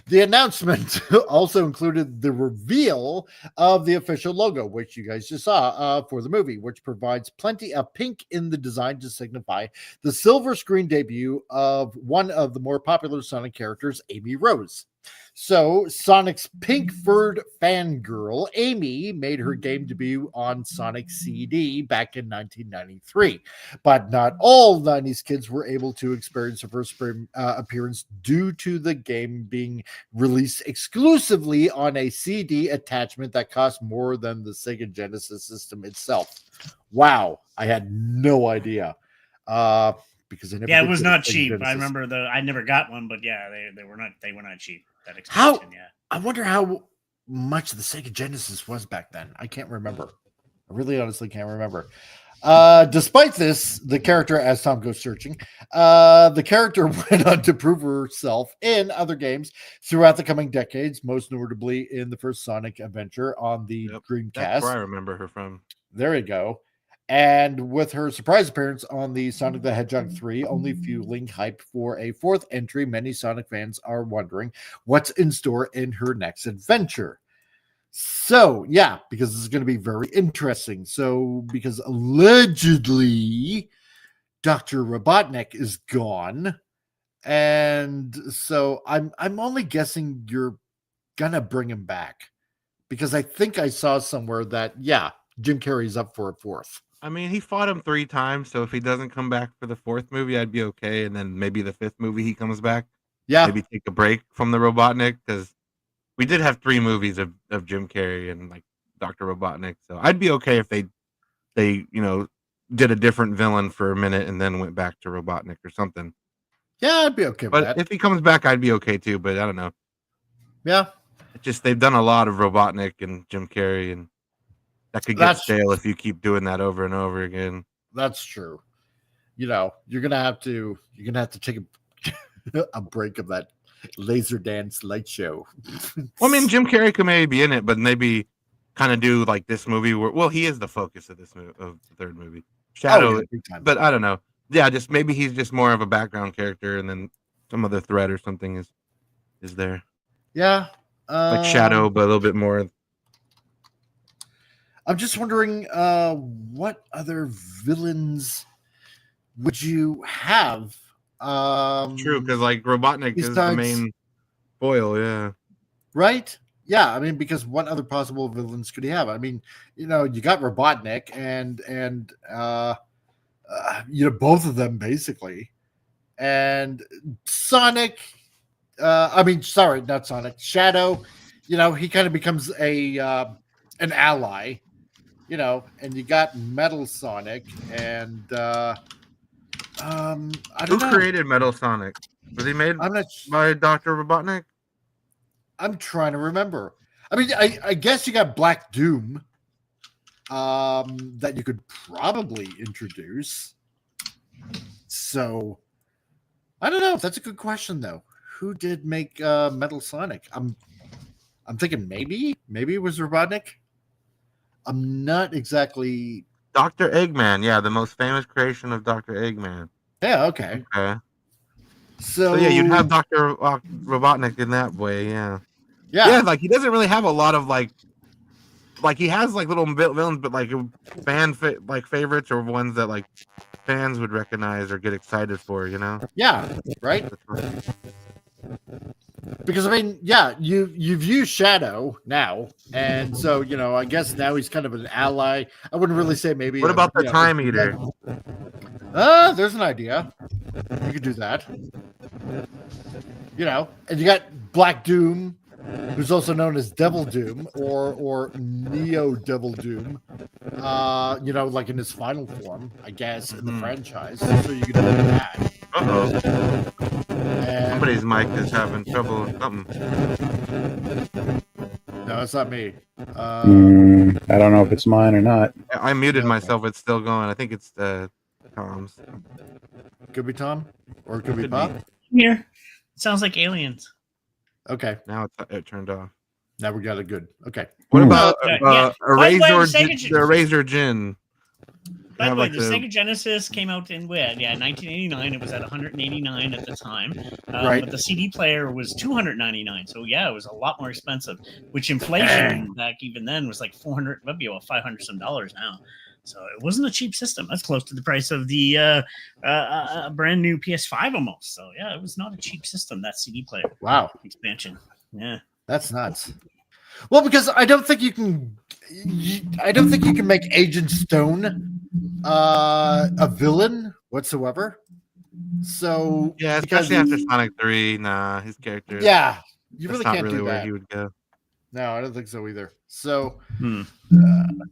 The announcement also included the reveal of the official logo, which you guys just saw for the movie, which provides plenty of pink in the design to signify the silver screen debut of one of the more popular Sonic characters, Amy Rose. So, Sonic's pink-furred fangirl, Amy, made her game debut on Sonic CD back in 1993. But not all 90s kids were able to experience her first appearance due to the game being released exclusively on a CD attachment that cost more than the Sega Genesis system itself. Wow, I had no idea. Because it was not cheap. I remember I never got one, but yeah, they were not cheap. That expansion, I wonder how much the Sega Genesis was back then. I can't remember. I really honestly can't remember. Despite this, the character, as Tom goes searching, the character went on to prove herself in other games throughout the coming decades, most notably in the first Sonic adventure on the Dreamcast. That's where I remember her from. There you go. And with her surprise appearance on the Sonic the Hedgehog 3, only fueling hype for a fourth entry, many Sonic fans are wondering what's in store in her next adventure. So, yeah, because this is going to be very interesting. So, because allegedly Dr. Robotnik is gone. And so I'm only guessing you're going to bring him back. Because I think I saw somewhere that, Jim Carrey's up for a fourth. I mean, he fought him 3 times, so if he doesn't come back for the 4th movie, I'd be okay. And then maybe the 5th movie he comes back. Yeah. Maybe take a break from the Robotnik, because we did have 3 movies of Jim Carrey and like Dr. Robotnik. So I'd be okay if they did a different villain for a minute and then went back to Robotnik or something. Yeah, I'd be okay with that. But if he comes back, I'd be okay too. But I don't know. Yeah. It's just they've done a lot of Robotnik and Jim Carrey, and that could get stale if you keep doing that over and over again. That's true. You're gonna have to take a break of that laser dance light show. Well, I mean, Jim Carrey could maybe be in it, but maybe kind of do like this movie where, he is the focus of this movie, of the 3rd movie. Shadow, but I don't know. Yeah, just maybe he's just more of a background character, and then some other threat or something is there. Yeah, like Shadow, but a little bit more. I'm just wondering, what other villains would you have? True, because like Robotnik is the main foil, yeah. right? Yeah, I mean, because what other possible villains could he have? I mean, you got Robotnik and both of them basically, and Sonic. Sorry, not Sonic. Shadow. He kind of becomes an ally. And you got Metal Sonic, and I don't know. Who created Metal Sonic? Was he made by Dr. Robotnik? I'm trying to remember. I mean, I guess you got Black Doom that you could probably introduce. So I don't know. That's a good question, though. Who did make Metal Sonic? I'm thinking maybe it was Robotnik. I'm not exactly. Dr. Eggman, yeah, the most famous creation of Dr. Eggman. Yeah, okay. So yeah, you'd have Dr. Robotnik in that way, yeah. Yeah, like he doesn't really have a lot of like he has like little villains, but like favorites or ones that like fans would recognize or get excited for, Yeah, right. Because I mean, yeah, you've used Shadow now, and so I guess now he's kind of an ally. I wouldn't really say maybe. What about the Time Eater? There's an idea. You could do that. And you got Black Doom, who's also known as Devil Doom or Neo Devil Doom. Like in his final form, I guess, in the franchise. So you could do that. Somebody's mic is having trouble with something. No, it's not me. I don't know if it's mine or not. I muted myself. It's still going. I think it's Tom's. Could be Tom, or it could be Bob. Here, it sounds like aliens. Okay. Now it turned off. Now we got it good. Okay. What about Eraser Gin? By the way, the Sega Genesis came out in 1989. It was at 189 at the time, right? But the CD player was 299. So yeah, it was a lot more expensive. Which inflation back even then was like $400, maybe about $500 some now. So it wasn't a cheap system. That's close to the price of the brand new PS5 almost. So yeah, it was not a cheap system, that CD player. Wow, expansion. Yeah, that's nuts. Well, because I don't think you can make Agent Stone a villain whatsoever. So yeah, especially after Sonic 3, nah, his character. Yeah, you really can't really do where that. He would go. No, I don't think so either. So,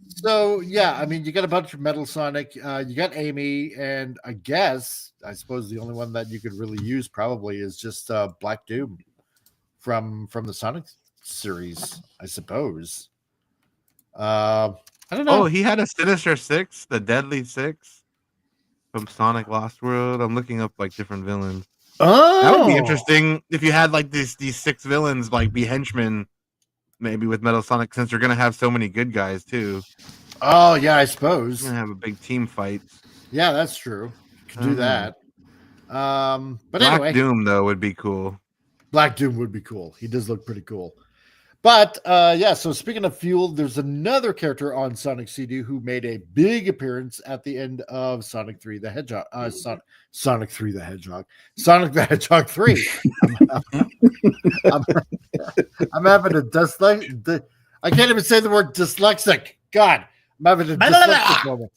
so yeah, I mean, you got a bunch of Metal Sonic, you got Amy, and I suppose the only one that you could really use probably is just Black Doom from the Sonic series, I suppose. I don't know. Oh, he had a Sinister Six, the Deadly Six from Sonic Lost World. I'm looking up like different villains. Oh, that would be interesting if you had like these 6 villains like be henchmen. Maybe with Metal Sonic, since you're gonna have so many good guys too. Oh yeah, I suppose you're gonna have a big team fight. Yeah, that's true. You could do that. But Black anyway, Doom though would be cool. Black Doom would be cool. He does look pretty cool. But yeah, so speaking of fuel, there's another character on Sonic CD who made a big appearance at the end of Sonic 3 the Hedgehog. Sonic 3 the Hedgehog. Sonic the Hedgehog 3. I'm having a dyslexic. I can't even say the word dyslexic. God, I'm having a dyslexic moment.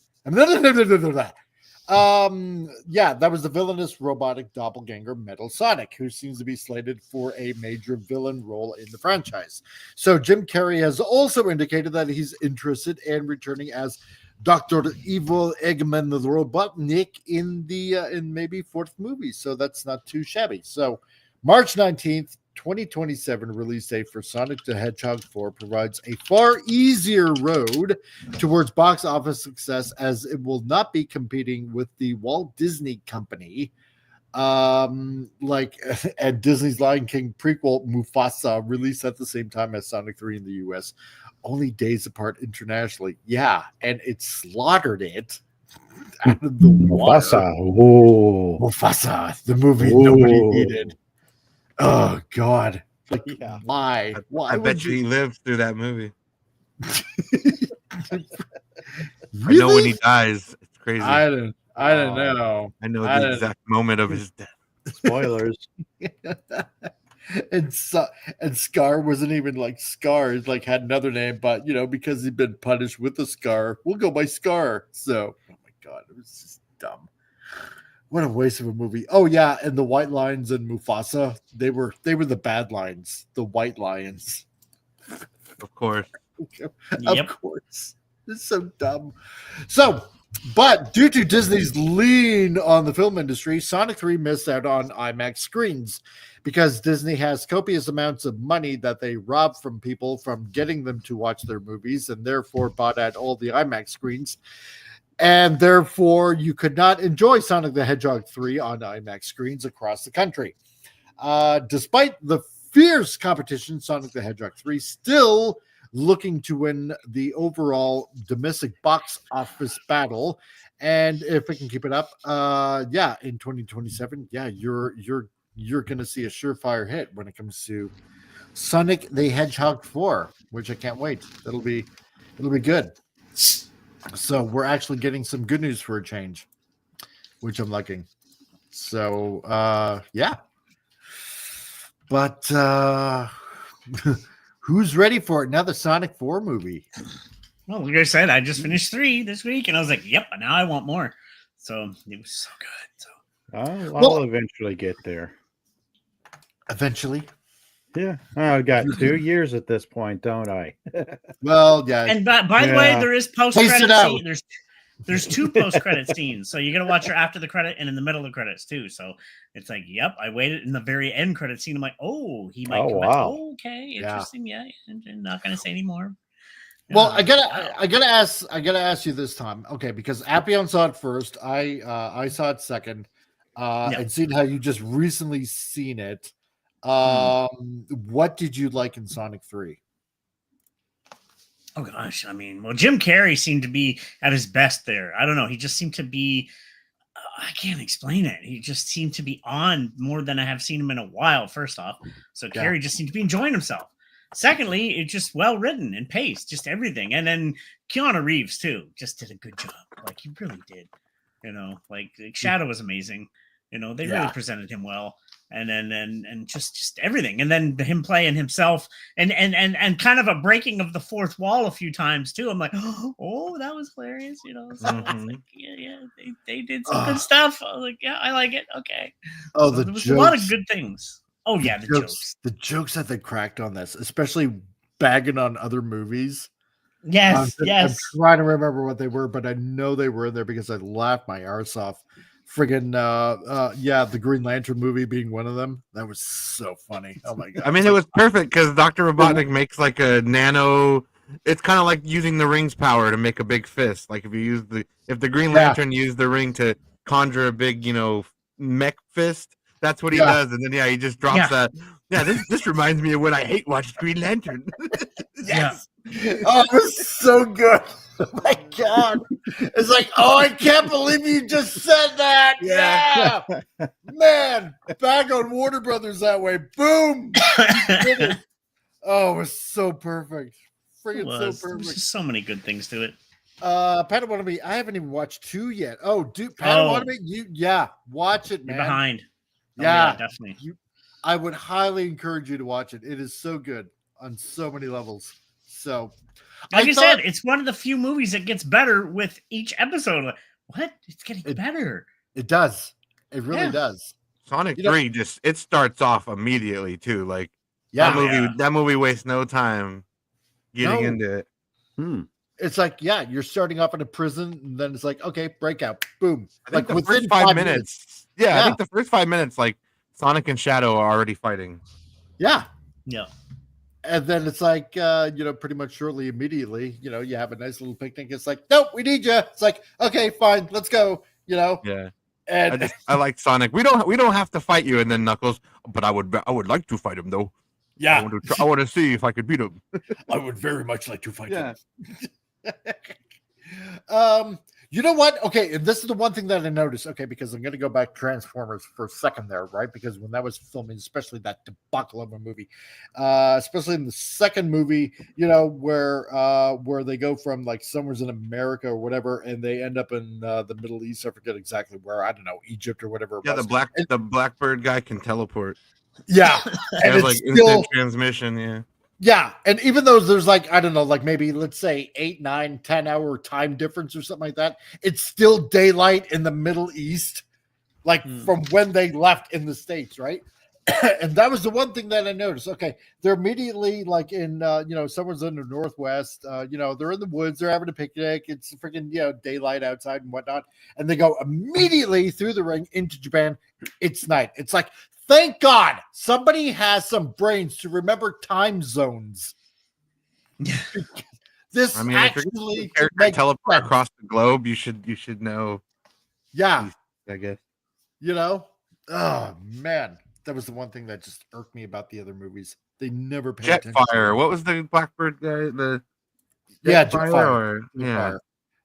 Yeah, that was the villainous robotic doppelganger Metal Sonic, who seems to be slated for a major villain role in the franchise. So Jim Carrey has also indicated that he's interested in returning as Dr. Evil Eggman the Robotnik in maybe 4th movie. So that's not too shabby. So March 19th, 2027 release date for Sonic the Hedgehog 4 provides a far easier road towards box office success, as it will not be competing with the Walt Disney Company, and Disney's Lion King prequel Mufasa, released at the same time as Sonic 3 in the US, only days apart internationally. Yeah, and it slaughtered it out of the water. Mufasa, the movie nobody needed. Oh God! Like, why? I bet you he lived through that movie. Really? I know when he dies. It's crazy. I don't know. I know the exact moment of his death. Spoilers. and Scar wasn't even like Scar. It like had another name, but because he'd been punished with a scar, we'll go by Scar. So, oh my god, it was just dumb. What a waste of a movie. Oh yeah, and the White Lions and Mufasa, they were the bad lions, the White Lions. Of course. Of course. It's so dumb. So, but due to Disney's lean on the film industry, Sonic 3 missed out on IMAX screens because Disney has copious amounts of money that they rob from people from getting them to watch their movies, and therefore bought out all the IMAX screens. And therefore, you could not enjoy Sonic the Hedgehog 3 on IMAX screens across the country. Despite the fierce competition, Sonic the Hedgehog 3 still looking to win the overall domestic box office battle. And if it can keep it up, in 2027, you're going to see a surefire hit when it comes to Sonic the Hedgehog 4, which I can't wait. It'll be good. So we're actually getting some good news for a change, which I'm liking. So, But who's ready for another Sonic 4 movie? Well, like I said, I just finished 3 this week, and I was like, yep, now I want more. So it was so good. So I'll eventually get there. Eventually? Yeah. I've got 2 years at this point, don't I? Well, yeah. And by the way, there is post-credit scene. There's 2 post-credit scenes. So you got to watch her after the credit and in the middle of the credits, too. So it's like, yep, I waited in the very end credit scene. I'm like, oh, he might come back. Oh, okay, interesting. Yeah, I'm not going to say anymore. Well, I gotta ask you this time, okay? Because Appion saw it first, I saw it second, and seen how you just recently seen it. What did you like in Sonic 3? Oh gosh, I mean, well, Jim Carrey seemed to be at his best there. I don't know, he just seemed to be. I can't explain it. He just seemed to be on more than I have seen him in a while. First off, so Carrey just seemed to be enjoying himself. Secondly, it's just well written and paced, just everything. And then Keanu Reeves too, just did a good job. Like he really did. Like Shadow was amazing. They really presented him well. And then just everything. And then him playing himself and kind of a breaking of the fourth wall a few times too. I'm like, oh, that was hilarious. So it's like, they did some good stuff. I was like, yeah, I like it. Okay. Oh, there was a lot of good things. Oh yeah, the jokes that they cracked on this, especially bagging on other movies. Yes. I'm trying to remember what they were, but I know they were in there because I laughed my arse off. Friggin' the Green Lantern movie being one of them. That was so funny. Oh my god! I mean, it was perfect because Dr. Robotnik makes like a nano. It's kind of like using the ring's power to make a big fist. Like if the Green Lantern used the ring to conjure a big mech fist. That's what he does, and then he just drops that. Yeah, this reminds me of when I watched Green Lantern. Yes. Oh, it was so good. Oh my god. It's like, oh, I can't believe you just said that. Yeah. Man, back on Warner Brothers that way. Boom. Oh, it was so perfect. Friggin' so perfect. There's just so many good things to it. Padawannabe, I haven't even watched 2 yet. Oh, dude, Padawannabe, watch it, man. You're behind. Yeah, definitely. I would highly encourage you to watch it. It is so good on so many levels. So, like I said, it's one of the few movies that gets better with each episode. Like, what? It's getting better. It does. It really does. Sonic 3 it starts off immediately too. Like that movie wastes no time getting into it. It's like, you're starting off in a prison, and then it's like, okay, breakout, boom. Like the first 5 minutes. I think the first 5 minutes, like Sonic and Shadow are already fighting. Yeah. And then it's like, pretty much shortly, immediately, you have a nice little picnic. It's like, nope, we need you. It's like, okay, fine, let's go. Yeah. And I like Sonic. We don't have to fight you. And then Knuckles, but I would like to fight him though. Yeah. I want to see if I could beat him. I would very much like to fight him. You know what? Okay, and this is the one thing that I noticed. Okay, because I'm going to go back to Transformers for a second there, right? Because when that was filming, especially that debacle of a movie, especially in the second movie, where they go from like somewhere's in America or whatever, and they end up in the Middle East. I forget exactly where. I don't know, Egypt or whatever. Yeah, the Blackbird guy can teleport. Yeah, and it's like still instant transmission. Yeah. Yeah, and even though there's like, I don't know, like maybe let's say 8, 9, 10 hour time difference or something like that, it's still daylight in the Middle East, like from when they left in the States, right? And that was the one thing that I noticed. Okay, they're immediately like in somewhere's in the Northwest, they're in the woods, they're having a picnic, it's freaking daylight outside and whatnot, and they go immediately through the ring into Japan. It's night. It's like, thank God somebody has some brains to remember time zones. This actually makes teleport sense. Across the globe. You should know. Yeah, I guess. Oh man, that was the one thing that just irked me about the other movies. They never paid attention. Jetfire. What was the Blackbird guy? The Jetfire.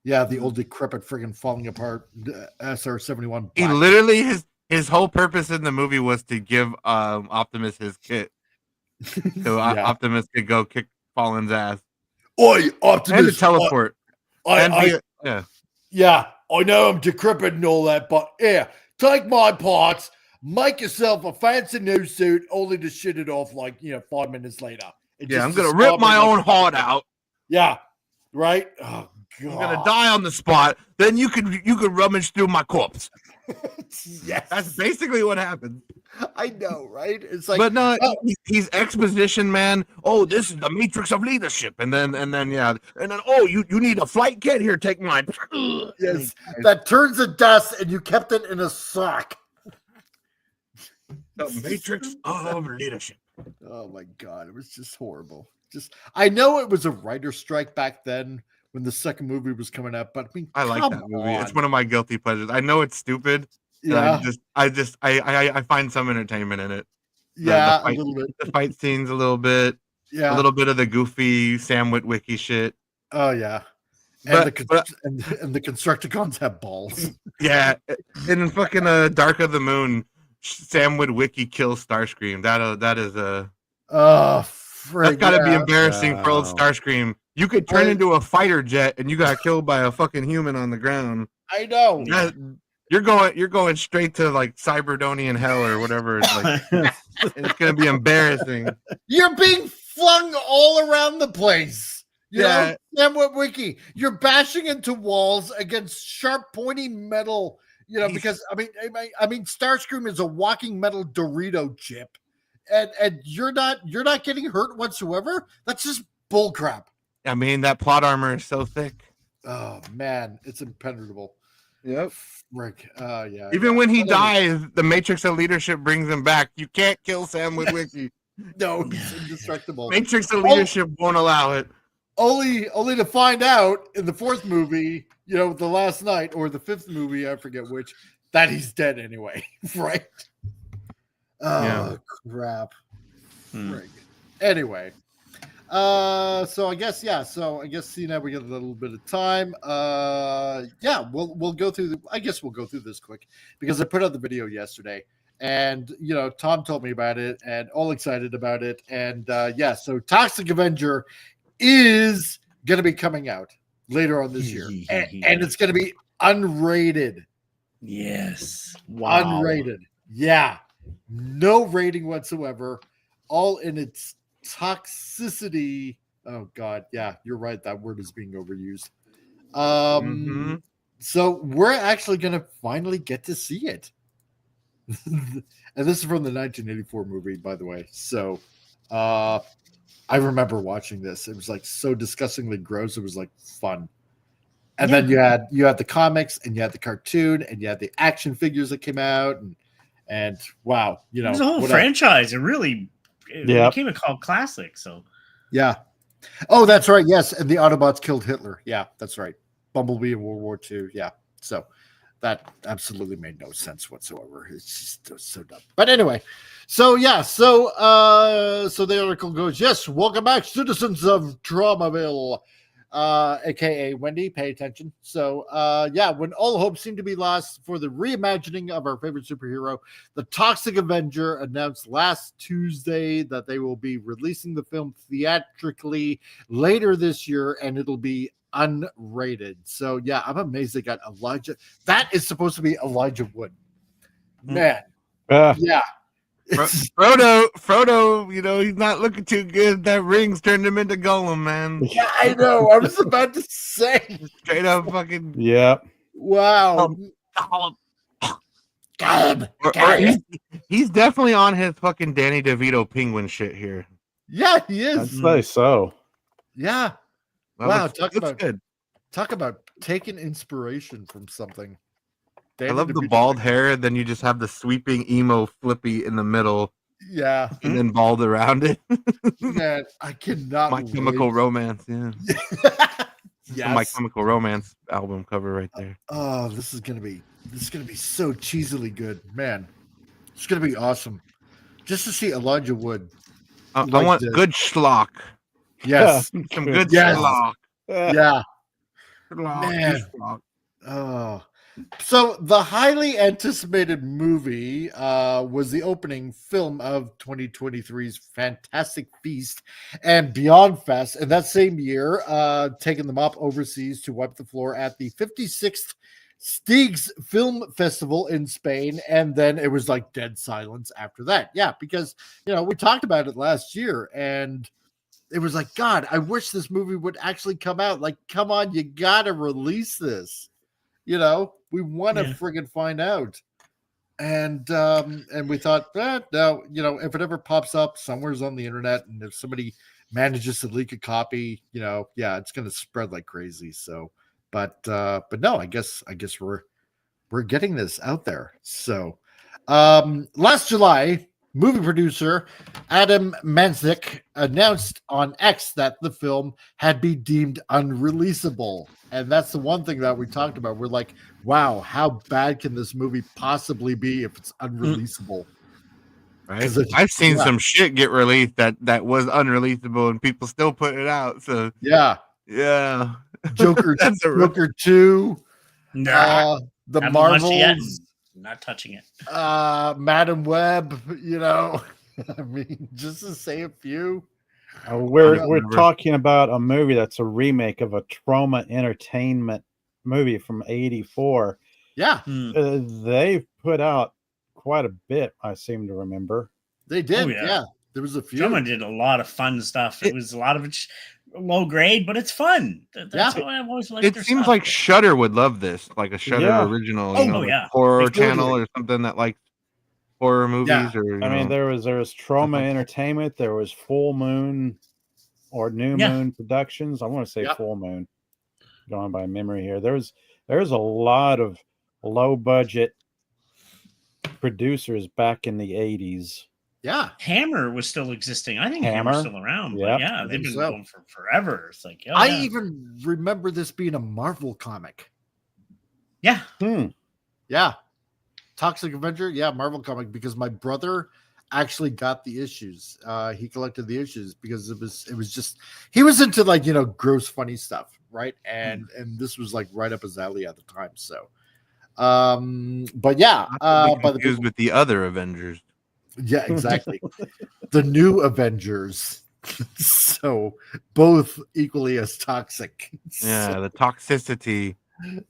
The old decrepit friggin' falling apart SR-71. He literally his whole purpose in the movie was to give Optimus his kit, so Optimus could go kick Fallen's ass. Oi, Optimus! And to teleport. I know I'm decrepit and all that, but take my parts, make yourself a fancy new suit, only to shit it off like 5 minutes later. I'm gonna rip my own heart out. Yeah, right. Oh God, I'm gonna die on the spot. Then you could rummage through my corpse. Yes, that's basically what happened. I know, right? It's like, but no, he's exposition, man. Oh, this is the matrix of leadership, and then oh, you need a flight kit here. Take mine. Yes, that turns to dust, and you kept it in a sock. The matrix of leadership. Oh my God, it was just horrible. I know it was a writer's strike back then when the second movie was coming out, but I mean, I like that movie. It's one of my guilty pleasures. I know it's stupid. Yeah, I find some entertainment in it. Yeah, a little bit. The fight scenes, a little bit. Yeah, a little bit of the goofy Sam Witwicky shit. Oh yeah, and the Constructicons have balls. Yeah, in fucking Dark of the Moon, Sam Witwicky kills Starscream. That is a that's got to be embarrassing for old Starscream. You could turn into a fighter jet and you got killed by a fucking human on the ground. I know. You're going straight to like Cyberdonian hell or whatever. It's like it's gonna be embarrassing. You're being flung all around the place. You know, Sam Witwicky. You're bashing into walls against sharp, pointy metal. Because I mean, Starscream is a walking metal Dorito chip, and you're not getting hurt whatsoever. That's just bullcrap. I mean, that plot armor is so thick. Oh man, it's impenetrable. Yep. Rick. Even when he dies, the Matrix of Leadership brings him back. You can't kill Sam Witwicky. No, he's indestructible. Matrix of Leadership won't allow it. Only to find out in the fourth movie, the last night, or the fifth movie, I forget which, that he's dead anyway. Right? Oh crap. Rick. Anyway. So I guess now we got a little bit of time. We'll go through we'll go through this quick because I put out the video yesterday, and Tom told me about it and all excited about it. And so Toxic Avenger is gonna be coming out later on this year, and it's gonna be unrated. Yes. Wow. Unrated. Yeah. No rating whatsoever. All in its toxicity. Oh God, yeah, you're right. That word is being overused. So we're actually gonna finally get to see it. And this is from the 1984 movie, by the way. So I remember watching this. It was like so disgustingly gross. It was like fun. And then you had the comics, and you had the cartoon, and you had the action figures that came out, and wow, it was a whole franchise. It really became a cult classic. So yeah. Oh, that's right. Yes, and the Autobots killed Hitler. Yeah, that's right. Bumblebee in World War II. Yeah. So that absolutely made no sense whatsoever. It's just so dumb. But anyway, so the article goes, yes, welcome back, citizens of Traumaville, aka Wendy, pay attention. So when all hope seemed to be lost for the reimagining of our favorite superhero, the Toxic Avenger announced last Tuesday that they will be releasing the film theatrically later this year, and it'll be unrated. So I'm amazed they got Elijah. That is supposed to be Elijah Wood. Man. Frodo, he's not looking too good. That ring's turned him into Gollum, man. Yeah, I know. I was about to say. Straight up fucking. Yeah. Wow. He's definitely on his fucking Danny DeVito penguin shit here. Yeah, he is. I'd say so. Yeah. Well, Wow. good. Talk about taking inspiration from something. I love the bald hair, and then you just have the sweeping emo flippy in the middle. Yeah. And then bald around it. Man, I cannot. My Chemical Romance, yeah. Yes. My Chemical Romance album cover right there. Oh, this is gonna be so cheesily good, man. It's gonna be awesome. Just to see Elijah Wood. I want good schlock. Yes. Some good schlock. Yeah. Man. Oh. So the highly anticipated movie was the opening film of 2023's Fantastic Feast and Beyond Fest, and that same year, taking them up overseas to wipe the floor at the 56th Stigs Film Festival in Spain, and then it was like dead silence after that. Yeah, because we talked about it last year, and it was like, God, I wish this movie would actually come out. Like, come on, you gotta release this. We want to friggin' find out. And we thought, no, if it ever pops up somewhere's on the internet, and if somebody manages to leak a copy, it's gonna spread like crazy. So, but no, I guess we're getting this out there. So, last July, movie producer Adam Manzik announced on X that the film had been deemed unreleasable. And that's the one thing that we talked about. We're like, wow, how bad can this movie possibly be if it's unreleasable? Right. I've seen some shit get released that was unreleasable and people still put it out. So yeah. Joker 2. Nah, the Marvels. Not touching it. Madam Web, I mean, just to say a few. We're talking about a movie that's a remake of a Trauma Entertainment movie from '84. Yeah. They've put out quite a bit, I seem to remember. They did, yeah. There was a few. Trauma did a lot of fun stuff. It was a lot of it low grade, but it's fun. That's why I've always liked it their seems stuff. like Shudder would love this, like a Shudder original, horror channel or something that likes horror movies. Or I mean, there was Trauma Entertainment, there was Full Moon or New Moon Productions. I want to say Full Moon, going by memory here. There's a lot of low budget producers back in the 80s. Yeah, Hammer was still existing. I think Hammer's still around. Yep. Yeah, they've been going for forever. It's like, I even remember this being a Marvel comic. Yeah. Yeah. Toxic Avenger. Yeah, Marvel comic, because my brother actually got the issues. He collected the issues because it was just, he was into like, gross, funny stuff. Right. And this was like right up his alley at the time. So, but yeah, confused with the other Avengers. Yeah, exactly. The new Avengers. So both equally as toxic. Yeah, the toxicity.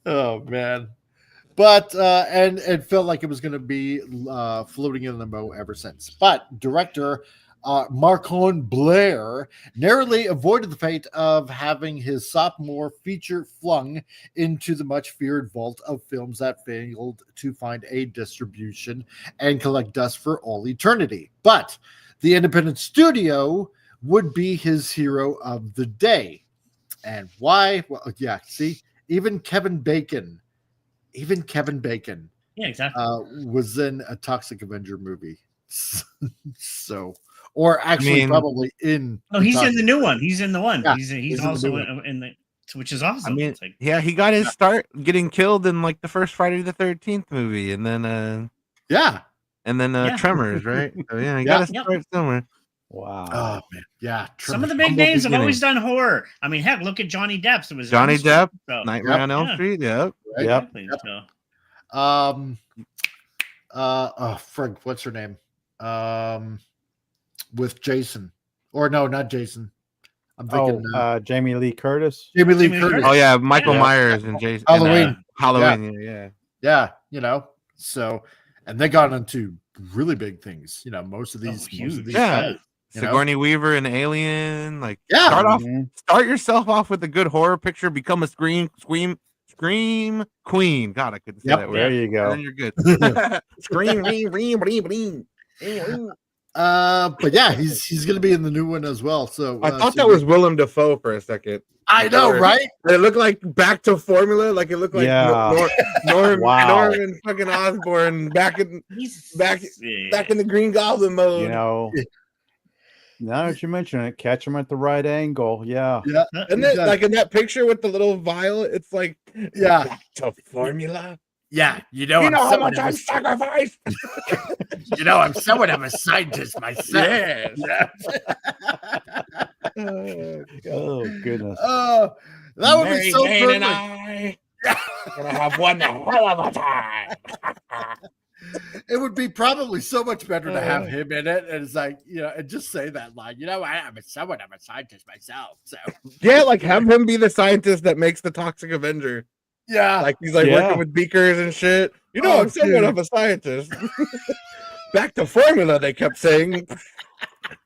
Oh man. But and it felt like it was going to be floating in limbo ever since. But director Marcon Blair narrowly avoided the fate of having his sophomore feature flung into the much feared vault of films that failed to find a distribution and collect dust for all eternity. But the independent studio would be his hero of the day. And why? Well, yeah, see, even Kevin Bacon, yeah, exactly, was in a Toxic Avenger movie. So, or actually, probably in. No, he's in the new one. He's in the one. Yeah, he's also in the, which is awesome. I mean, he got his start getting killed in like the first Friday the 13th movie, and then Tremors, right? So yeah, he got to start somewhere. Wow. Oh man, yeah. Some of the big names have always done horror. I mean, heck, look at Johnny Depp. It was Johnny Depp, Nightmare on Elm Street. Yep. Right? Frank, what's her name? With Jason, or no, not Jason. I'm thinking Jamie Lee Curtis. Jamie Lee Curtis. Oh yeah, Michael Myers and Jason. Halloween. Halloween. Yeah. So, and they got into really big things. You know, most of these guys, Sigourney Weaver and Alien. Like, yeah, start yourself off with a good horror picture. Become a scream queen. God, I couldn't say that word. There you go. And then you're good. Scream. But yeah, he's gonna be in the new one as well. So I thought that was Willem Dafoe for a second. I know, right? It looked like Back to Formula. Like it looked like Norman fucking Osborn back in the Green Goblin mode. You know, now that you mention it, catch him at the right angle. Yeah. And then, like in that picture with the little vial, it's like Back to Formula. Yeah, you know how much I've sacrificed. You know, I'm somewhat of a scientist myself. Yeah. Oh goodness. That would be so Jane perfect. and I gonna have one hell of a time. It would be probably so much better to have him in it, and it's like, you know, and just say that line. You know, I'm somewhat of a scientist myself. So yeah, like have him be the scientist that makes the Toxic Avenger. Yeah, like he's like working with beakers and shit. You know, I'm somewhat of a scientist. Back to Formula, they kept saying.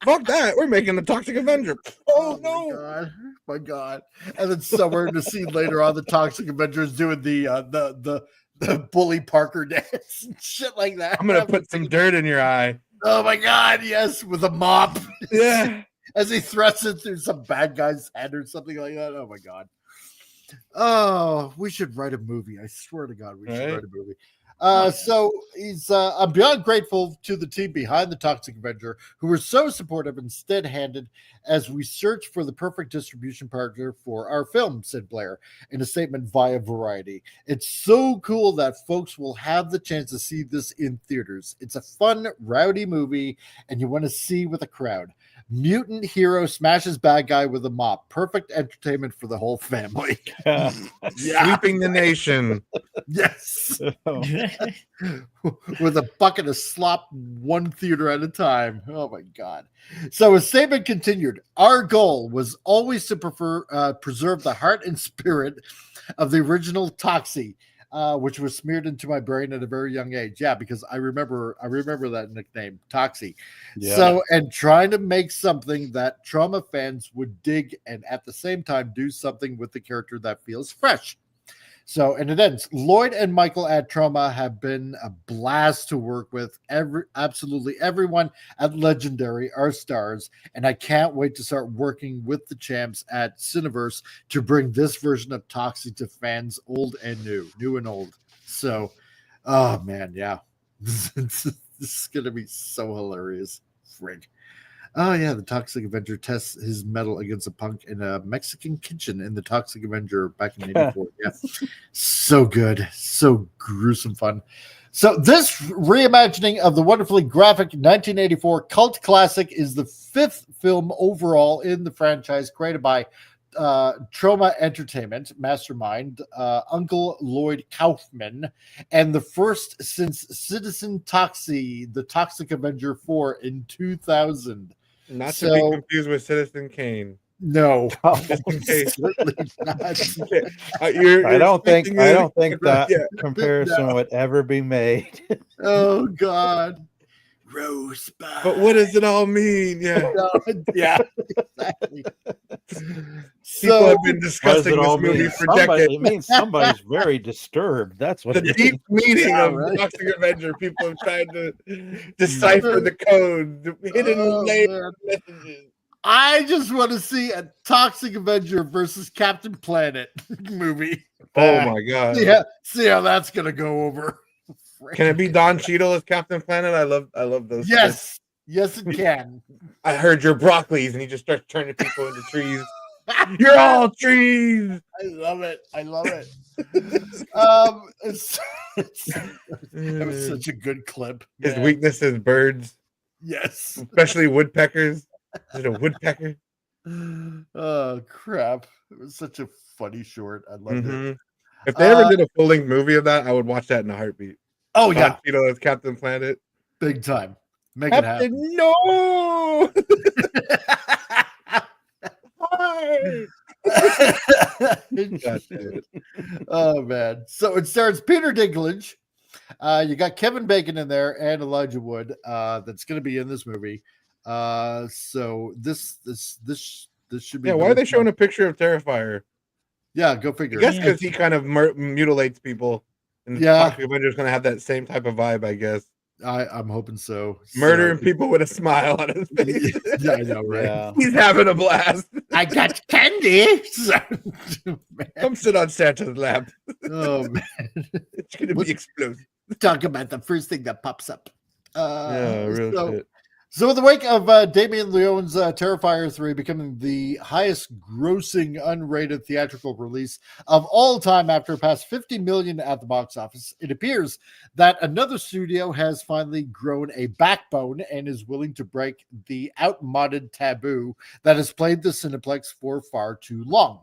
Fuck that! We're making the Toxic Avenger. Oh no! My God! And then somewhere in the scene later on, the Toxic Avenger is doing the Bully Parker dance and shit like that. I'm gonna put some dirt in your eye. Oh my God! Yes, with a mop. Yeah, as he thrusts it through some bad guy's head or something like that. Oh my God! Oh, we should write a movie. I swear to God, we should write a movie. So I'm beyond grateful to the team behind the Toxic Avenger, who were so supportive and steady-handed as we search for the perfect distribution partner for our film, said Blair in a statement via Variety. It's so cool that folks will have the chance to see this in theaters. It's a fun, rowdy movie, and you want to see with a crowd. Mutant hero smashes bad guy with a mop. Perfect entertainment for the whole family. Sweeping the nation. Yes. With a bucket of slop, one theater at a time. Oh my God. So his statement continued. Our goal was always to preserve the heart and spirit of the original Toxie. Which was smeared into my brain at a very young age. Yeah, because I remember that nickname, Toxie. Yeah. So, and trying to make something that trauma fans would dig and at the same time do something with the character that feels fresh. So, and it ends. Lloyd and Michael at Trauma have been a blast to work with. Absolutely everyone at Legendary are stars, and I can't wait to start working with the champs at Cineverse to bring this version of Toxie to fans old and new and old. So, oh man, yeah, this is gonna be so hilarious. Frig. Oh yeah, the Toxic Avenger tests his mettle against a punk in a Mexican kitchen in the Toxic Avenger back in '84. Yeah, so good, so gruesome fun. So this reimagining of the wonderfully graphic 1984 cult classic is the 5th film overall in the franchise, created by Trauma Entertainment mastermind Uncle Lloyd Kaufman, and the first since Citizen Toxie, the Toxic Avenger 4 in 2000. Not to be confused with Citizen Kane. No, certainly not. I don't think that comparison would ever be made. Oh God. Rosebud. But what does it all mean? Yeah. Yeah, exactly. People have been discussing this movie for decades. It means somebody's very disturbed. That's what the deep meaning of Toxic Avenger. People have tried to decipher the code, the hidden layer messages. I just want to see a Toxic Avenger versus Captain Planet movie. Oh my God. See how that's gonna go over. Can it be Don Cheadle as Captain Planet? I love those. Yes, yes, it can. I heard you're broccolis, and he just starts turning people into trees. You're all trees. I love it. It was such a good clip. His weakness is birds. Yes, especially woodpeckers. Is it a woodpecker? Oh crap! It was such a funny short. I loved it. If they ever did a full-length movie of that, I would watch that in a heartbeat. Oh yeah, you know, as Captain Planet, big time. Make it happen. No. Oh man! So it stars Peter Dinklage, You got Kevin Bacon in there and Elijah Wood. That's going to be in this movie. So this should be. Yeah, why are they showing a picture of Terrifier? Yeah, go figure. I guess because he kind of mutilates people, and Toxic Avenger's going to have that same type of vibe, I guess. I'm hoping so. Murdering people with a smile on his face. Yeah, I know, right? Yeah. He's having a blast. I got candy. Come sit on Santa's lap. Oh man, it's going to be explosive. Talk about the first thing that pops up. Yeah, real shit. So in the wake of Damien Leone's Terrifier 3 becoming the highest grossing unrated theatrical release of all time after it passed 50 million at the box office, it appears that another studio has finally grown a backbone and is willing to break the outmoded taboo that has plagued the Cineplex for far too long.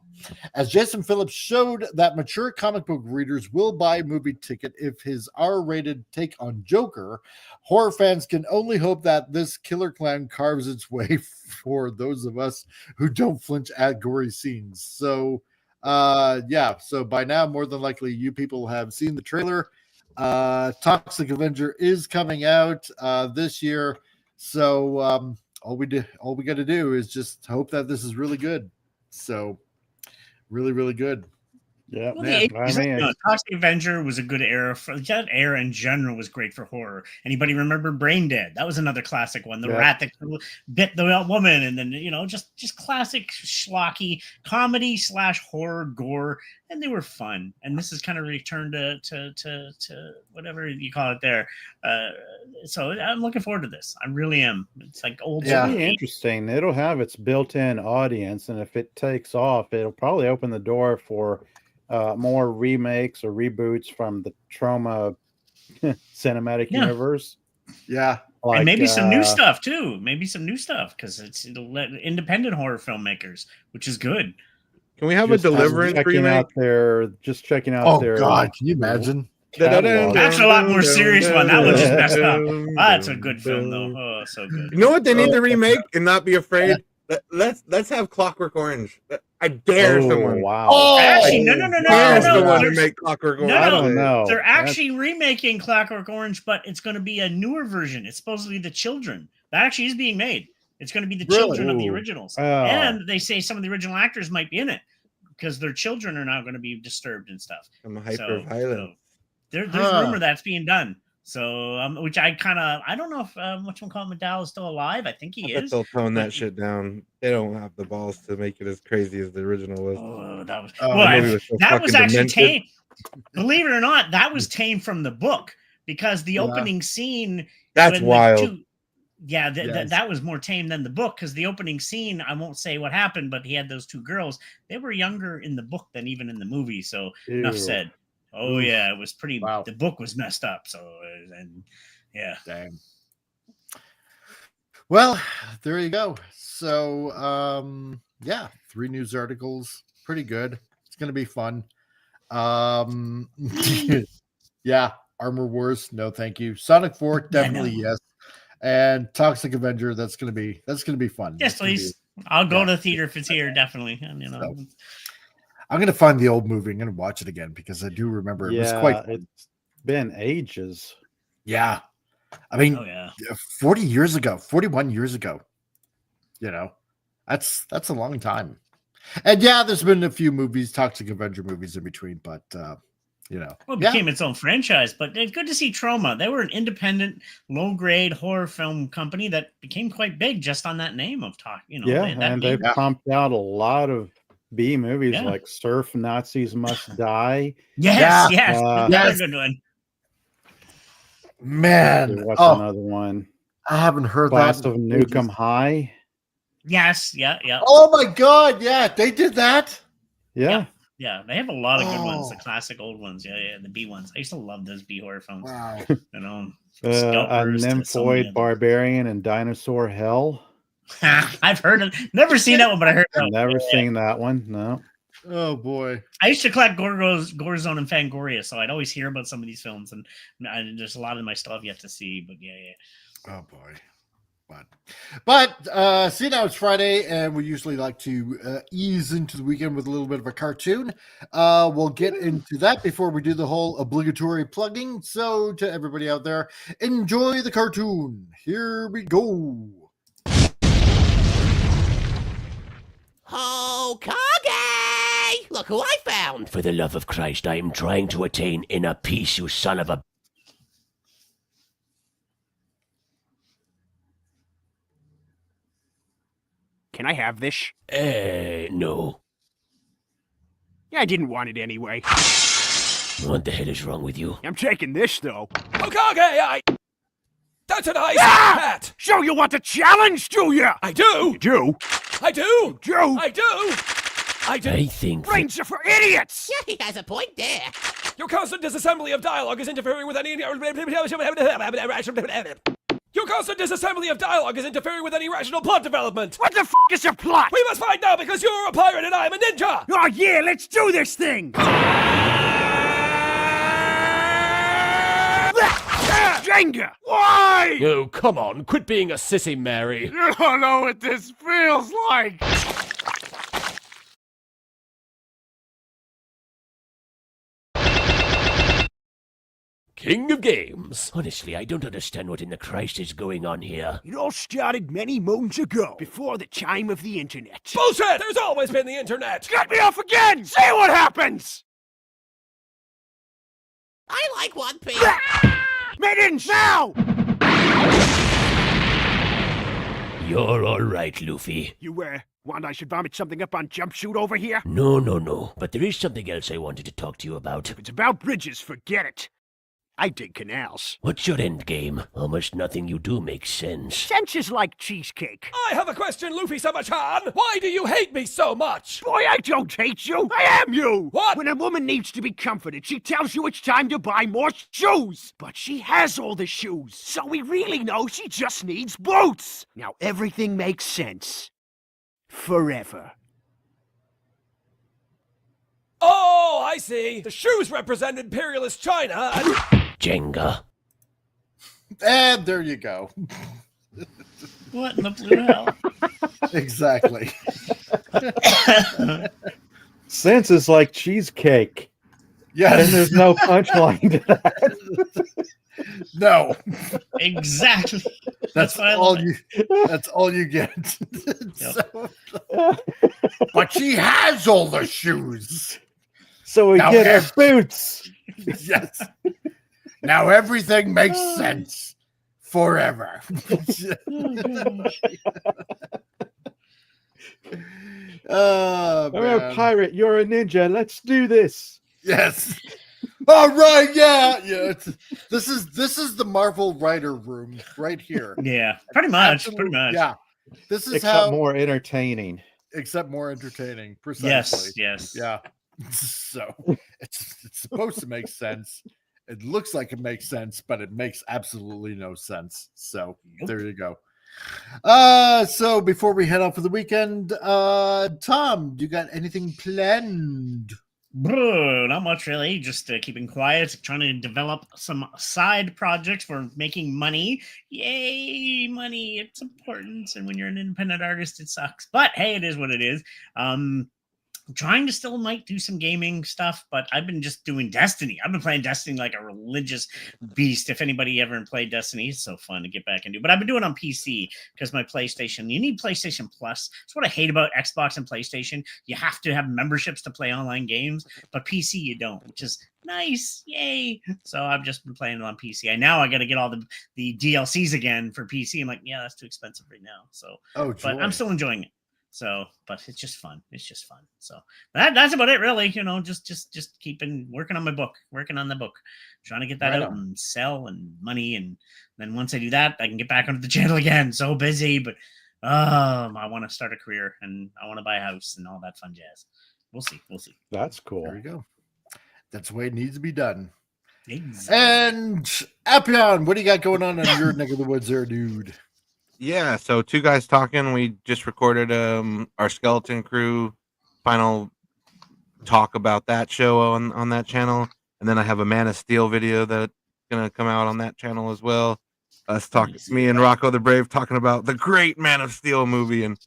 As Jason Phillips showed that mature comic book readers will buy a movie ticket if his R-rated take on Joker, horror fans can only hope that this killer clown carves its way for those of us who don't flinch at gory scenes. So, so by now, more than likely, you people have seen the trailer. Toxic Avenger is coming out this year. So all we got to do is just hope that this is really good. So really, really good. Yeah, well, Toxic Avenger was a good era. That era in general was great for horror. Anybody remember Brain Dead? That was another classic one. The rat that bit the woman, and then just classic schlocky comedy / horror gore, and they were fun. And this is kind of returned to whatever you call it there. So I'm looking forward to this. I really am. It's like old. It'll be interesting. It'll have its built-in audience, and if it takes off, it'll probably open the door for more remakes or reboots from the Trauma cinematic universe. Yeah. Like, and maybe some new stuff too. Maybe some new stuff because it'll let independent horror filmmakers, which is good. Can we have a Deliverance remake? Just checking out their. Oh God, can you imagine? That's a lot more serious one. That one just messed up. That's a good film though. Oh, so good. You know what they need to remake and not be afraid? Let's have Clockwork Orange. I dare someone. Wow. Oh, actually, no. Someone to make Clockwork Orange. I don't know. They're actually remaking Clockwork Orange, but it's going to be a newer version. It's supposedly the children. That actually is being made. It's going to be the children of the originals. Oh. And they say some of the original actors might be in it because their children are now going to be disturbed and stuff. I'm hyper-violent. There's rumor that's being done. So, which I don't know if whatchamacallit McDowell is still alive. I think he is. They'll tone that shit down. They don't have the balls to make it as crazy as the original was. Oh, that was actually tame. Believe it or not, that was tame from the book because the opening scene. That's wild. That was more tame than the book because the opening scene, I won't say what happened, but he had those two girls. They were younger in the book than even in the movie. So enough said. Oh yeah, it was pretty. Wow. The book was messed up. So damn. Well, there you go. So 3 news articles, pretty good. It's gonna be fun. Armor Wars, no, thank you. Sonic 4, definitely yes. And Toxic Avenger, that's gonna be fun. Yes, please. I'll go to the theater if it's here, definitely. And I'm going to find the old movie. I'm going to watch it again because I do remember it was quite fun. It's been ages. Yeah. I mean, 40 years ago, 41 years ago, that's a long time. And there's been a few movies, Toxic Avenger movies in between, but well, it became its own franchise, but it's good to see Trauma. They were an independent, low-grade horror film company that became quite big just on that name of talk. They've pumped out a lot of B movies like Surf Nazis Must Die. Yes. Another good one. Man, what's another one? I haven't heard Class of Nukem High. Yes, yeah. Oh my God, yeah, they did that. Yeah, they have a lot of good ones. The classic old ones, the B ones. I used to love those B horror films. Wow. A Nymphoid Barbarian and Dinosaur Hell. I've heard of, never seen that one, but I heard that. Never seen that one. No. Oh boy. I used to collect Gorezone and Fangoria, so I'd always hear about some of these films, and there's a lot of my stuff yet to see. But Oh boy. But see, now it's Friday, and we usually like to ease into the weekend with a little bit of a cartoon. We'll get into that before we do the whole obligatory plugging. So, to everybody out there, enjoy the cartoon. Here we go. Hokage! Look who I found! For the love of Christ, I am trying to attain inner peace, you son of a... Can I have this? No. Yeah, I didn't want it anyway. What the hell is wrong with you? I'm taking this, though. Hokage, That's a nice hat! So you want a challenge, do you? I do! You do? I do! You do? I do! I do! I think... Brains are for idiots! Yeah, he has a point there. Your constant disassembly of dialogue is interfering with any... Your constant disassembly of dialogue is interfering with any rational plot development! What the f*** is your plot? We must fight now because you're a pirate and I'm a ninja! Oh yeah, let's do this thing! Jenga! Why? Oh, come on, quit being a sissy, Mary. You don't know what this feels like! King of Games. Honestly, I don't understand what in the Christ is going on here. It all started many moons ago, before the time of the internet. Bullshit! There's always been the internet! Cut me off again! See what happens! I like One Piece. Mittens, now! You're all right, Luffy. You, want I should vomit something up on Jumpsuit over here? No. But there is something else I wanted to talk to you about. If it's about bridges, forget it. I dig canals. What's your end game? Almost nothing you do makes sense. Sense is like cheesecake. I have a question, Luffy-sama-chan! Why do you hate me so much? Boy, I don't hate you! I am you! What? When a woman needs to be comforted, she tells you it's time to buy more shoes! But she has all the shoes, so we really know she just needs boots! Now everything makes sense. Forever. Oh, I see. The shoes represent imperialist China and... Jenga. And there you go. What in the blue hell? Exactly. Sense is like cheesecake. Yes. And there's no punchline to that. No. Exactly. That's all you. That's all you get. So, but she has all the shoes. So we Now get our boots. Yes. Now everything makes sense forever. Oh, I'm a pirate. You're a ninja. Let's do this. Yes. All right. Yeah. This is the Marvel writer room right here. Yeah. Pretty much. Yeah. This is except more entertaining. Except more entertaining. Precisely. Yes. Yeah. So it's supposed to make sense. It looks like it makes sense, but it makes absolutely no sense. So there you go. So before we head out for the weekend, Tom, you got anything planned? Not much really. Just keeping quiet, trying to develop some side projects for making money. Yay, money! It's important, and when you're an independent artist, it sucks. But hey, it is what it is. Trying to still might do some gaming stuff, but I've been just doing Destiny. I've been playing Destiny like a religious beast. If anybody ever played Destiny, it's so fun to get back into. But I've been doing it on PC because my PlayStation, you need PlayStation Plus. That's what I hate about Xbox and PlayStation. You have to have memberships to play online games, but PC you don't, which is nice. Yay. So I've just been playing it on PC. I got to get all the DLCs again for PC. I'm like, yeah, that's too expensive right now. So, but I'm still enjoying it. So, but it's just fun. So that's about it, really. Just keeping working on my book, working on the book, trying to get that out and sell and money. And then once I do that, I can get back onto the channel again. So busy, but I want to start a career and I want to buy a house and all that fun jazz. We'll see. That's cool. There you go. That's the way it needs to be done. Exactly. And Appion, what do you got going on in your neck of the woods there, dude? Yeah, so Two Guys Talking, we just recorded our Skeleton Crew final talk about that show on that channel, and then I have a Man of Steel video that's gonna come out on that channel as well. Me and Rocco the Brave talking about the great Man of Steel movie and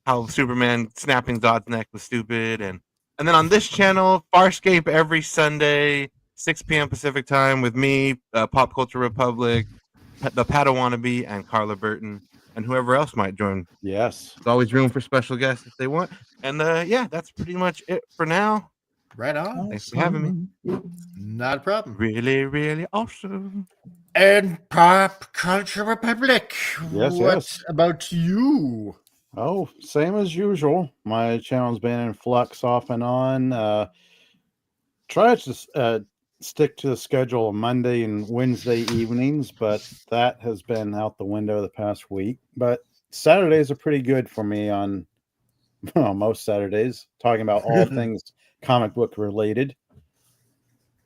how Superman snapping Zod's neck was stupid, and then on this channel, Farscape every Sunday, 6 p.m. Pacific time with me, Pop Culture Republic, the Padawannabe, and Carla Burton, and whoever else might join. Yes, there's always room for special guests if they want. And yeah, that's pretty much it for now. Right on. Thanks for having me. Not a problem. Really, really awesome. And Pop Culture Republic. Yes, what about you? Oh, same as usual. My channel's been in flux off and on. Try to stick to the schedule of Monday and Wednesday evenings, but that has been out the window the past week. But Saturdays are pretty good for me on most Saturdays, talking about all things comic book related.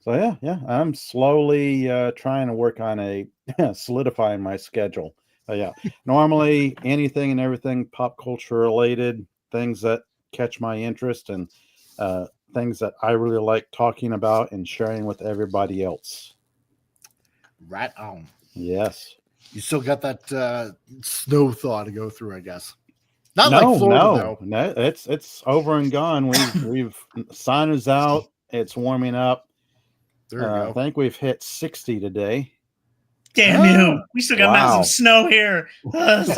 So yeah, I'm slowly trying to work on solidifying my schedule. Yeah, normally anything and everything pop culture related, things that catch my interest and things that I really like talking about and sharing with everybody else. Right on. Yes. You still got that snow thaw to go through, I guess. Not like Florida, though. No, it's over and gone. We've sun is out. It's warming up. There you go. I think we've hit 60 today. Damn you! We still got massive snow here. It's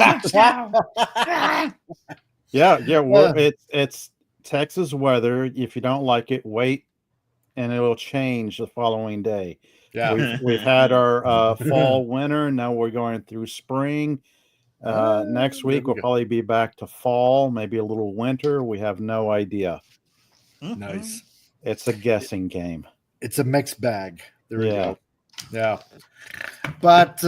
Texas weather. If you don't like it, wait, and it will change the following day. Yeah, we've had our fall, winter. Now we're going through spring. Next week we'll probably be back to fall, maybe a little winter. We have no idea. Nice. It's a guessing game. It's a mixed bag. There we go. Yeah. But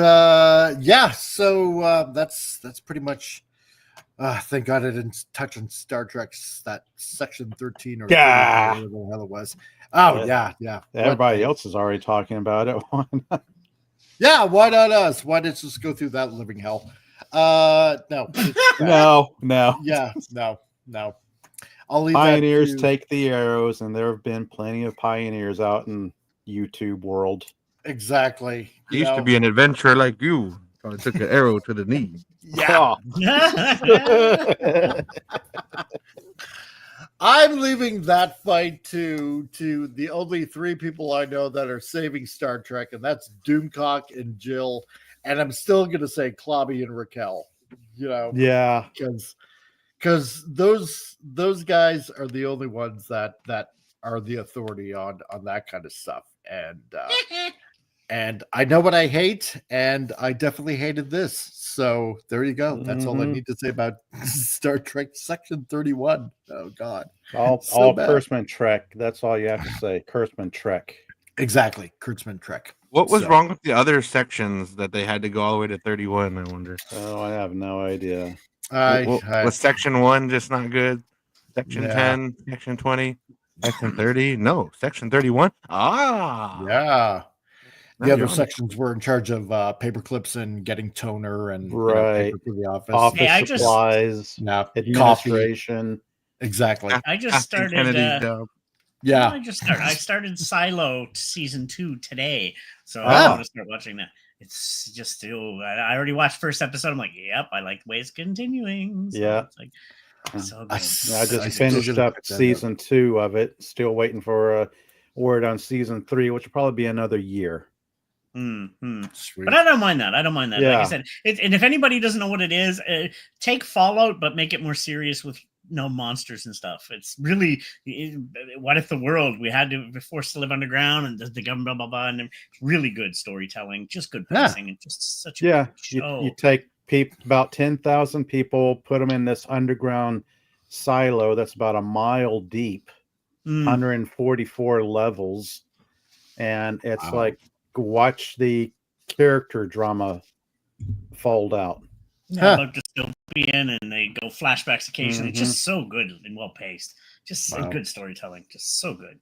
so that's pretty much thank God I didn't touch on Star Trek's that section 13 or whatever the hell it was. Oh yeah. Everybody else is already talking about it. Why not? Yeah, why not us? Why didn't just go through that living hell? No. No. Yeah, no. I'll leave Pioneers take the arrows, and there have been plenty of pioneers out in YouTube world. Exactly. I used to be an adventurer like you. I took an arrow to the knee. Yeah. I'm leaving that fight to the only 3 people I know that are saving Star Trek, and that's Doomcock and Jill. And I'm still going to say Clobby and Raquel. Yeah. Because those guys are the only ones that are the authority on that kind of stuff. And I know what I hate, and I definitely hated this. So there you go. That's all I need to say about Star Trek Section 31. Oh God, all Kurtzman Trek. That's all you have to say. Kurtzman Trek. Exactly, Kurtzman Trek. What was wrong with the other sections that they had to go all the way to 31? I wonder. Oh, I have no idea. Was Section 1 just not good? Section 10, Section 20, Section 30? No, Section 31. Yeah. The other sections were in charge of paper clips and getting toner and paper for the office. Supplies, administration. Coffee. Exactly. I just started. I started Silo season 2 today, so I'm going to start watching that. It's just still. I already watched first episode. I'm like, yep, I like the way it's continuing. So it's like, so good. I just finished up season 2 of it. Still waiting for a word on season 3, which will probably be another year. But I don't mind that. Like I said, and if anybody doesn't know what it is, take Fallout, but make it more serious with no monsters and stuff. It's really what if the world we had to be forced to live underground and the government blah blah blah, and it's really good storytelling, just good pacing, and just such a good show. You take about 10,000 people, put them in this underground silo that's about a mile deep, 144 levels, and it's like watch the character drama fold out. About dystopian, and they go flashbacks occasionally. It's just so good and well paced. Just good storytelling. Just so good.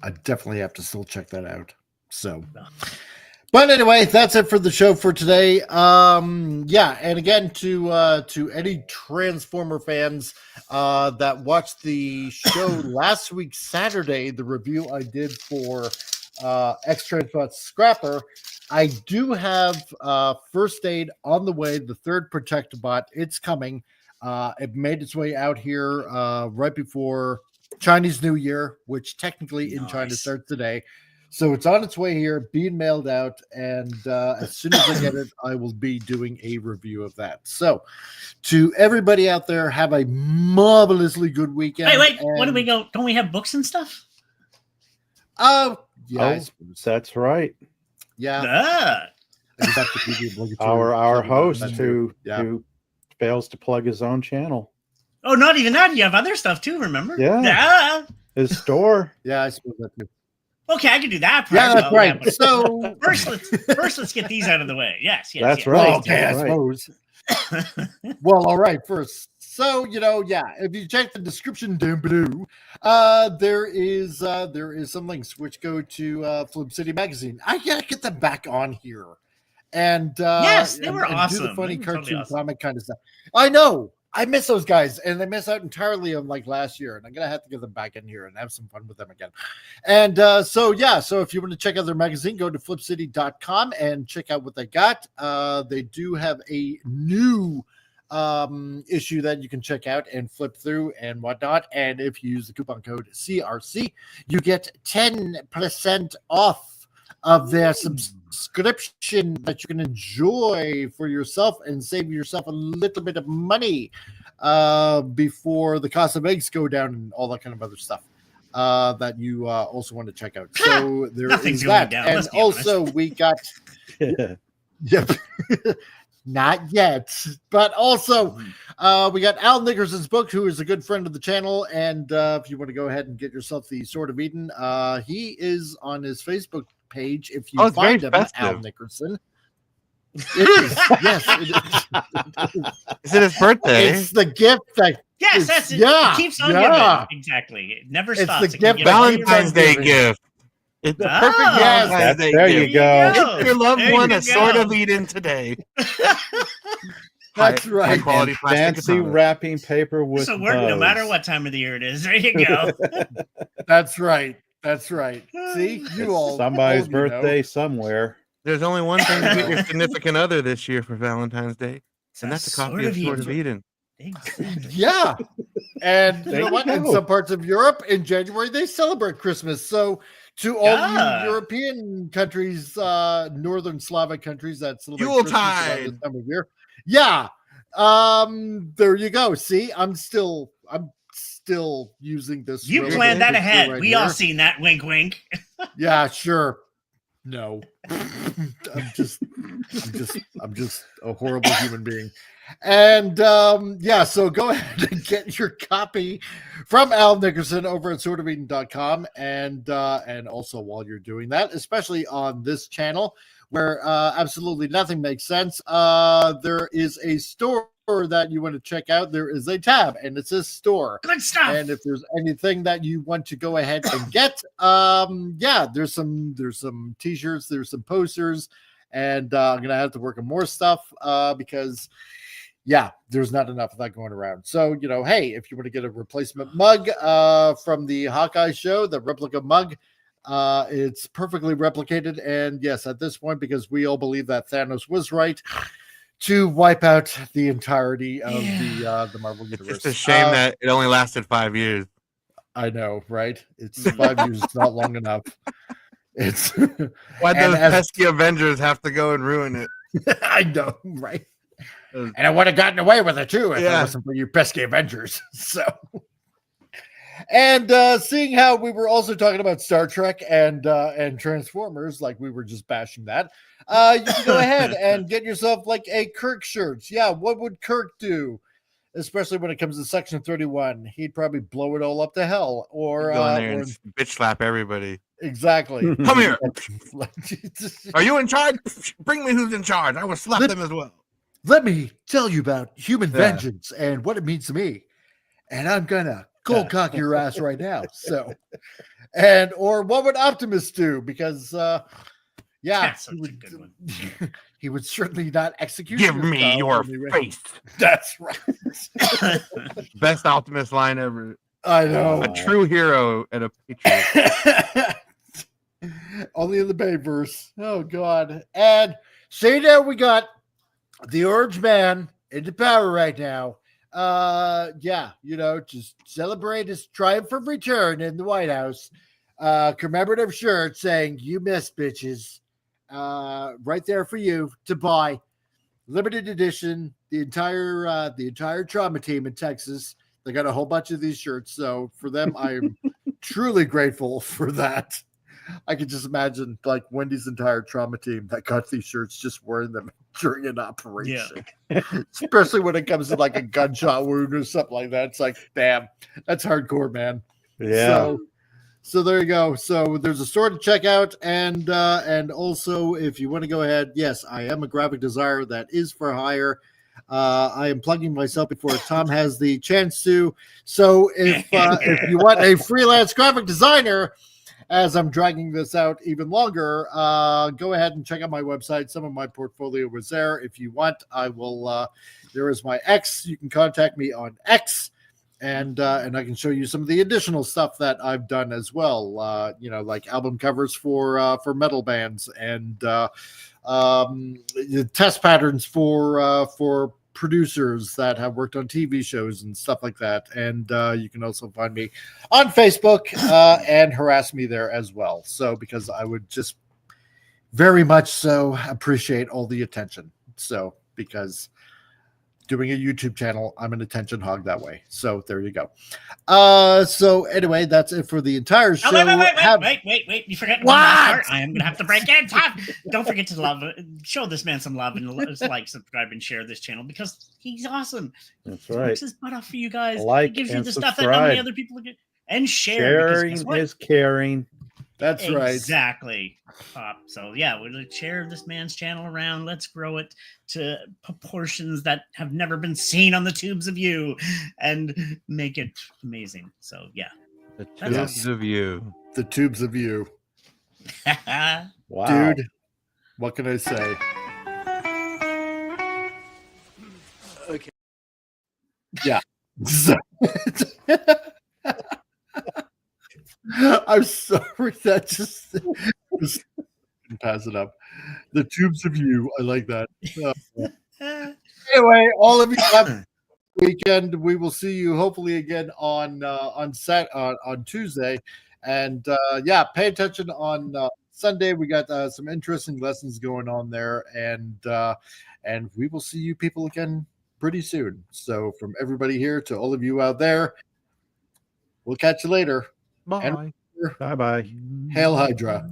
I definitely have to still check that out. So, but anyway, that's it for the show for today. And again to any Transformer fans that watched the show last week Saturday, the review I did for X-Transbot Scrapper. I do have first aid on the way. The third Protect bot, it's coming. It made its way out here right before Chinese New Year, which technically in China starts today. So it's on its way here, being mailed out, and as soon as I get it, I will be doing a review of that. So to everybody out there, have a marvelously good weekend. Wait, what do we go? Don't we have books and stuff? Yeah, oh, that's right. Yeah. Our host who fails to plug his own channel. Oh, not even that. You have other stuff too, remember? Yeah. His store. Yeah, I suppose that too. Okay, I can do that. Yeah, that's right. Yeah, so first, let's get these out of the way. Yes. That's right. Okay, I suppose. Well, all right. First, so if you check the description down below, there is some links which go to Flip City Magazine. I gotta get them back on here, and yes, they were awesome. Do the funny cartoon comic kind of stuff. I know. I miss those guys, and they miss out entirely on like last year, and I'm gonna have to get them back in here and have some fun with them again. And so if you want to check out their magazine, go to flipcity.com and check out what they got. They do have a new issue that you can check out and flip through and whatnot. And if you use the coupon code CRC, you get 10% off of their subscription that you can enjoy for yourself and save yourself a little bit of money before the cost of eggs go down and all that kind of other stuff that you also want to check out. So there is that. And also we got yep. Not yet, but also we got Al Nickerson's book, who is a good friend of the channel. And if you want to go ahead and get yourself the Sword of Eden, he is on his Facebook page. If you find him, Al Nickerson. It is. Yes, it is. Is it his birthday? It's the gift that. Yes, that's it. Yeah, it keeps on giving. Exactly. It never stops. It's the gift. Valentine's Day gift. It's the perfect Valentine's Day there gift. you go. Get your loved one a Sword of Eden today. That's right. Quality fancy wrapping paper with so no matter what time of the year it is. There you go. That's right. That's right. See, you all. Somebody's birthday somewhere. There's only one thing to get your significant other this year for Valentine's Day, and that's a copy of Sword of Eden. Exactly. Yeah. And you know what? In some parts of Europe, in January, they celebrate Christmas. So to all you European countries, Northern Slavic countries that celebrate Christmas around this time of year. Yeah. There you go. See, I'm still using this. You planned that ahead. Right we all seen that. Wink, wink. Yeah, sure. No, I'm just a horrible human being. And so go ahead and get your copy from Al Nickerson over at swordofeden.com. And also while you're doing that, especially on this channel where absolutely nothing makes sense, there is a store that you want to check out. There is a tab and it says store. Good stuff. And if there's anything that you want to go ahead and get, there's some t-shirts, there's some posters, and I'm gonna have to work on more stuff because there's not enough of that going around. So hey, if you want to get a replacement mug from the Hawkeye show, the replica mug, it's perfectly replicated. And yes, at this point, because we all believe that Thanos was right to wipe out the entirety of the Marvel universe. It's just a shame that it only lasted 5 years. I know, right? It's 5 years, not long enough. It's why'd those pesky Avengers have to go and ruin it? I know, right? And I would have gotten away with it too if it wasn't for you pesky Avengers. So, and seeing how we were also talking about Star Trek and Transformers, like we were just bashing that, you can go ahead and get yourself like a Kirk shirt. Yeah, what would Kirk do? Especially when it comes to Section 31, he'd probably blow it all up to hell, or go in there and bitch slap everybody. Exactly. Come here. Are you in charge? Bring me who's in charge. I will slap them as well. Let me tell you about human vengeance and what it means to me. And I'm gonna cold cock your ass right now. So, or what would Optimus do? Because that's such a good one. He would certainly not execute. Give me your face. That's right. Best Optimus line ever. I know. A true hero and a patriot. Only in the Bayverse. Oh God. And say that we got the Orange Man into power right now. Yeah, just celebrate his triumphant return in the White House. Commemorative shirt saying "You missed, bitches." Right there for you to buy. Limited edition. The entire trauma team in Texas. They got a whole bunch of these shirts. So for them, I'm truly grateful for that. I could just imagine like Wendy's entire trauma team that got these shirts just wearing them during an operation. Yeah. Especially when it comes to like a gunshot wound or something like that. It's like, damn, that's hardcore, man. Yeah. So there you go. So there's a store to check out, and also if you want to go ahead, yes, I am a graphic designer that is for hire. I am plugging myself before Tom has the chance to. So if you want a freelance graphic designer, as I'm dragging this out even longer, go ahead and check out my website. Some of my portfolio was there. If you want, I will. There is my X. You can contact me on X, and I can show you some of the additional stuff that I've done as well. Like album covers for metal bands and test patterns for producers that have worked on TV shows and stuff like that. And you can also find me on Facebook and harass me there as well. So because I would just very much so appreciate all the attention. So because doing a YouTube channel, I'm an attention hog that way. So there you go. So anyway, that's it for the entire show. Oh, wait. You forgot one last part. I am going to have to break in. Don't forget to show this man some love and like, subscribe, and share this channel because he's awesome. That's he right. works his butt off for you guys. Like he gives and you the subscribe. stuff that not many other people get. And share. Sharing is caring. That's right. Exactly. So yeah, we'll share this man's channel around. Let's grow it to proportions that have never been seen on the tubes of you and make it amazing. So yeah. The tubes of you. The tubes of you. Wow. Dude, what can I say? Okay. Yeah. I'm sorry. That just pass it up. The tubes of you. I like that. Anyway, all of you have a weekend. We will see you hopefully again on Tuesday. And yeah, pay attention on Sunday. We got some interesting lessons going on there, and we will see you people again pretty soon. So from everybody here to all of you out there, we'll catch you later. Bye. Bye. Hail Hydra.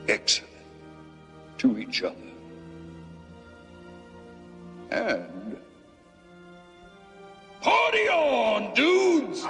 Excellent to each other. And party on, dudes!